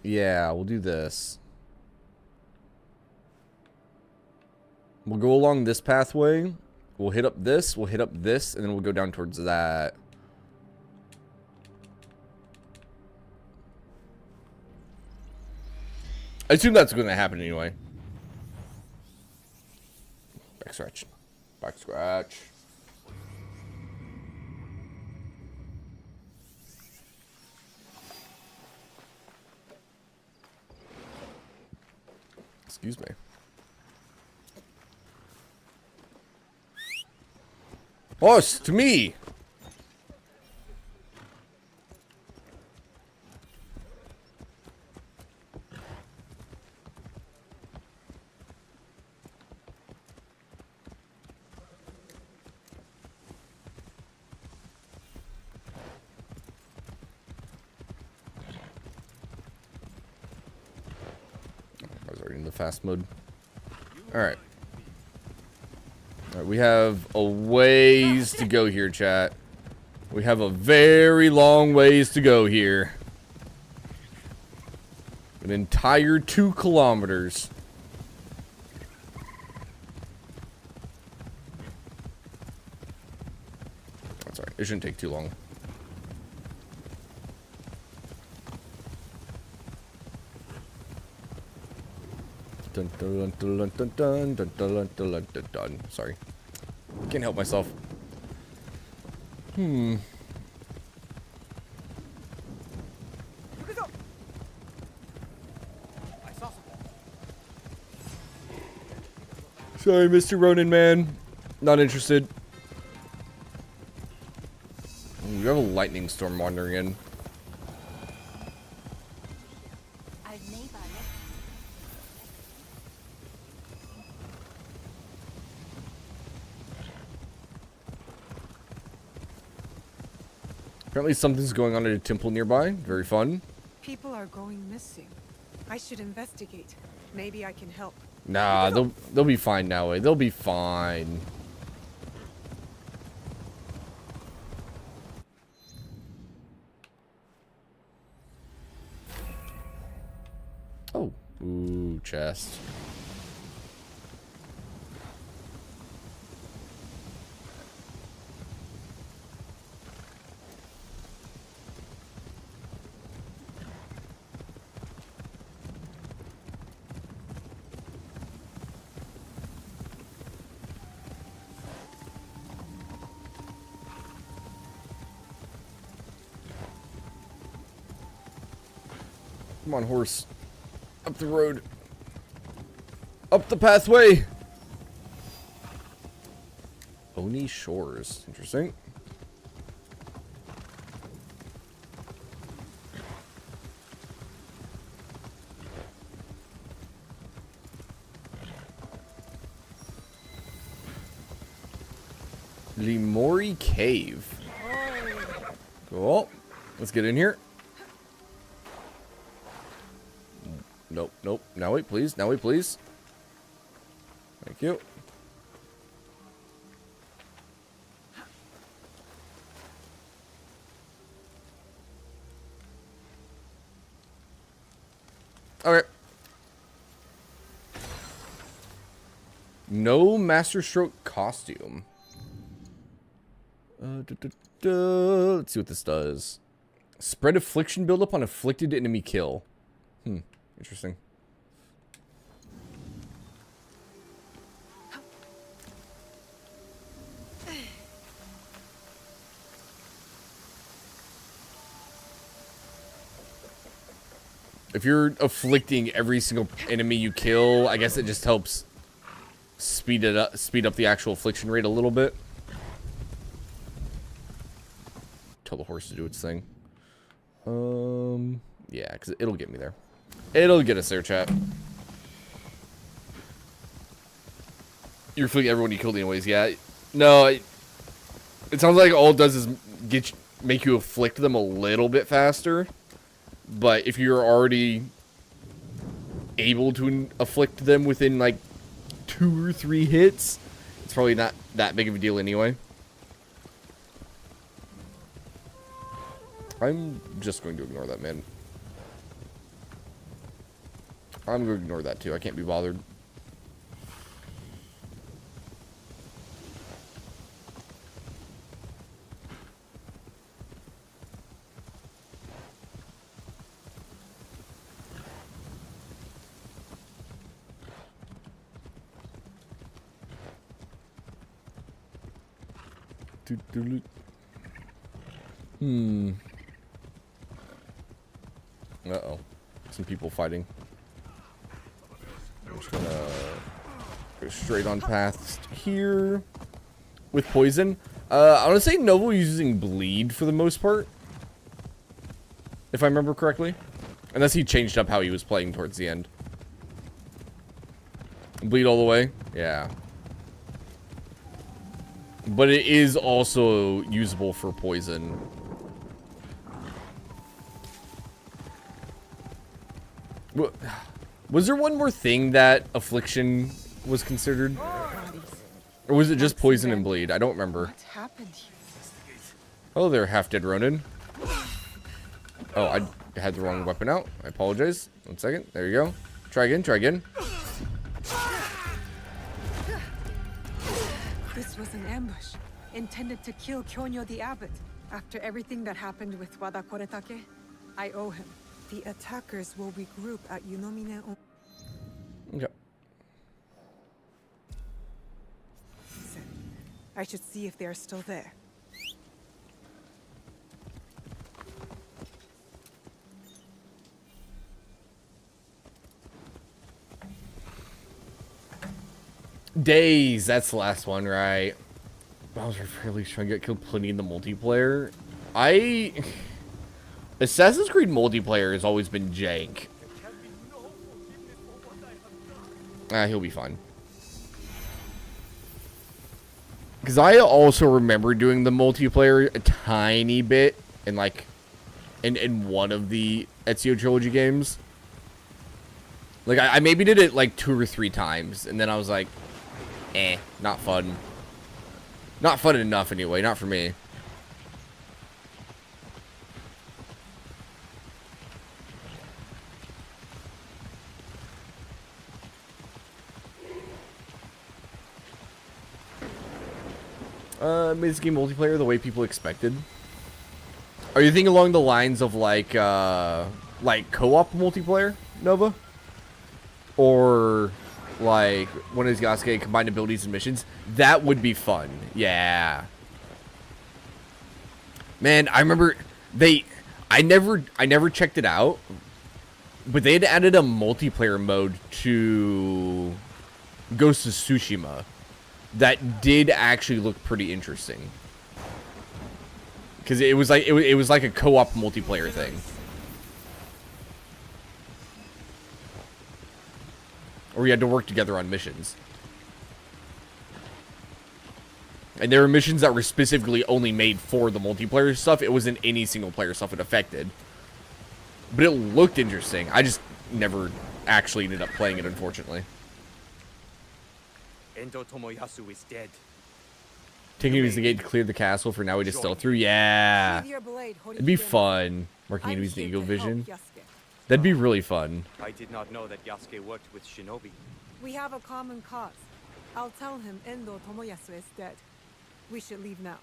Yeah, we'll do this. We'll go along this pathway. We'll hit up this, and then we'll go down towards that. I assume that's going to happen anyway. Back scratch. Back scratch. Excuse me. Oh, it's to me. I was already in the fast mode. All right. Alright, we have a ways to go here, chat. We have a very long ways to go here. An entire 2 kilometers. That's alright. It shouldn't take too long. Dun, dun, dun, dun, dun, dun, dun, dun, dun, dun, dun, dun. Sorry. Can't help myself. Sorry, Mr. Ronin, man. Not interested. We have a lightning storm wandering in. Apparently something's going on at a temple nearby. Very fun. People are going missing. I should investigate. Maybe I can help. Nah, they'll be fine now. They'll be fine. Oh, ooh, chest. Come on, horse. Up the road. Up the pathway. Oni Shores. Interesting. Limori Cave. Cool. Let's get in here. Nope, nope. Now wait, please. Now wait, please. Thank you. Okay. No Master Stroke costume. Let's see what this does. Spread affliction buildup on afflicted enemy kill. Interesting. If you're afflicting every single enemy you kill, I guess it just helps speed up the actual affliction rate a little bit. Tell the horse to do its thing. Yeah, because it'll get me there. It'll get us there, chat. You're afflicting everyone you killed anyways, yeah. No, it sounds like all it does is make you afflict them a little bit faster. But if you're already able to afflict them within like 2 or 3 hits, it's probably not that big of a deal anyway. I'm just going to ignore that, man. I'm going to ignore that too. I can't be bothered. Uh-oh. Some people fighting. I'm just gonna go straight on past here with poison. I want to say Noble using bleed for the most part, if I remember correctly. Unless he changed up how he was playing towards the end. Bleed all the way? Yeah. But it is also usable for poison. Was there one more thing that affliction was considered? Or was it just poison and bleed? I don't remember. What happened here? Oh, there, half-dead Ronin. Oh, I had the wrong weapon out. I apologize. 1 second. There you go. Try again, try again. This was an ambush, intended to kill Kyonyo the Abbot. After everything that happened with Wada Koretake, I owe him. The attackers will regroup at Yunomine. Okay. I should see if they are still there. Days, that's the last one, right? Bowser fairly trying to get killed plenty in the multiplayer. Assassin's Creed multiplayer has always been jank. He'll be fine. Because I also remember doing the multiplayer a tiny bit in like in one of the Ezio Trilogy games. Like I maybe did it like 2 or 3 times, and then I was like, not fun. Not fun enough anyway, not for me. Made this game multiplayer the way people expected. Are you thinking along the lines of like co-op multiplayer, Nova? Or like one of these Yasuke combined abilities and missions? That would be fun. Yeah. Man, I remember I never checked it out, but they had added a multiplayer mode to Ghost of Tsushima that did actually look pretty interesting. Because it was like it was like a co-op multiplayer thing. Or we had to work together on missions. And there were missions that were specifically only made for the multiplayer stuff. It wasn't any single player stuff it affected. But it looked interesting. I just never actually ended up playing it, unfortunately. Endo Tomoyasu is dead. Taking enemies to the gate to clear the castle for now we just stealth through. Yeah. It'd be fun. Marking enemies in Eagle Vision. That'd be really fun. I did not know that Yasuke worked with Shinobi. We have a common cause. I'll tell him Endo Tomoyasu is dead. We should leave now.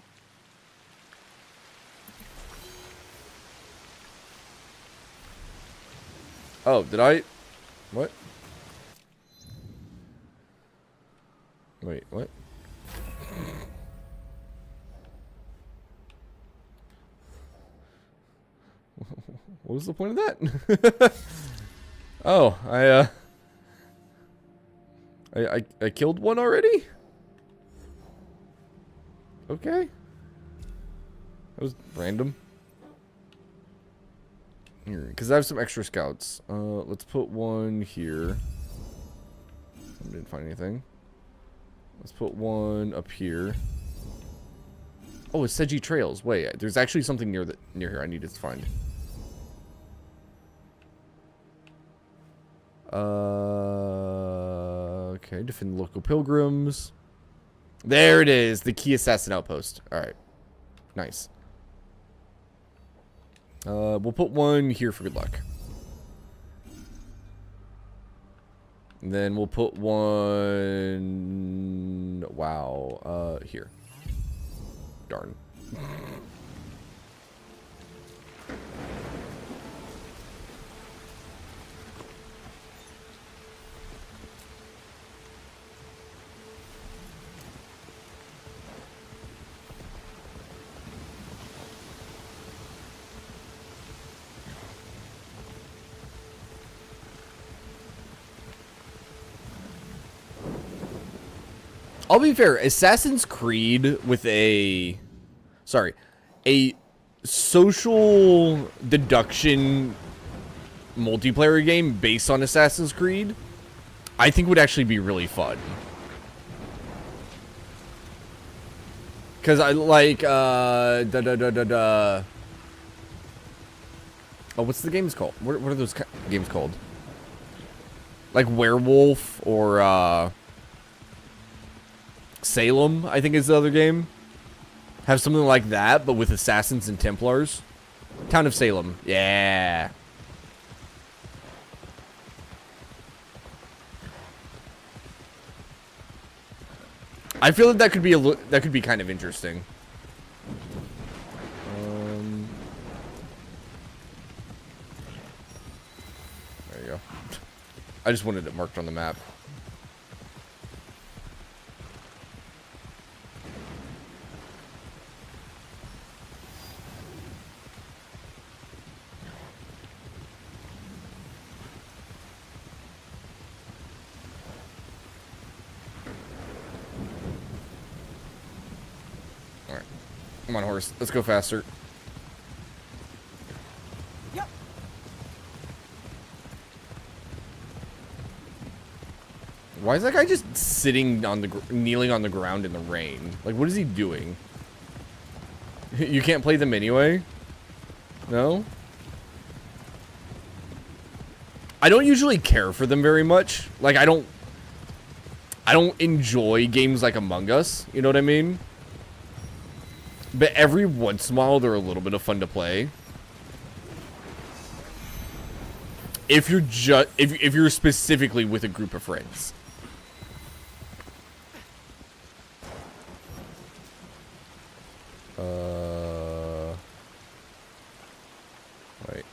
Oh, did I? What? Wait, what? What was the point of that? Oh, I killed one already? Okay. That was random. Here, because I have some extra scouts. Let's put one here. I didn't find anything. Let's put one up here. Oh, it's Seji Trails. Wait, there's actually something near here I needed to find. Okay, defend local pilgrims. There it is, the key assassin outpost. All right, nice. We'll put one here for good luck. And then we'll put one... Wow. Here. Darn. I'll be fair, Assassin's Creed with a social deduction multiplayer game based on Assassin's Creed, I think would actually be really fun. Cause I like oh, what's the games called? What are those games called? Like Werewolf or Salem, I think is the other game. Have something like that, but with assassins and Templars. Town of Salem, yeah. I feel that could be kind of interesting. There you go. I just wanted it marked on the map. Come on, horse. Let's go faster. Yep. Why is that guy just sitting on the kneeling on the ground in the rain? Like, what is he doing? You can't play them anyway? No? I don't usually care for them very much. Like, I don't enjoy games like Among Us. You know what I mean? But every once in a while, they're a little bit of fun to play. If you're if you're specifically with a group of friends. Wait.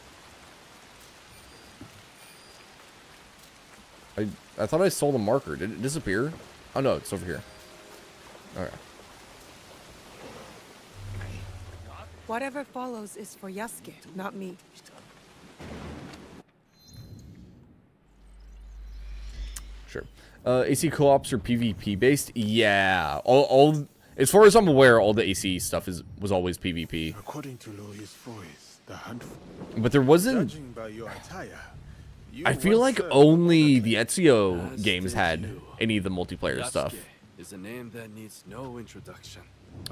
I thought I saw the marker. Did it disappear? Oh no, it's over here. Alright. Whatever follows is for Yasuke, not me. Sure. AC co-ops are PvP based? Yeah. All as far as I'm aware, all the AC stuff was always PvP. According to Louis' voice, the hunt. But there wasn't. Judging by your attire, I feel like only the Ezio games had any of the multiplayer stuff. Is a name that needs no introduction.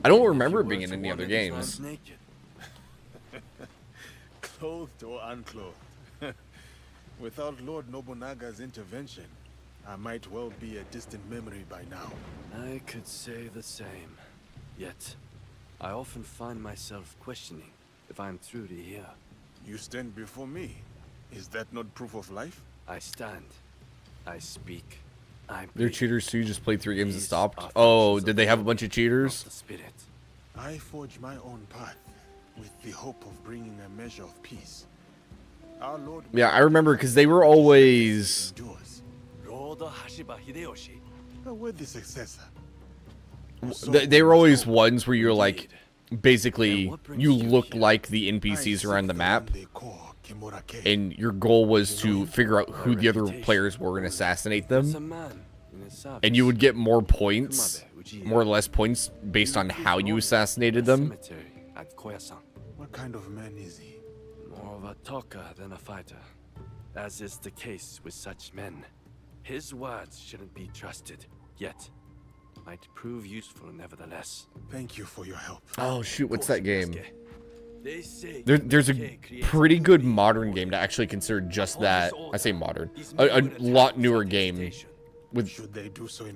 I don't remember it being in any other games. Clothed or unclothed. Without Lord Nobunaga's intervention, I might well be a distant memory by now. I could say the same. Yet, I often find myself questioning if I'm truly here. You stand before me. Is that not proof of life? I stand. I speak. They're cheaters too, just played 3 games and stopped. Oh, did they have a bunch of cheaters? I forge my own path with the hope of bringing a measure of peace. Our Lord Yeah, I remember because they were always. Lord Hashiba Hideyoshi. a worthy successor. They were always ones where you're like, basically, you look like the NPCs around the map, and your goal was to figure out who the other players were and assassinate them. And you would get more points, more or less points, based on how you assassinated them. At Koyasan. What kind of man is he? More of a talker than a fighter, as is the case with such men. His words shouldn't be trusted, yet might prove useful nevertheless. Thank you for your help. Oh shoot, what's that game? They say There's a pretty good modern game to actually consider just that. I say modern. A lot newer game with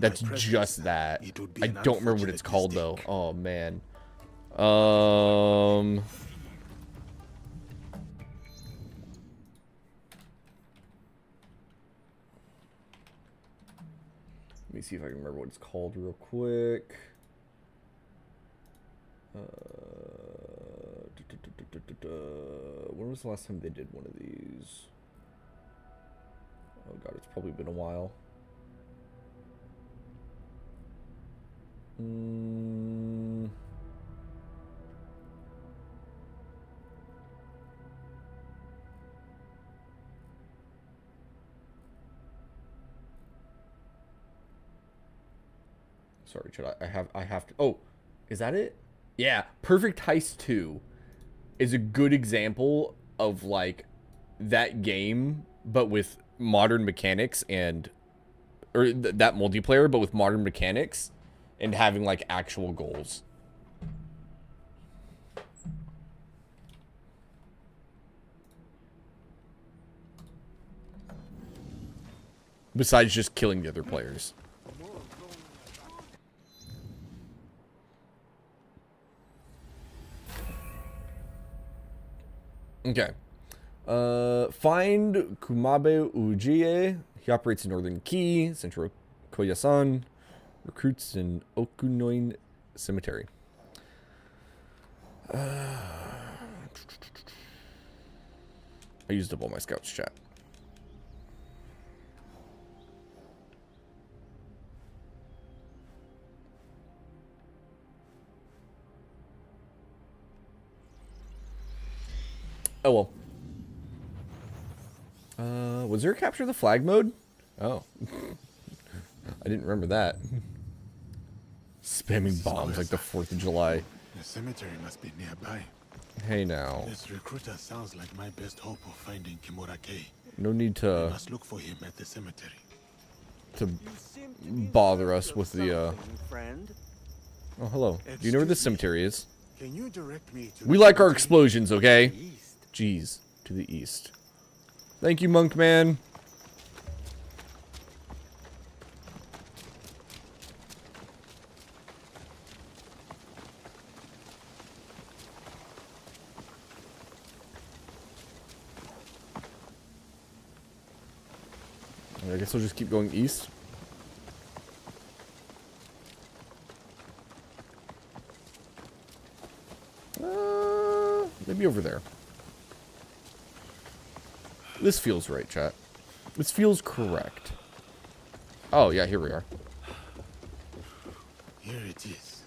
that's just that. I don't remember what it's called though. Oh man. Let me see if I can remember what it's called real quick. When was the last time they did one of these? Oh god, it's probably been a while. Sorry, I have to. Oh, is that it? Yeah, Perfect Heist 2 is a good example of like that game, but with modern mechanics and that multiplayer, but with modern mechanics and having like actual goals. Besides just killing the other players. Okay. Find Kumabe Ujie. He operates in Northern Key, Central Koyasan. Recruits in Okunoin Cemetery. I used up all my scouts, chat. Oh well. Was there a capture the flag mode? Oh. I didn't remember that. Spamming bombs like the 4th of July. The cemetery must be nearby. Hey now. This recruiter sounds like my best hope of finding Kimura-Kei. No need I to must look for him at the cemetery. Bother us with the Oh, hello. Do you know where the cemetery is? Can you direct me to We like our explosions, okay? Jeez, to the east. Thank you, Monk Man. I guess we'll just keep going east. Maybe over there. This feels right, chat. This feels correct. Oh, yeah, here we are. Here it is.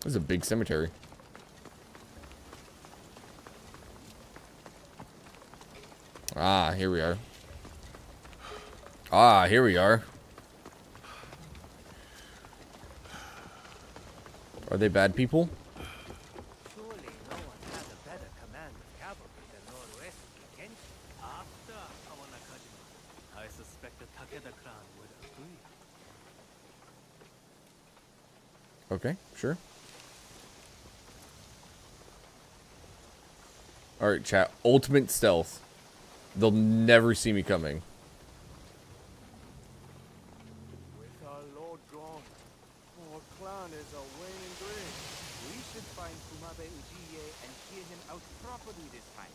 This is a big cemetery. Ah, here we are. Ah, here we are. Are they bad people? Surely no one has a better command of cavalry than Lord Uesugi Kenshi. After Kawanakajima, I suspect the Takeda clan would agree. Okay, sure. Alright, chat. Ultimate stealth. They'll never see me coming. With our Lord gone, our clan is a waning grave. We should find Kumabe Ujie and clear him out properly this time.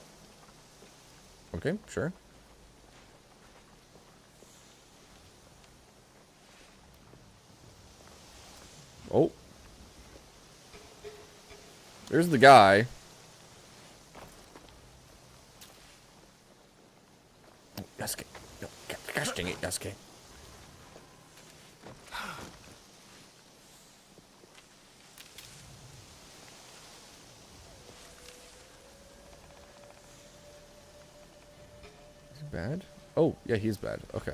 Okay, sure. Oh. There's the guy. Oh, Yasuke. No, gosh dang it, Yasuke. Is he bad? Oh, yeah, he's bad. Okay.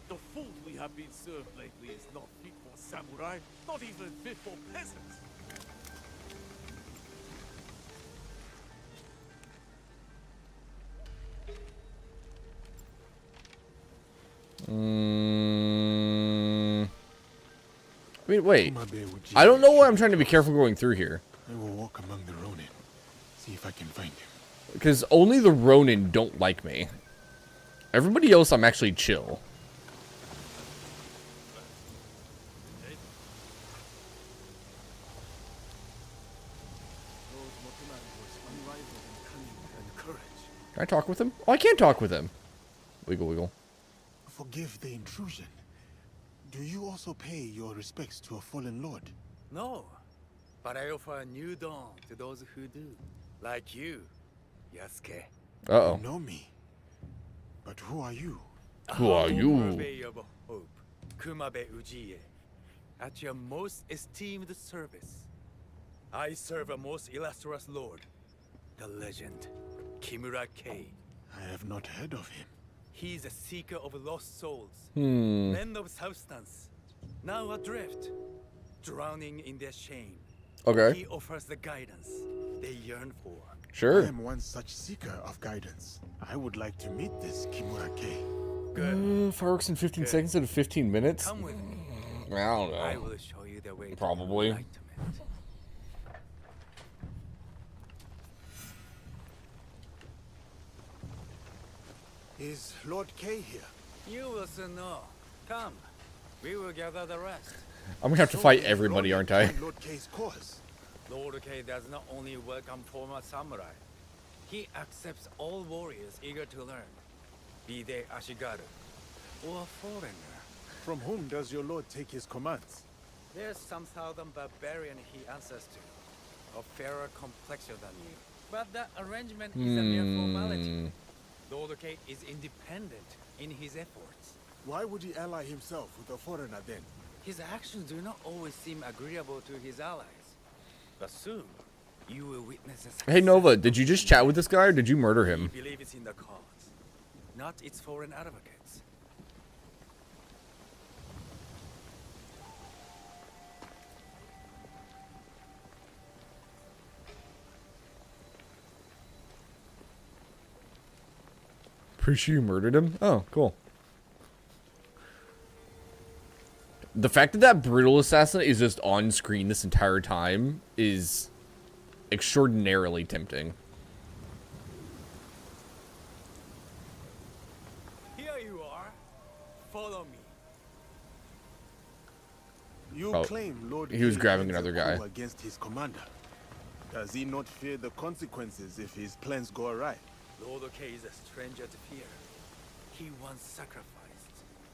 The food we have been served lately is not fit for samurai, not even fit for peasants. Wait. I don't know why I'm trying to be careful going through here. I will walk among the Ronin, see if I can find him. Because only the Ronin don't like me. Everybody else, I'm actually chill. Can I talk with him? Oh, I can't talk with him. Wiggle, wiggle. Forgive the intrusion. Do you also pay your respects to a fallen lord? No, but I offer a new dawn to those who do. Like you, Yasuke. Uh-oh. You know me. But who are you? Who are you? Purvey of hope, Kumabe Ujiie. At your most esteemed service. I serve a most illustrious lord. The legend, Kimura Kei. I have not heard of him. He's a seeker of lost souls. Hmm. Men of substance. Now adrift. Drowning in their shame. Okay. He offers the guidance they yearn for. Sure. I am one such seeker of guidance. I would like to meet this Kimura Kei. Fireworks in 15 seconds out of 15 minutes? Come with me. I don't know. I will show you the way. Probably. Is Lord Kei here? You will soon know. Come. We will gather the rest. I'm gonna have to fight everybody, aren't I? Lord Kei's cause. Lord Kei does not only welcome former samurai. He accepts all warriors eager to learn. Be they Ashigaru or a foreigner. From whom does your lord take his commands? There's some southern barbarian he answers to. Of fairer complexion than you. But that arrangement is a mere formality. Lord Kei is independent in his efforts. Why would he ally himself with a foreigner then? His actions do not always seem agreeable to his allies. But soon, you will witness a success. Hey Nova, did you just chat with this guy or did you murder him? He believes in the cause, not its foreign advocates. Pretty sure you murdered him? Oh, cool. The fact that that brutal assassin is just on screen this entire time is extraordinarily tempting. Here you are. Follow me. You Oh, claim Lord he was Kei grabbing leads a another guy. coup against his commander. Does he not fear the consequences if his plans go awry? Lord Kei is a stranger to fear. He once sacrificed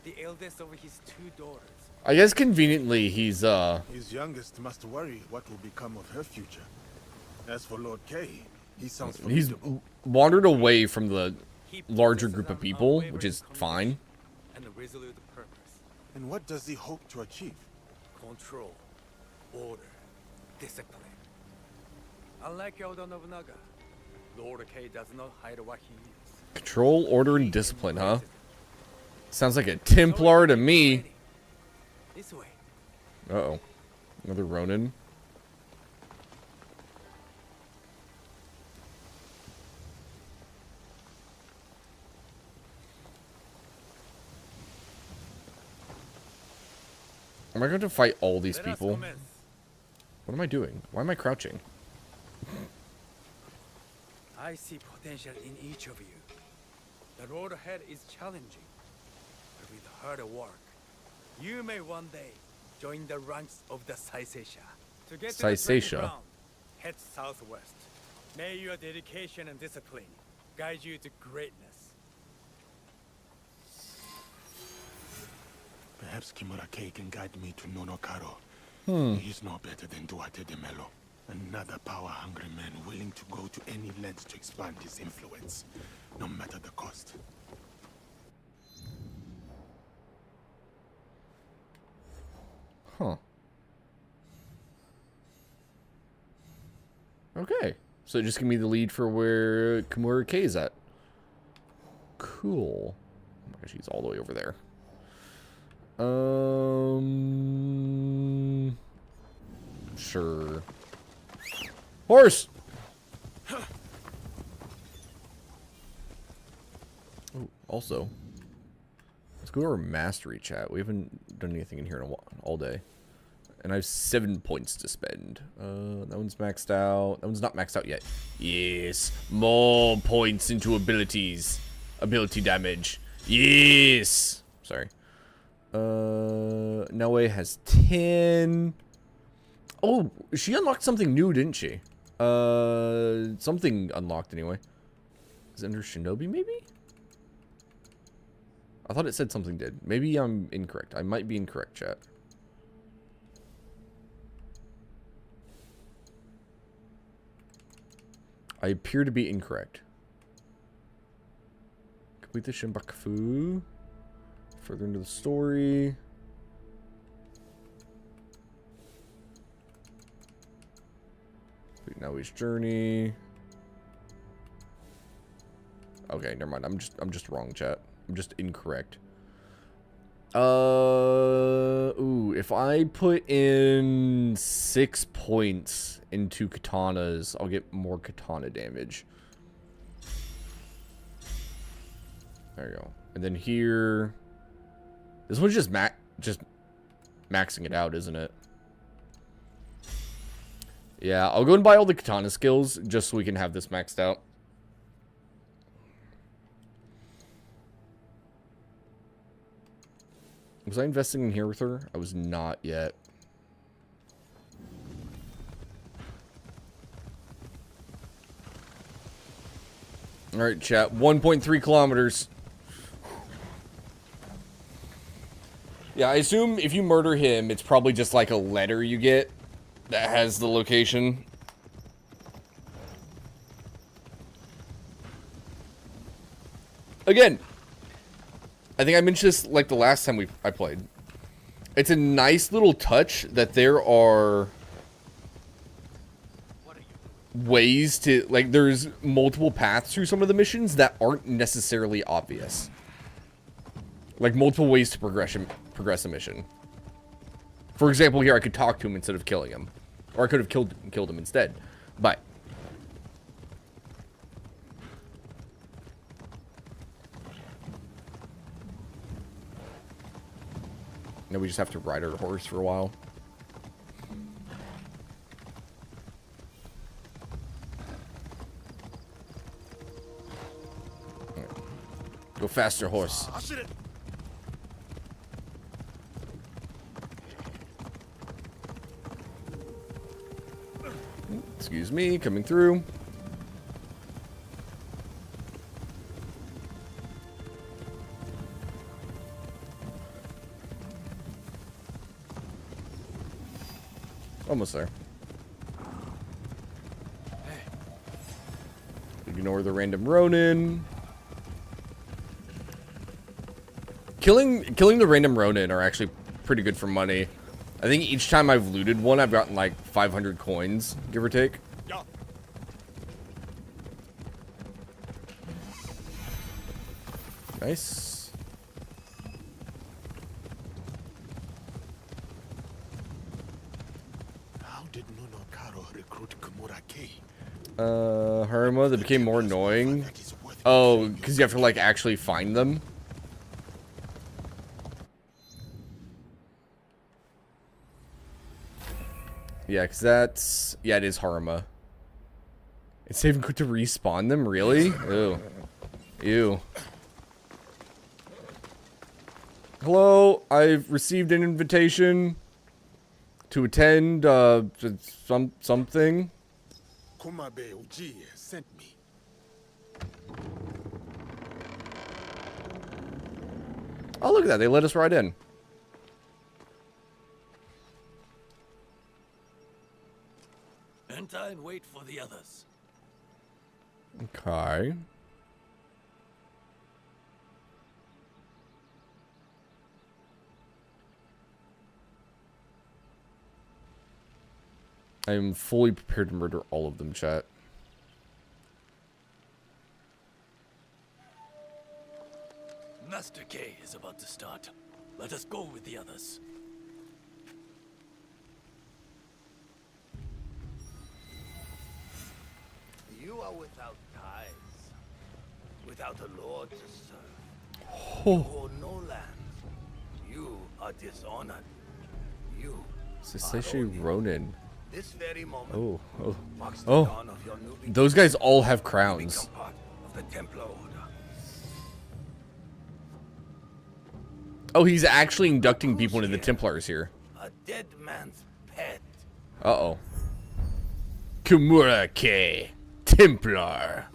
the eldest of his two daughters. I guess conveniently he's His youngest must worry what will become of her future. As for Lord Kei, he sounds he's formidable. wandered away from the larger group of people, which is fine. And a resolute purpose. And what does he hope to achieve? Control, order, discipline. Unlike Oda Nobunaga, Lord Kei does not hide what he is. Control, order, and discipline, huh? Sounds like a Templar to me. This way. Uh-oh. Another Ronin. Am I going to fight all these people? What am I doing? Why am I crouching? I see potential in each of you. The road ahead is challenging, but with hard work, you may one day join the ranks of the Saiseisha. To get to the Saiseisha. training ground, head southwest. May your dedication and discipline guide you to greatness. Perhaps Kimura-Kei can guide me to Nonokaro. He's no better than Duarte de Melo. Another power-hungry man willing to go to any lengths to expand his influence, no matter the cost. Huh. Okay. So just give me the lead for where Kimura-Kei is at. Cool. Oh my gosh, he's all the way over there. Sure. Horse! Oh, also, let's go to our mastery chat. We haven't done anything in here in a while, all day. And I have 7 points to spend. That one's maxed out. That one's not maxed out yet. Yes. More points into abilities. Ability damage. Yes. Sorry. Noe has 10. Oh, she unlocked something new, didn't she? Something unlocked anyway. Is it under Shinobi, maybe? I thought it said something did. Maybe I'm incorrect. I might be incorrect, chat. I appear to be incorrect. Complete the Shinbakufu. Further into the story. Complete Naoi's journey. Okay, never mind. I'm just wrong, chat. I'm just incorrect. Ooh, if I put in 6 points into katanas, I'll get more katana damage. There you go. And then here, this one's just maxing it out, isn't it? Yeah, I'll go and buy all the katana skills just so we can have this maxed out. Was I investing in here with her? I was not yet. Alright, chat. 1.3 kilometers. Yeah, I assume if you murder him, it's probably just like a letter you get that has the location. Again, I think I mentioned this like the last time I played. It's a nice little touch that there are ways to, like, there's multiple paths through some of the missions that aren't necessarily obvious. Like multiple ways to progress a mission. For example, here I could talk to him instead of killing him, or I could have killed him instead. But now we just have to ride our horse for a while. Right. Go faster, horse. Excuse me, coming through. Almost there. Ignore the random Ronin. Killing the random Ronin are actually pretty good for money. I think each time I've looted one, I've gotten like 500 coins, give or take. Nice. How did Nonokaro recruit Kimura-Kei? Haruma, that became more annoying. Oh, because you have to like actually find them. Yeah, because that's... Yeah, it is Haruma. It's even good to respawn them? Really? Ew. Ew. Hello, I've received an invitation to attend, something. Kumabe Ujiie sent me. Oh, look at that. They let us right in. Enter and wait for the others. Okay. I am fully prepared to murder all of them, chat. Master K is about to start. Let us go with the others. You are without ties, without a lord to serve. Oh. You hold no lands. You are dishonored. You Siseishi Ronin. this very moment. Oh. Those guys all have crowns. Of the Templar Order. Oh, he's actually inducting people into the Templars here. A dead man's pet. Uh-oh. Kimura K. Templar.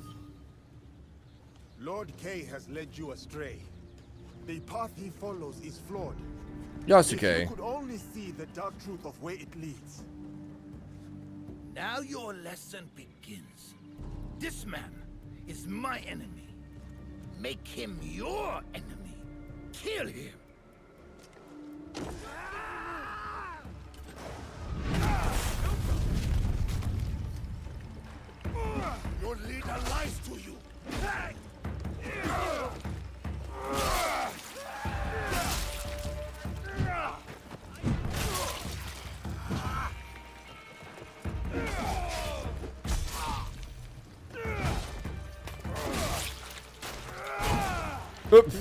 Lord K has led you astray. The path he follows is flawed. Yasuke. If you could only see the dark truth of where it leads. Now your lesson begins. This man is my enemy. Make him your enemy. Kill him. Your leader lies to you. Oops.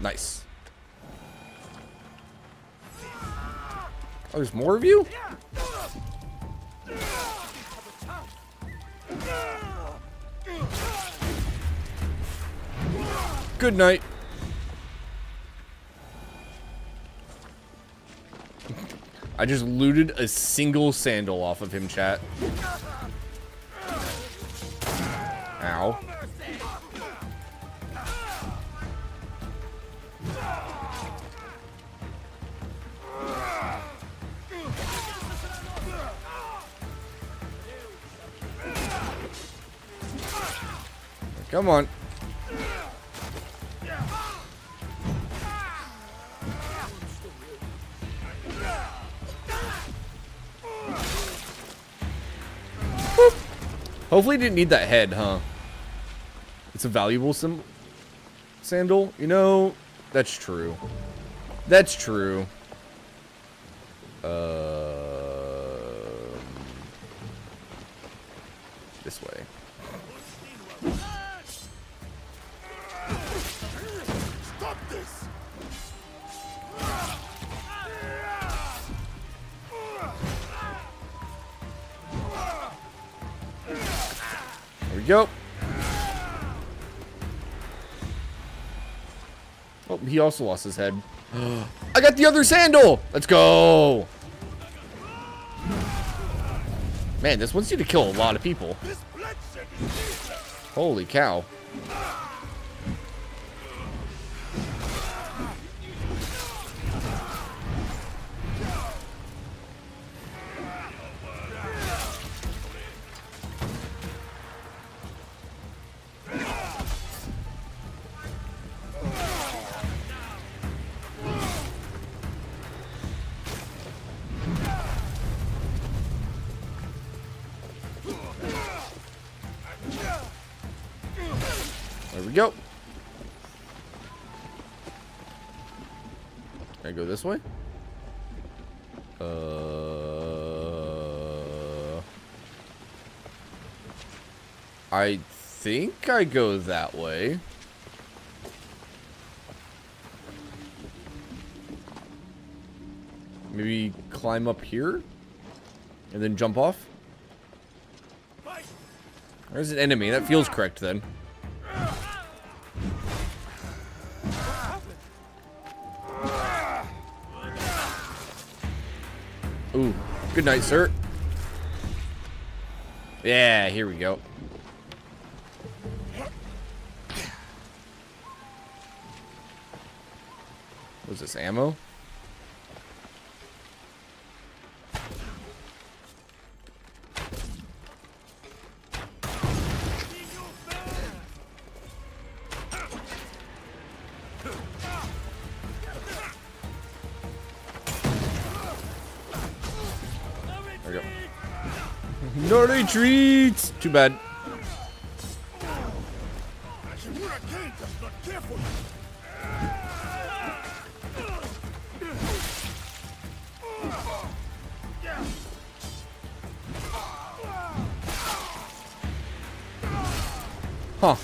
Nice. Oh, there's more of you? Good night. I just looted a single sandal off of him, chat. Ow. Come on. Boop. Hopefully didn't need that head, huh? It's a valuable sandal. You know, that's true. That's true. This way. Stop this! There we go. Oh, he also lost his head. I got the other sandal! Let's go! Man, this wants you to kill a lot of people. Holy cow. There we go. Can I go this way? I think I go that way. Maybe climb up here and then jump off. There's an enemy. That feels correct then. Ooh, good night, sir. Yeah, here we go. What's this, ammo? There we go. No retreat! Too bad. Huh.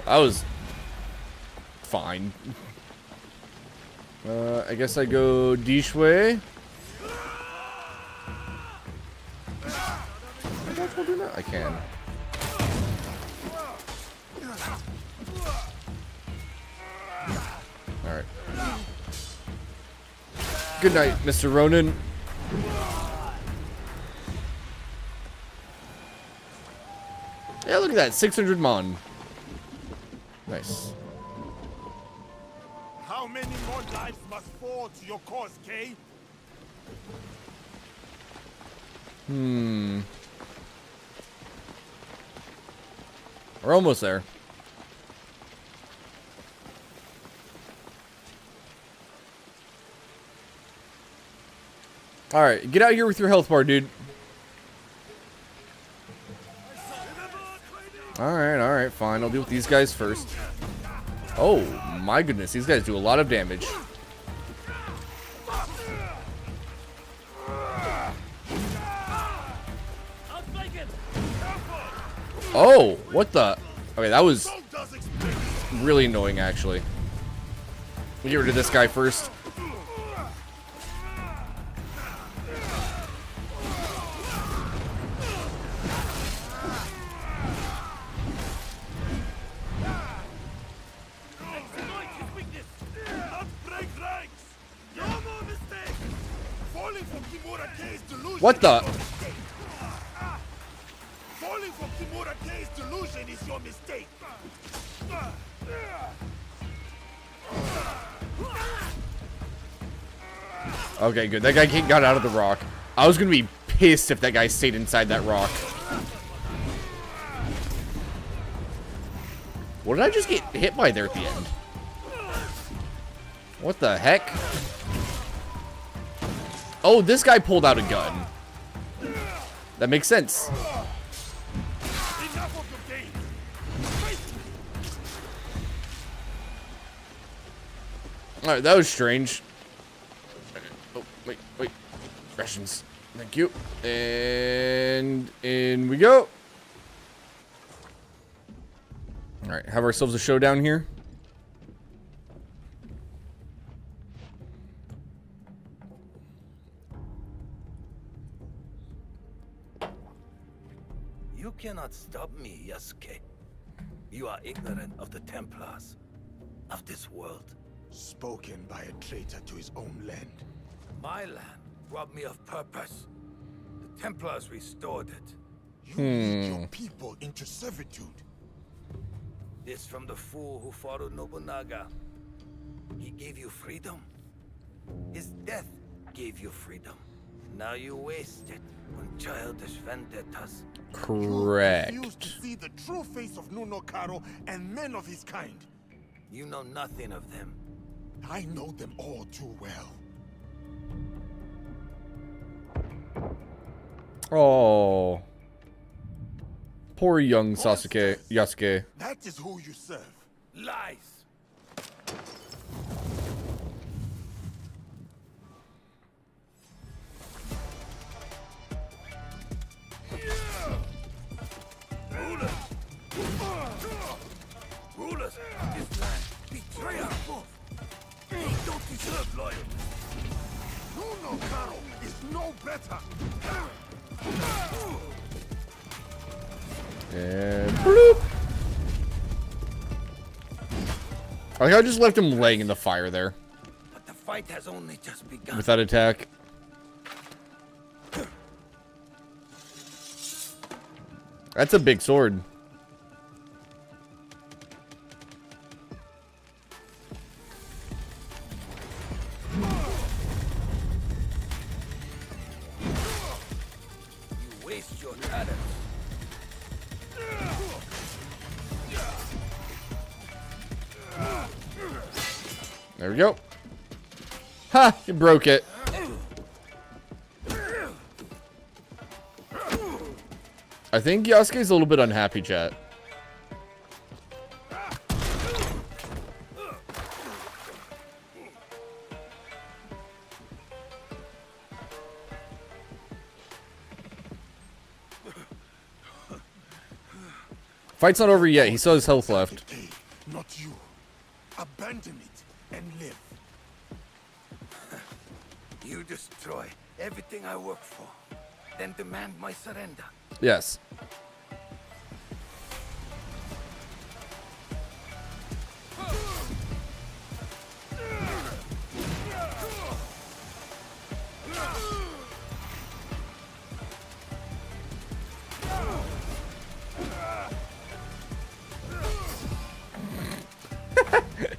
That was fine. I guess I go this way. I can. Alright. Good night, Mr. Ronan. Yeah, look at that. 600 mon. Nice. How many more lives must fall to your cause, Kay? We're almost there. Alright, get out here with your health bar, dude. Alright, fine. I'll deal with these guys first. Oh, my goodness. These guys do a lot of damage. Oh, what the? Okay, that was really annoying, actually. We'll get rid of this guy first. What the? Falling from Kimura K's delusion is your mistake. Okay, good. That guy got out of the rock. I was gonna be pissed if that guy stayed inside that rock. What did I just get hit by there at the end? What the heck? Oh, this guy pulled out a gun. That makes sense. Alright, that was strange. Oh, wait. Rations. Thank you. And in we go. Alright, have ourselves a showdown here. You cannot stop me, Yasuke. You are ignorant of the Templars, of this world. Spoken by a traitor to his own land. My land robbed me of purpose. The Templars restored it. You lead your people into servitude. This from the fool who followed Nobunaga. He gave you freedom. His death gave you freedom. Now you waste it on childish vendettas. Correct. You refuse to see the true face of Nunokaro and men of his kind. You know nothing of them. I know them all too well. Oh. Poor young Yasuke. That is who you serve. Lies. Rulers of this land betray our both. They don't deserve loyalty. Nunokaro is no better. And bloop. I think I just left him laying in the fire there. But the fight has only just begun. With that attack. That's a big sword. You waste your talents. There we go. Ha! You broke it. I think Yasuke's a little bit unhappy, chat. Fight's not over yet. He still has health left. Not you. Abandon it and live. You destroy everything I work for, then demand my surrender. Yes.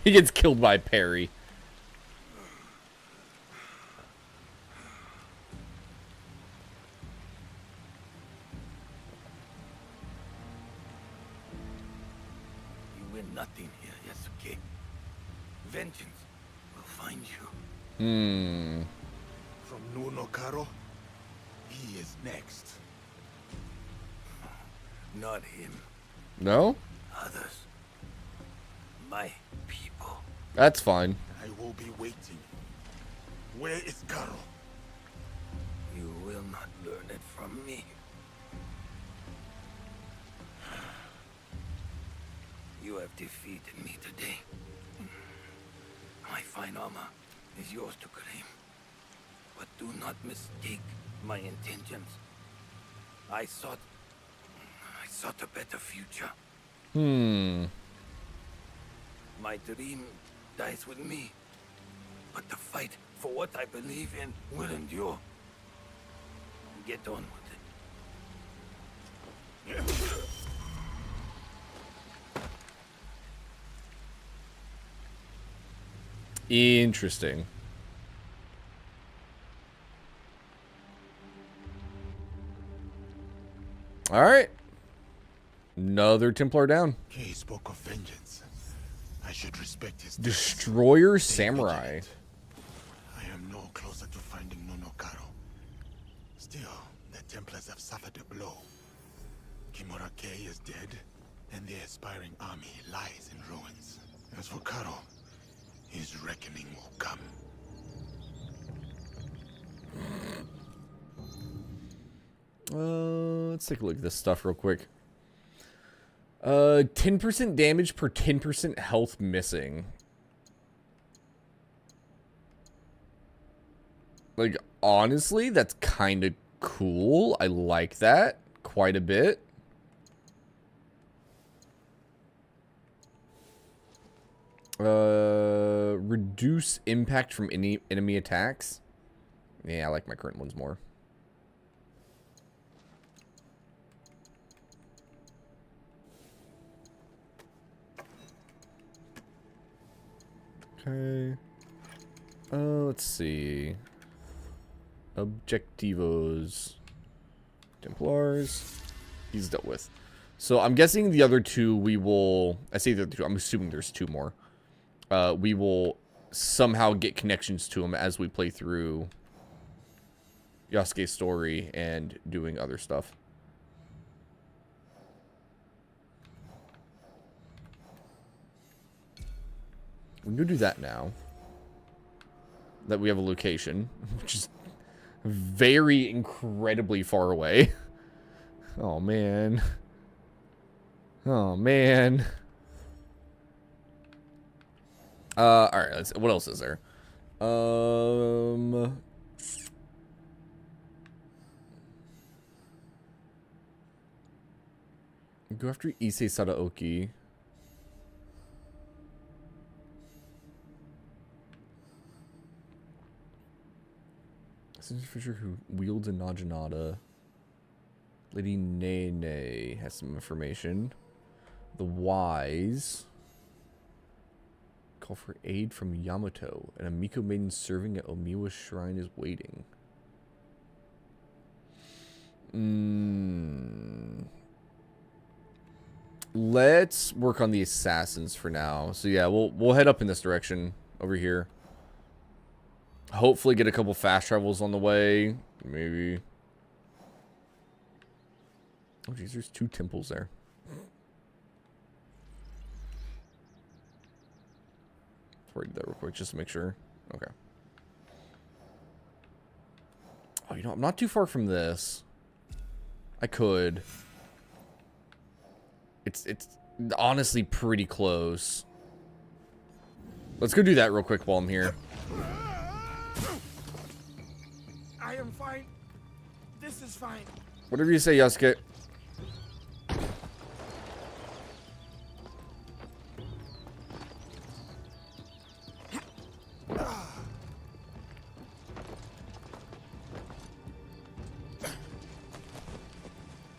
He gets killed by parry. You win nothing here, Yasuke. Vengeance will find you. From Nuno Karo, he is next. Not him. No? Others. My people. That's fine. I will be waiting. Where is Karo? You will not learn it from me. You have defeated me today. My fine armor is yours to claim. But do not mistake my intentions. I sought a better future. My dream dies with me. But the fight for what I believe in will endure. Get on with it. Interesting. All right. Another Templar down. Kay spoke of vengeance. I should respect his Destroyer Samurai. I am no closer to finding Nuno Karo. Still, the Templars have suffered a blow. Kimura Kay is dead, and the aspiring army lies in ruins. As for Karo, his reckoning will come. Let's take a look at this stuff real quick. 10% damage per 10% health missing. Like, honestly, that's kind of cool. I like that quite a bit. Reduce impact from any enemy attacks. Yeah, I like my current ones more. Okay. Let's see. Objectivos. Templars. He's dealt with. So I'm guessing the other two we will... I say the other two. I'm assuming there's two more. We will somehow get connections to them as we play through Yasuke's story and doing other stuff. We can go do that now. That we have a location, which is very incredibly far away. Oh, man. Oh, man. Alright, what else is there? Go after Issei Sadaoki. This is a Fisher who wields a Naginata. Lady Nene has some information. The Wise call for aid from Yamato. An Amiko maiden serving at Omiwa Shrine is waiting. Let's work on the assassins for now. So yeah, we'll head up in this direction over here. Hopefully get a couple fast travels on the way. Maybe. Oh geez, there's 2 temples there. Let's read that real quick just to make sure. Okay. Oh, you know, I'm not too far from this. I could. It's honestly pretty close. Let's go do that real quick while I'm here. I am fine. This is fine. Whatever you say, Yasuke.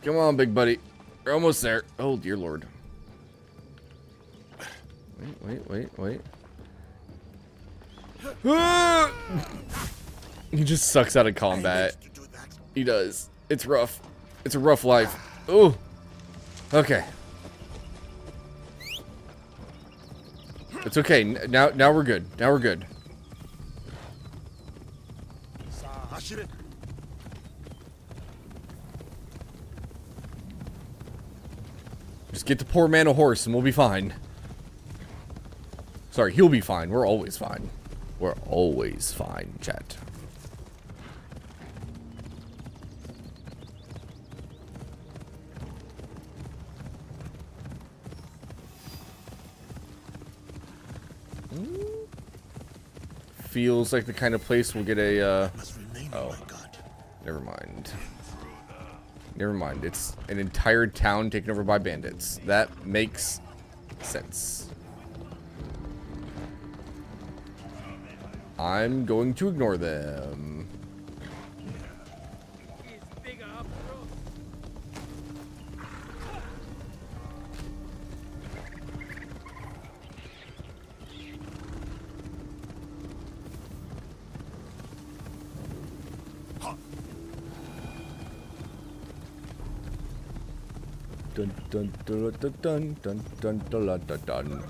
Come on, big buddy. We're almost there. Oh, dear Lord. Wait. He just sucks out of combat. He does. It's rough. It's a rough life. Oh. Okay. It's okay. Now we're good. Now we're good. Just get the poor man a horse and we'll be fine. Sorry, he'll be fine. We're always fine. We're always fine, chat. Feels like the kind of place we'll get a, oh, never mind. Never mind. It's an entire town taken over by bandits. That makes sense. I'm going to ignore them. Dun dun dun dun dun dun dun dun dun dun.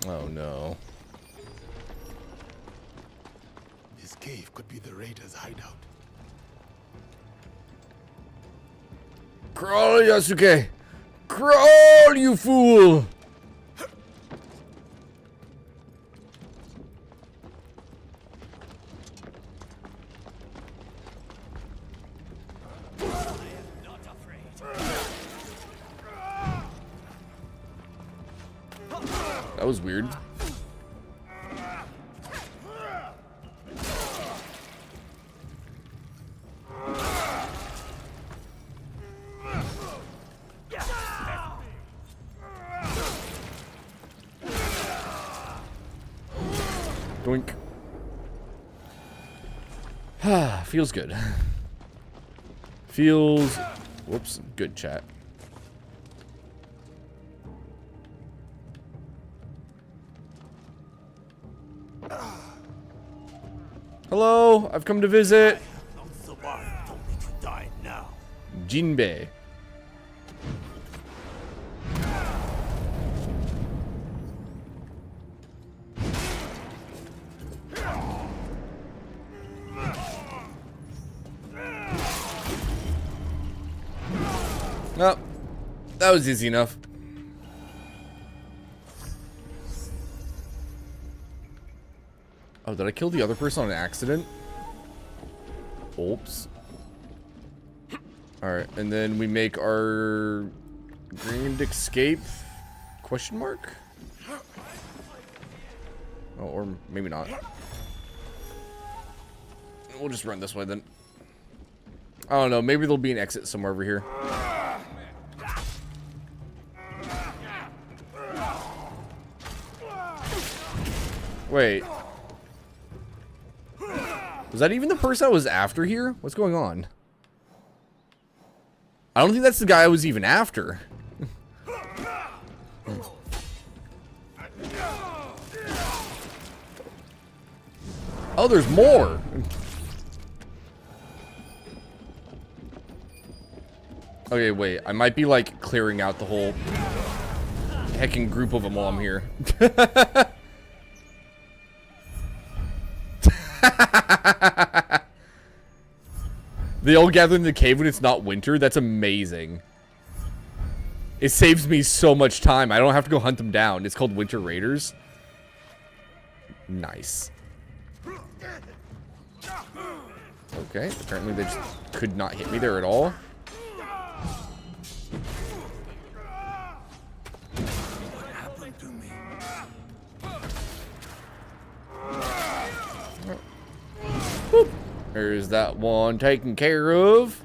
Oh no. This cave could be the raiders' hideout. Crawl, Yasuke! Crawl, you fool! That was weird. Doink. Feels good. Feels... Whoops. Good, chat. Hello, I've come to visit. Jinbei. No, that was easy enough. Oh, did I kill the other person on accident? Oops. Alright, and then we make our grand escape? Question mark? Oh, or maybe not. We'll just run this way then. I don't know, maybe there'll be an exit somewhere over here. Wait. Was that even the person I was after here? What's going on? I don't think that's the guy I was even after. Oh, there's more. Okay, wait. I might be like clearing out the whole heckin' group of them while I'm here. They all gather in the cave when it's not winter. That's amazing. It saves me so much time. I don't have to go hunt them down. It's called Winter Raiders. Nice. Okay, apparently they just could not hit me there at all. What happened to me? Boop. There's that one taken care of.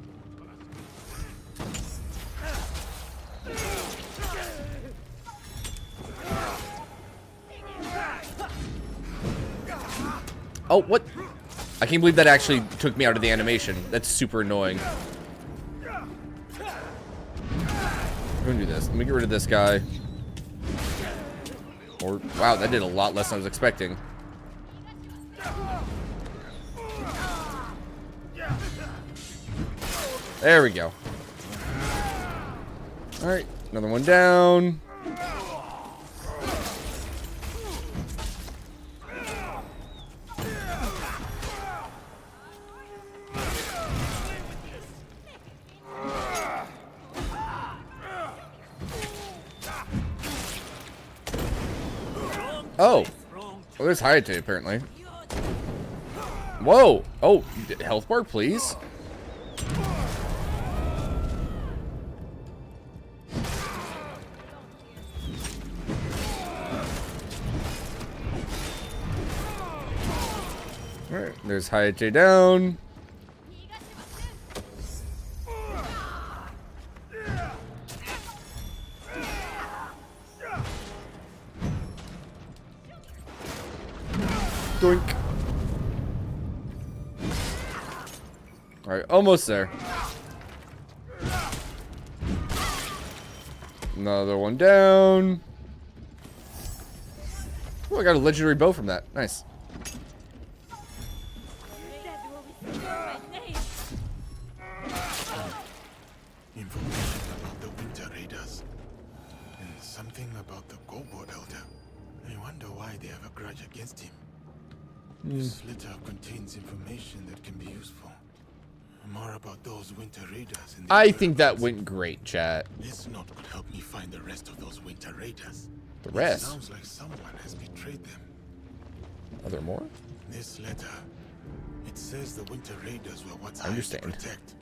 Oh, what? I can't believe that actually took me out of the animation. That's super annoying. I'm gonna do this. Let me get rid of this guy. Or, wow, that did a lot less than I was expecting. There we go. Alright, another one down. Oh. Well, there's Hayate apparently. Whoa. Oh, health bar, please. Alright, there's Hayate down. Doink. Alright, almost there. Another one down. Oh, I got a legendary bow from that. Nice. Information about the Winter Raiders. And something about the Gobo Elder. I wonder why they have a grudge against him. This letter contains information that can be useful. More about those Winter Raiders. And I think that went great, chat. This note could help me find the rest of those Winter Raiders. The rest? It sounds like someone has betrayed them. Are there more? This letter. It says the Winter Raiders were what's I understand. to protect.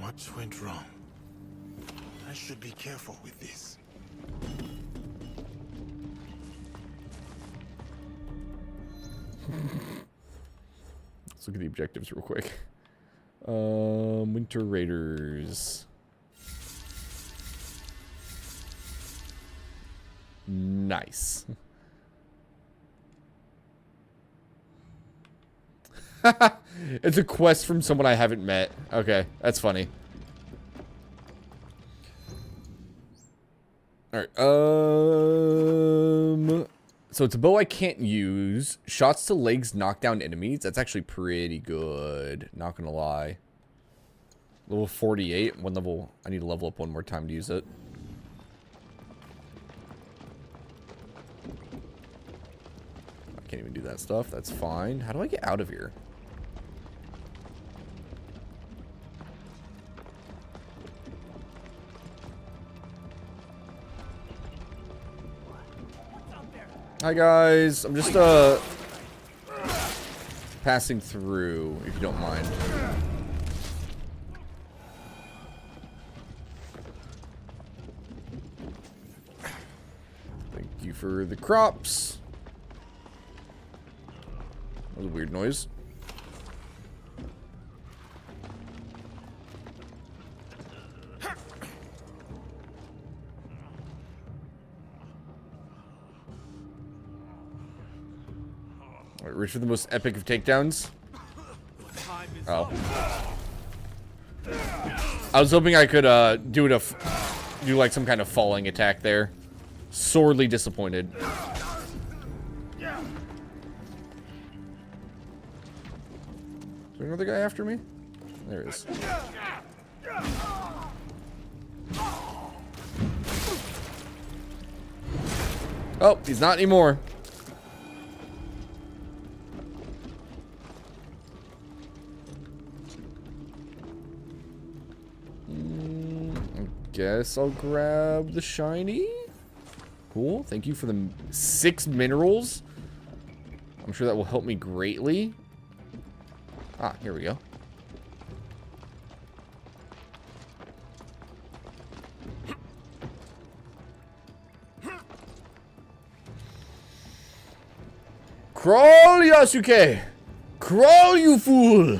What went wrong? I should be careful with this. Let's look at the objectives real quick. Winter Raiders. Nice. It's a quest from someone I haven't met. Okay, that's funny. Alright, so it's a bow I can't use. Shots to legs knock down enemies. That's actually pretty good. Not gonna lie. Level 48. One level. I need to level up one more time to use it. I can't even do that stuff. That's fine. How do I get out of here? Hi guys, I'm just passing through, if you don't mind. Thank you for the crops. That was a weird noise. Alright, reach for the most epic of takedowns. Oh. I was hoping I could do like some kind of falling attack there. Sorely disappointed. Is there another guy after me? There is. Oh, he's not anymore. I guess I'll grab the shiny. Cool. Thank you for the 6 minerals. I'm sure that will help me greatly. Ah, here we go. Crawl, Yasuke! Crawl, you fool!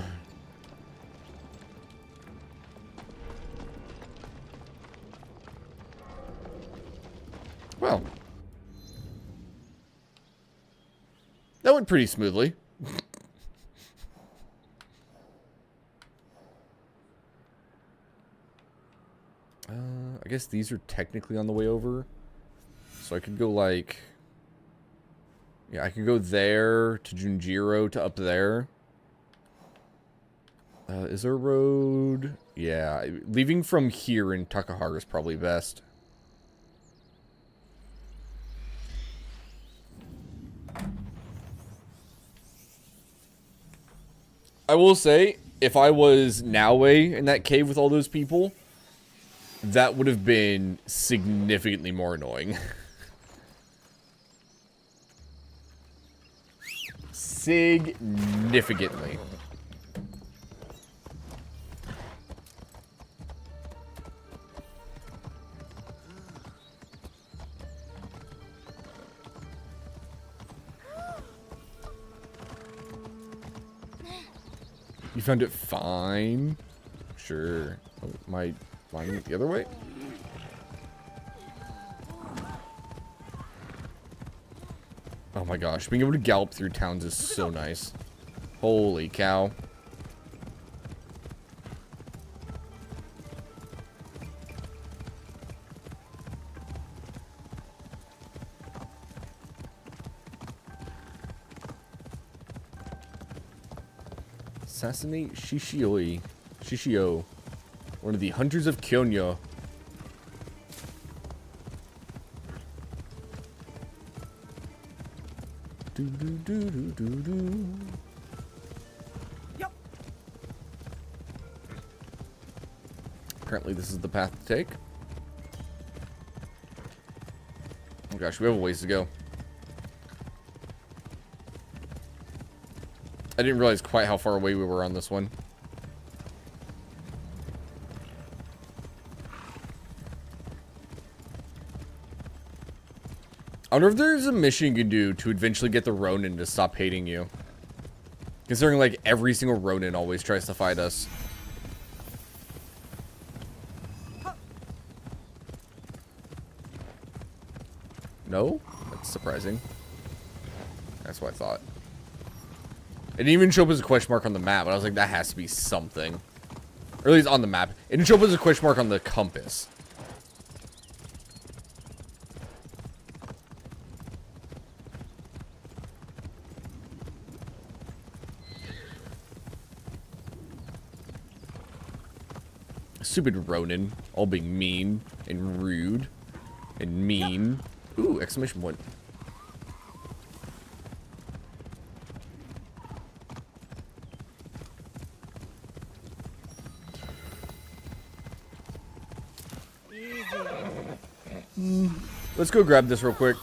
Well. That went pretty smoothly. I guess these are technically on the way over. So I could go like... Yeah, I could go there to Junjiro to up there. Is there a road? Yeah, leaving from here in Takahara is probably best. I will say, if I was Naoe in that cave with all those people, that would have been significantly more annoying. Significantly. You found it fine? Sure. Oh, am I flying it the other way? Oh my gosh, being able to gallop through towns is so nice. Holy cow. Assassinate Shishio, one of the hunters of Kyonya. Do do do do do do. Yep. Apparently, this is the path to take. Oh gosh, we have a ways to go. I didn't realize quite how far away we were on this one. I wonder if there's a mission you can do to eventually get the Ronin to stop hating you. Considering, like, every single Ronin always tries to fight us. No? That's surprising. That's what I thought. It didn't even show up as a question mark on the map, but I was like, that has to be something. Or at least on the map. It didn't show up as a question mark on the compass. Stupid Ronin, all being mean and rude and mean. Ooh, exclamation point. Let's go grab this real quick.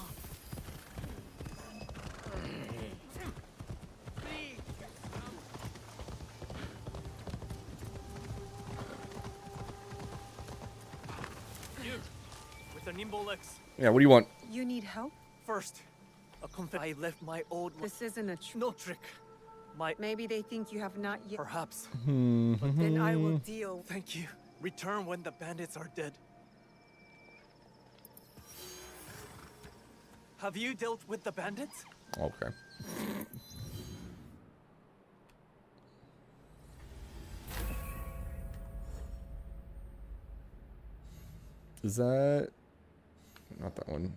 Yeah, what do you want? You need help? First, I left my old... This isn't a no trick. Maybe they think you have not yet... Perhaps. But then I will deal... Thank you. Return when the bandits are dead. Have you dealt with the bandits? Okay. Is that... Not that one.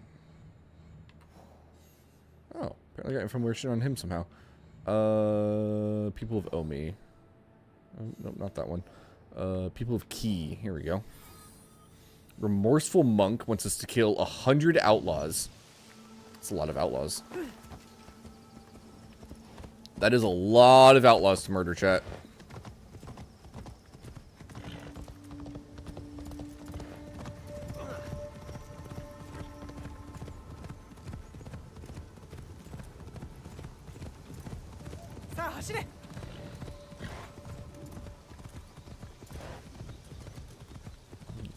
Oh, apparently I got information on him somehow. People of Omi. Oh, nope, not that one. People of Key. Here we go. Remorseful monk wants us to kill 100 outlaws. That's a lot of outlaws. That is a lot of outlaws to murder, chat.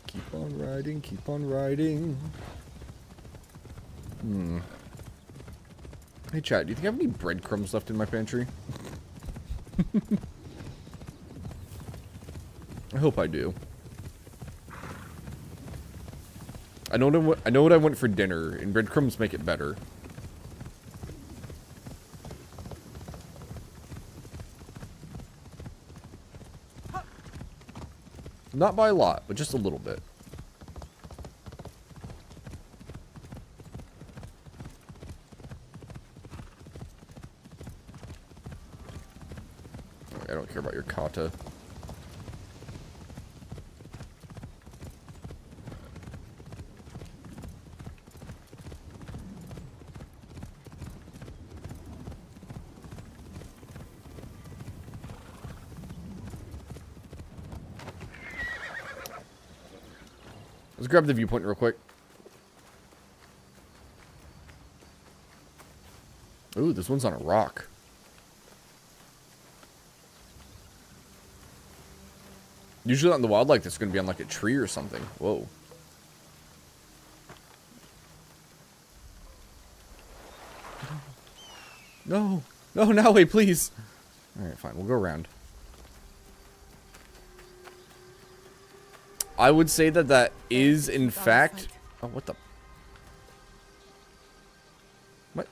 Keep on riding, keep on riding. Hey chat, do you think I have any breadcrumbs left in my pantry? I hope I do. I know what I want for dinner, and breadcrumbs make it better. Not by a lot, but just a little bit. I don't care about your kata. Let's grab the viewpoint real quick. Ooh, this one's on a rock. Usually out in the wild like this, it's going to be on like a tree or something. Whoa. No. No, now wait, please. Alright, fine. We'll go around. I would say that that is, in fact... Oh, what the... What?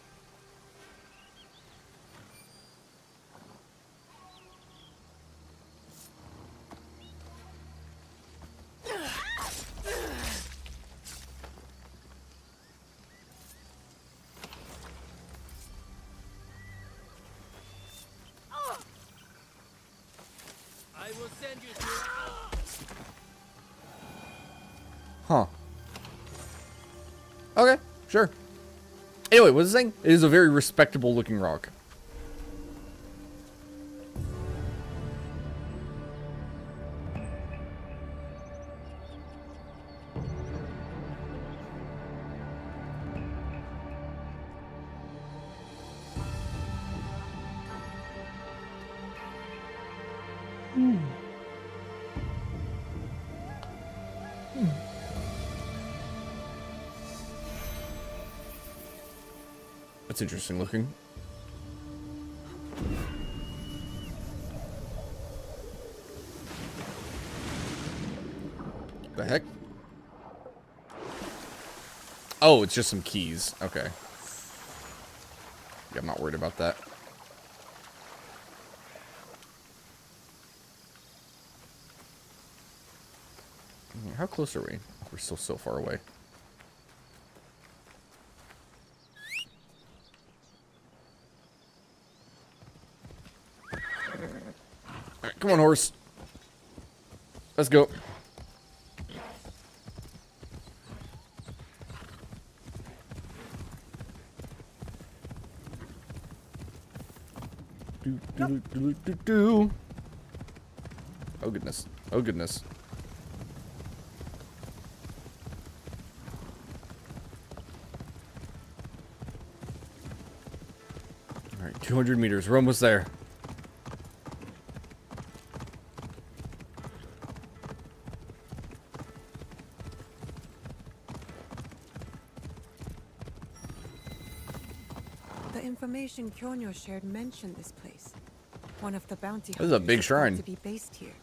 I will send you to... Huh. Okay, sure. Anyway, what was I saying? It is a very respectable looking rock. That's interesting looking. The heck? Oh, it's just some keys. Okay. Yeah, I'm not worried about that. How close are we? We're still so far away. Alright, come on, horse. Let's go. Do. Oh goodness. Oh goodness. Alright, 200 meters. We're almost there. The information Kyonyo shared mentioned this place. One of the bounty This is a big hunters shrine. to be based here.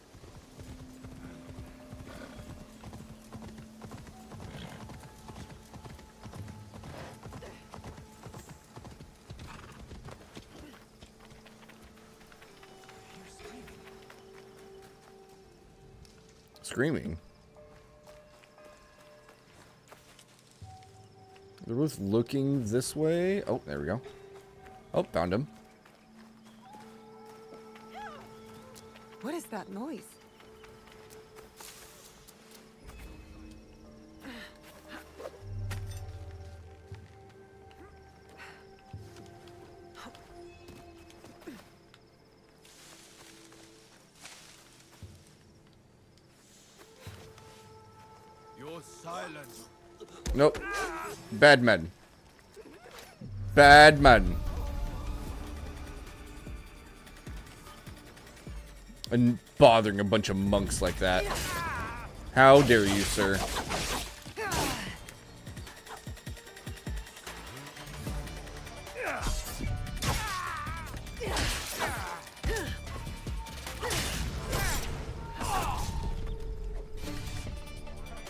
Screaming. They're both looking this way. Oh, there we go. Oh, found him. What is that noise? Your silence. Nope. Bad men. Bad men. And bothering a bunch of monks like that. How dare you, sir?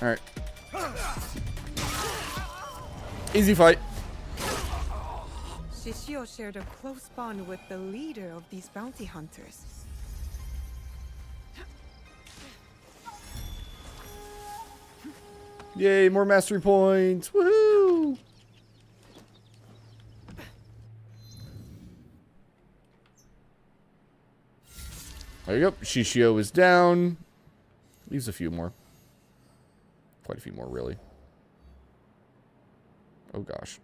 Alright. Easy fight. Shishio shared a close bond with the leader of these bounty hunters. Yay, more mastery points. Woohoo! There you go. Shishio is down. Leaves a few more. Quite a few more, really. Oh, gosh.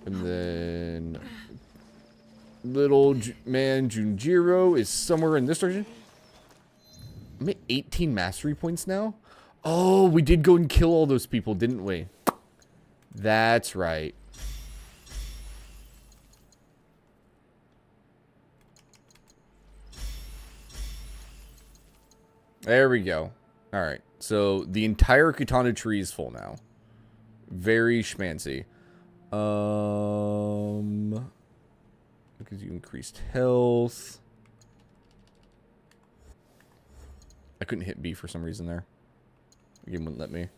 And then... little man Junjiro is somewhere in this direction. I'm at 18 mastery points now. Oh, we did go and kill all those people, didn't we? That's right. There we go. All right. So the entire katana tree is full now. Very schmancy. Because you increased health. I couldn't hit B for some reason there. The game wouldn't let me.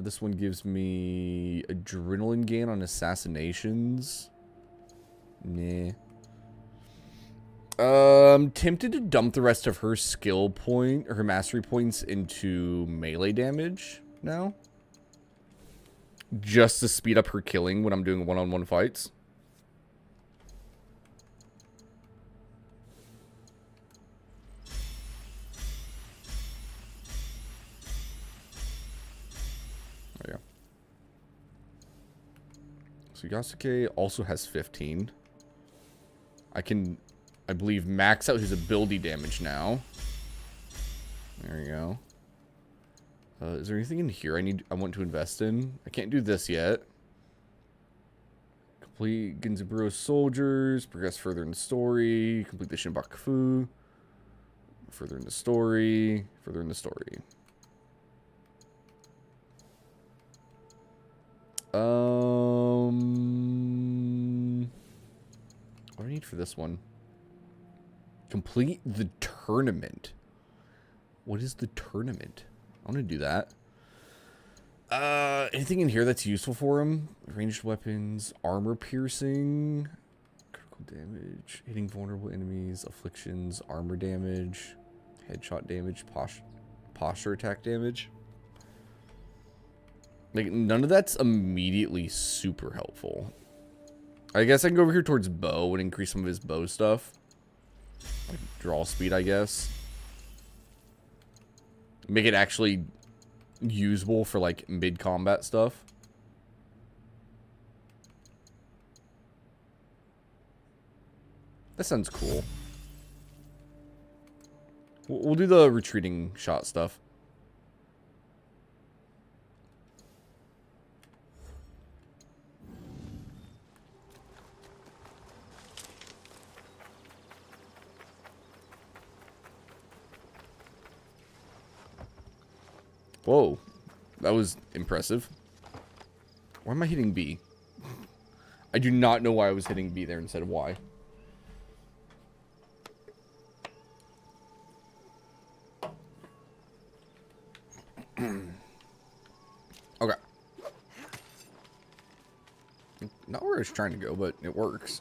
This one gives me adrenaline gain on assassinations. Nah. Tempted to dump the rest of her skill point, or her mastery points into melee damage now. Just to speed up her killing when I'm doing one-on-one fights. There you go. So Yasuke also has 15. I can, I believe, max out his ability damage now. There you go. Is there anything in here I want to invest in? I can't do this yet. Complete Genzaburo's soldiers. Progress further in the story. Complete the Shinbakufu. Further in the story. Further in the story. What do I need for this one? Complete the tournament. What is the tournament? I want to do that. Anything in here that's useful for him? Ranged weapons, armor piercing, critical damage, hitting vulnerable enemies, afflictions, armor damage, headshot damage, posture attack damage. Like, none of that's immediately super helpful. I guess I can go over here towards bow and increase some of his bow stuff. Like draw speed, I guess. Make it actually usable for like mid-combat stuff. That sounds cool. We'll do the retreating shot stuff. Whoa, that was impressive. Why am I hitting B? I do not know why I was hitting B there instead of Y. Okay. Not where I was trying to go, but it works.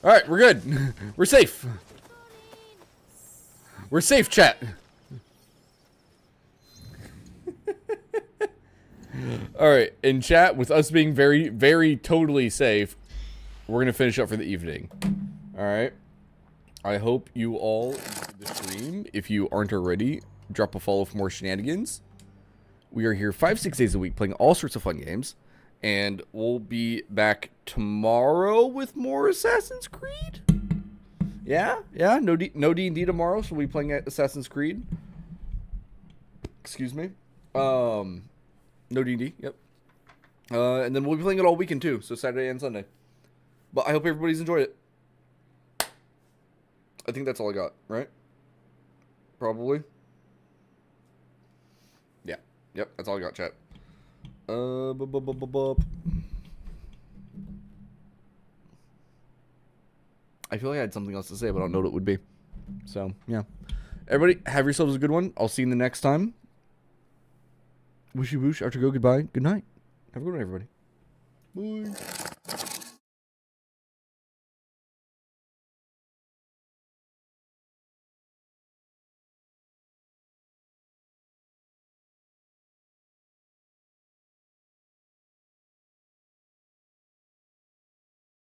All right, we're good. We're safe. We're safe, chat. All right, in chat, with us being very, very totally safe, we're going to finish up for the evening. All right. I hope you all enjoyed the stream. If you aren't already, drop a follow for more shenanigans. We are here 5-6 days a week playing all sorts of fun games. And we'll be back tomorrow with more Assassin's Creed. Yeah, no D&D tomorrow, so we'll be playing Assassin's Creed. Excuse me. No D&D, yep. And then we'll be playing it all weekend too, so Saturday and Sunday. But I hope everybody's enjoyed it. I think that's all I got, right? Probably. Yeah. Yep, that's all I got, chat. I feel like I had something else to say, but I don't know what it would be. So, yeah. Everybody, have yourselves a good one. I'll see you in the next time. Wishy whoosh, after go, goodbye, good night. Have a good one, everybody. Bye.